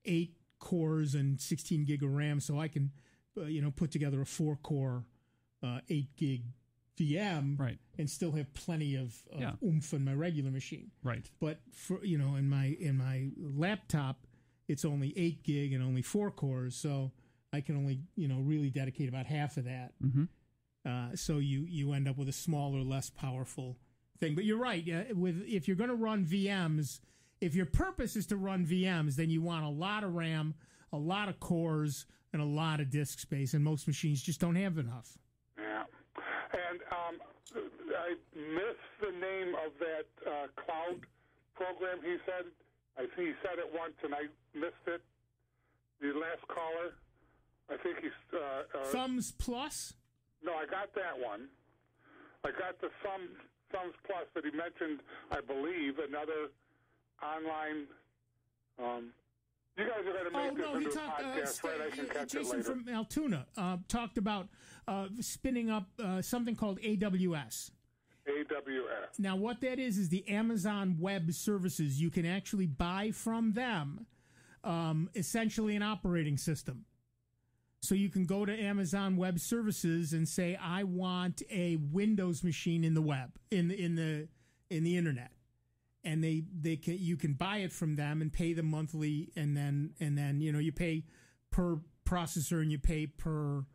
Speaker 16: 8 cores and 16 gig of RAM, so I can put together a 4-core 8 gig VM,
Speaker 18: right,
Speaker 16: and still have plenty of oomph in my regular machine,
Speaker 18: right.
Speaker 16: But for in my laptop, it's only 8 gig and only 4 cores, so I can only really dedicate about half of that.
Speaker 18: Mm-hmm.
Speaker 16: So you end up with a smaller, less powerful thing. But you're right. If you're going to run VMs, if your purpose is to run VMs, then you want a lot of RAM, a lot of cores, and a lot of disk space. And most machines just don't have enough.
Speaker 5: Yeah. And I missed the name of that cloud program he said. I think he said it once, and I missed it. The last caller, I think he's...
Speaker 16: Thumbs Plus?
Speaker 5: No, I got that one. I got the Thumbs Plus, but he mentioned, I believe, another online... you guys are going to make this into a podcast, right? I can catch
Speaker 16: Jason
Speaker 5: it later.
Speaker 16: from Altoona talked about spinning up something called AWS.
Speaker 5: AWS.
Speaker 16: Now, what that is the Amazon Web Services. You can actually buy from them essentially an operating system. So you can go to Amazon Web Services and say, I want a Windows machine in the web, in the internet. And you can buy it from them and pay them monthly, and then you pay per processor, and you pay per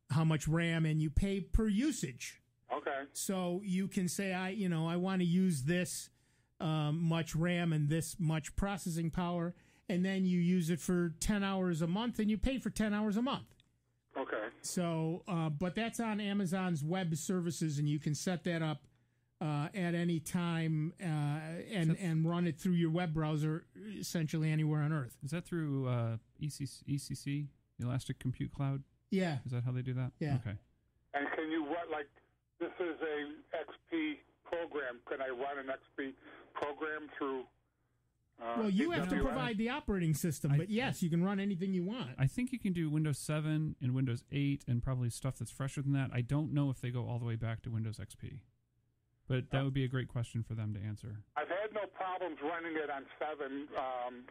Speaker 16: how much RAM, and you pay per usage.
Speaker 5: Okay.
Speaker 16: So you can say, I want to use this much RAM and this much processing power, and then you use it for 10 hours a month, and you pay for 10 hours a month.
Speaker 5: Okay.
Speaker 16: So, but that's on Amazon's Web Services, and you can set that up at any time and run it through your web browser, essentially anywhere on Earth.
Speaker 18: Is that through ECC, Elastic Compute Cloud?
Speaker 16: Yeah.
Speaker 18: Is that how they do that?
Speaker 16: Yeah.
Speaker 18: Okay.
Speaker 5: And can you this is a XP program. Can I run an XP program through
Speaker 16: well, you have to provide the operating system, but yes, you can run anything you want.
Speaker 18: I think you can do Windows 7 and Windows 8 and probably stuff that's fresher than that. I don't know if they go all the way back to Windows XP. But that would be a great question for them to answer.
Speaker 5: I've had no problems running it on 7.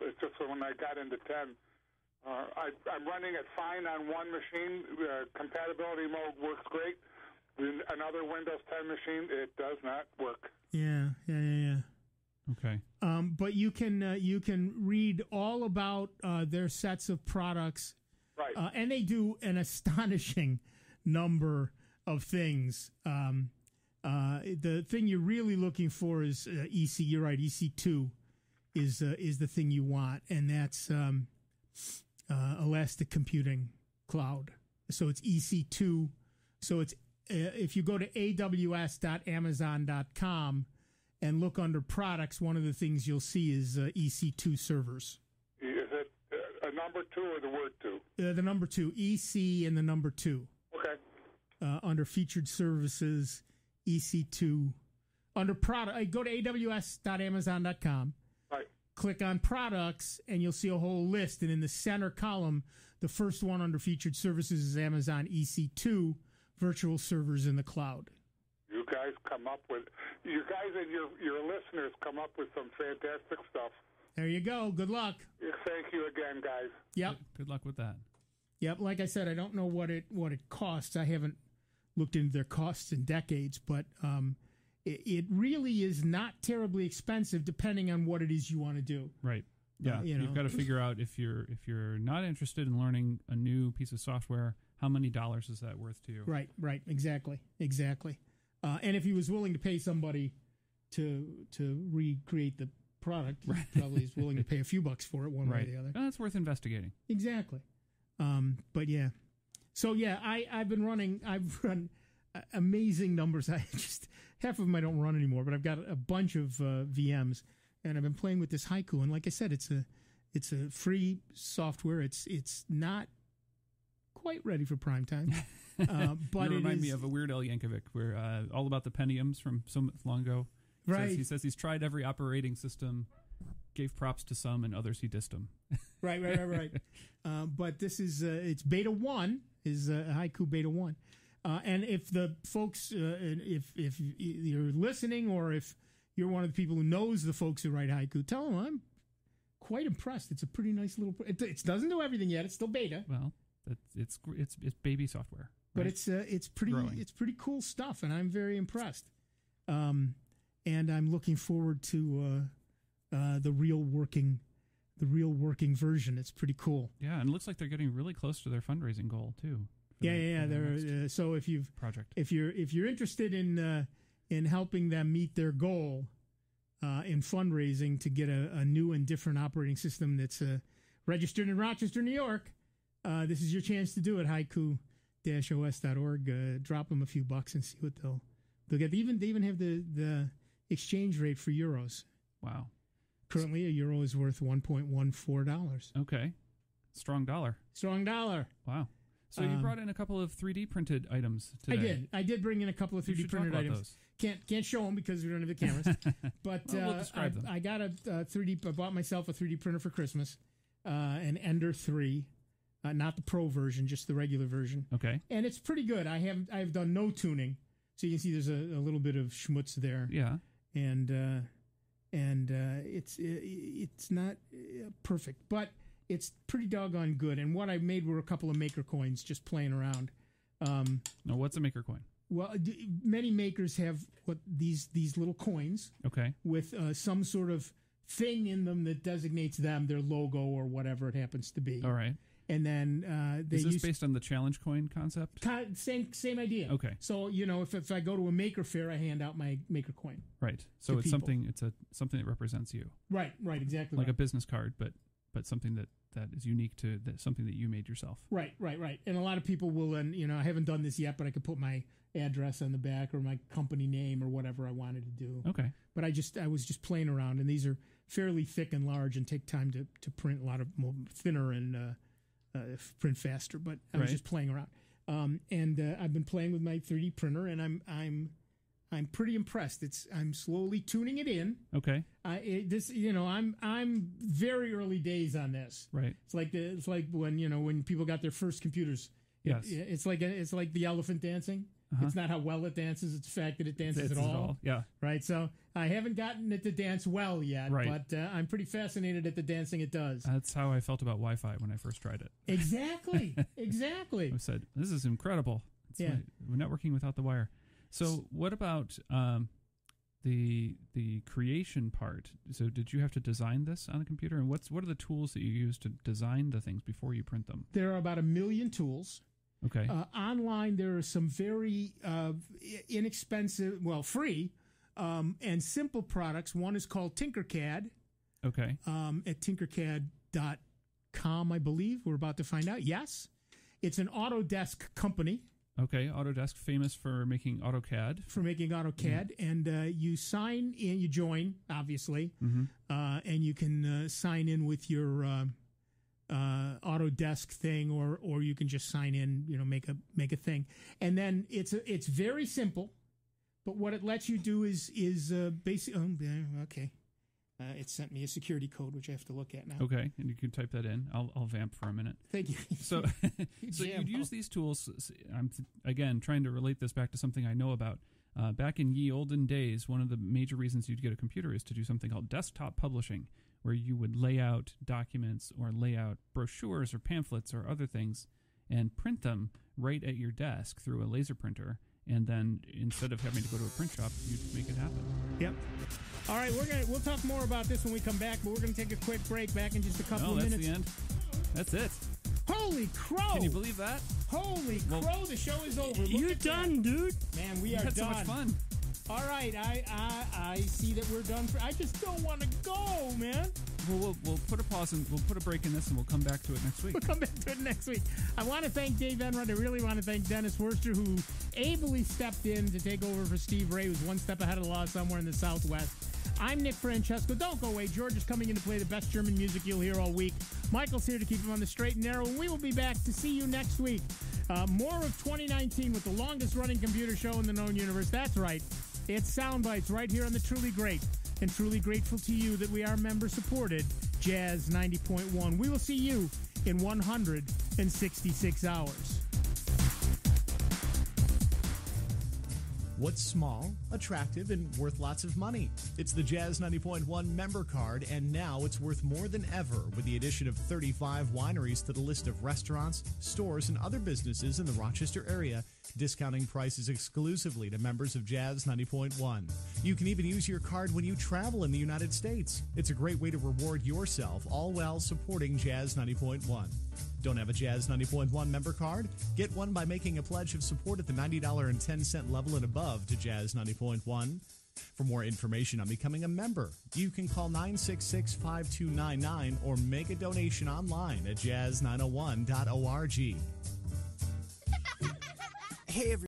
Speaker 5: It's just when I got into 10. I'm running it fine on one machine. Compatibility mode works great. Another Windows 10 machine, it does not work.
Speaker 16: Yeah.
Speaker 18: Okay.
Speaker 16: But you can read all about their sets of products.
Speaker 5: Right.
Speaker 16: And they do an astonishing number of things. The thing you're really looking for is EC. You're right. EC2 is the thing you want, and that's Elastic Computing Cloud. So it's EC2. So it's if you go to aws.amazon.com and look under products, one of the things you'll see is EC2 servers.
Speaker 5: Is it a number 2 or the word 2?
Speaker 16: The number 2, EC and the number 2.
Speaker 5: Okay.
Speaker 16: Under featured services, EC2. Under product, go to aws.amazon.com.
Speaker 5: Right.
Speaker 16: Click on products, and you'll see a whole list. And in the center column, the first one under featured services is Amazon EC2, virtual servers in the cloud.
Speaker 5: You guys and your listeners come up with some fantastic stuff.
Speaker 16: There you go. Good luck.
Speaker 5: Thank you again, guys.
Speaker 16: Yep.
Speaker 18: Good luck with that.
Speaker 16: Yep. Like I said, I don't know what it costs. I haven't looked into their costs in decades, but it really is not terribly expensive depending on what it is you want to do.
Speaker 18: Right. Yeah. You've got to figure out if you're not interested in learning a new piece of software, how many dollars is that worth to you?
Speaker 16: Right. Exactly. And if he was willing to pay somebody to recreate the product, he probably is willing to pay a few bucks for it one way or the other.
Speaker 18: Well, that's worth investigating.
Speaker 16: Exactly. But yeah. So yeah, I've run amazing numbers. I just half of them I don't run anymore, but I've got a bunch of VMs, and I've been playing with this Haiku. And like I said, it's a free software. It's not quite ready for prime time. But
Speaker 18: you remind me of a Weird Al Yankovic, where all about the Pentiums from so long ago. He says he's tried every operating system, gave props to some, and others he dissed them.
Speaker 16: Right. But this is it's beta 1 is Haiku beta 1, and if the folks if you're listening, or if you're one of the people who knows the folks who write haiku. Tell them I'm quite impressed. It's a pretty nice little. It doesn't do everything yet. It's still beta.
Speaker 18: Well, it's baby software,
Speaker 16: right? But it's pretty cool stuff, and I'm very impressed. And I'm looking forward to the real working version. It's pretty cool.
Speaker 18: Yeah, and it looks like they're getting really close to their fundraising goal too.
Speaker 16: Yeah. They're so if you're interested in helping them meet their goal in fundraising to get a new and different operating system that's registered in Rochester, New York, this is your chance to do it. Haiku-os.org. Drop them a few bucks and see what they'll get. They even have the exchange rate for euros.
Speaker 18: Wow.
Speaker 16: Currently, a euro is worth $1.14.
Speaker 18: Okay. Strong dollar. Wow. So you brought in a couple of 3D printed items today.
Speaker 16: I did bring in a couple of 3D printed items. Can't show them because we don't have the cameras. But
Speaker 18: we'll describe them.
Speaker 16: I got a 3D. I bought myself a 3D printer for Christmas, an Ender 3, not the Pro version, just the regular version.
Speaker 18: Okay.
Speaker 16: And it's pretty good. I've done no tuning, so you can see there's a little bit of schmutz there.
Speaker 18: Yeah.
Speaker 16: And it's not perfect, but it's pretty doggone good. And what I made were a couple of maker coins just playing around.
Speaker 18: Now, what's a maker coin?
Speaker 16: Well, many makers have these little coins.
Speaker 18: Okay.
Speaker 16: With some sort of thing in them that designates them, their logo or whatever it happens to be.
Speaker 18: All right.
Speaker 16: And then
Speaker 18: is this based on the challenge coin concept?
Speaker 16: Same idea.
Speaker 18: Okay.
Speaker 16: So if I go to a maker fair, I hand out my maker coin.
Speaker 18: Right. So it's something that represents you.
Speaker 16: Right. Exactly.
Speaker 18: Like a business card, but something that is unique to something that you made yourself.
Speaker 16: Right. And a lot of people will, and I haven't done this yet, but I could put my address on the back or my company name or whatever I wanted to do.
Speaker 18: Okay.
Speaker 16: But I was just playing around, and these are fairly thick and large and take time to print, a lot of more thinner and print faster. But I was just playing around, and I've been playing with my 3D printer, and I'm pretty impressed. I'm slowly tuning it in.
Speaker 18: Okay.
Speaker 16: I'm very early days on this.
Speaker 18: Right.
Speaker 16: It's like when people got their first computers.
Speaker 18: Yes.
Speaker 16: It's like the elephant dancing.
Speaker 18: Uh-huh.
Speaker 16: It's not how well it dances; it's the fact that it dances at all.
Speaker 18: Yeah.
Speaker 16: Right. So I haven't gotten it to dance well yet, but I'm pretty fascinated at the dancing it does.
Speaker 18: That's how I felt about Wi-Fi when I first tried it.
Speaker 16: Exactly.
Speaker 18: I said, "This is incredible." We're networking without the wire. So what about the creation part? So did you have to design this on a computer? And what are the tools that you use to design the things before you print them?
Speaker 16: There are about 1 million tools.
Speaker 18: Okay.
Speaker 16: Online, there are some very inexpensive, free, and simple products. One is called Tinkercad.
Speaker 18: Okay.
Speaker 16: At tinkercad.com, I believe. We're about to find out. Yes. It's an Autodesk company.
Speaker 18: Okay, Autodesk, famous for making AutoCAD.
Speaker 16: And you sign in, you join, obviously, and you can sign in with your Autodesk thing, or you can just sign in, make a thing, and then it's very simple. But what it lets you do is basically okay. It sent me a security code, which I have to look at now.
Speaker 18: Okay, and you can type that in. I'll vamp for a minute.
Speaker 16: Thank you.
Speaker 18: So you'd use these tools. I'm again trying to relate this back to something I know about. Back in ye olden days, one of the major reasons you'd get a computer is to do something called desktop publishing, where you would lay out documents or lay out brochures or pamphlets or other things and print them right at your desk through a laser printer. And then instead of having to go to a print shop, you'd make it happen.
Speaker 16: Yep. All right, we'll talk more about this when we come back, but we're going to take a quick break. Back in just a couple of minutes.
Speaker 18: That's the end. That's it.
Speaker 16: Holy crow!
Speaker 18: Can you believe that?
Speaker 16: Holy crow! The show is over.
Speaker 17: You're done, dude.
Speaker 16: Man, we are
Speaker 18: had
Speaker 16: done.
Speaker 18: So much fun.
Speaker 16: All right, I see that we're done. I just don't want to go, man.
Speaker 18: Well, we'll put a pause and we'll put a break in this, and we'll come back to it next week.
Speaker 16: We'll come back to it next week. I want to thank Dave Enright. I really want to thank Dennis Worster, who ably stepped in to take over for Steve Ray, who's one step ahead of the law somewhere in the Southwest. I'm Nick Francesco. Don't go away. George is coming in to play the best German music you'll hear all week. Michael's here to keep him on the straight and narrow, and we will be back to see you next week. More of 2019 with the longest-running computer show in the known universe. That's right. It's Sound Bytes right here on the Truly Great, and truly grateful to you that we are member-supported Jazz 90.1. We will see you in 166 hours.
Speaker 31: What's small, attractive, and worth lots of money? It's the Jazz 90.1 member card, and now it's worth more than ever with the addition of 35 wineries to the list of restaurants, stores, and other businesses in the Rochester area, discounting prices exclusively to members of Jazz 90.1. You can even use your card when you travel in the United States. It's a great way to reward yourself, all while supporting Jazz 90.1. Don't have a Jazz 90.1 member card? Get one by making a pledge of support at the $90.10 level and above to Jazz 90.1. For more information on becoming a member, you can call 966-5299 or make a donation online at jazz901.org.
Speaker 13: Hey, everyone.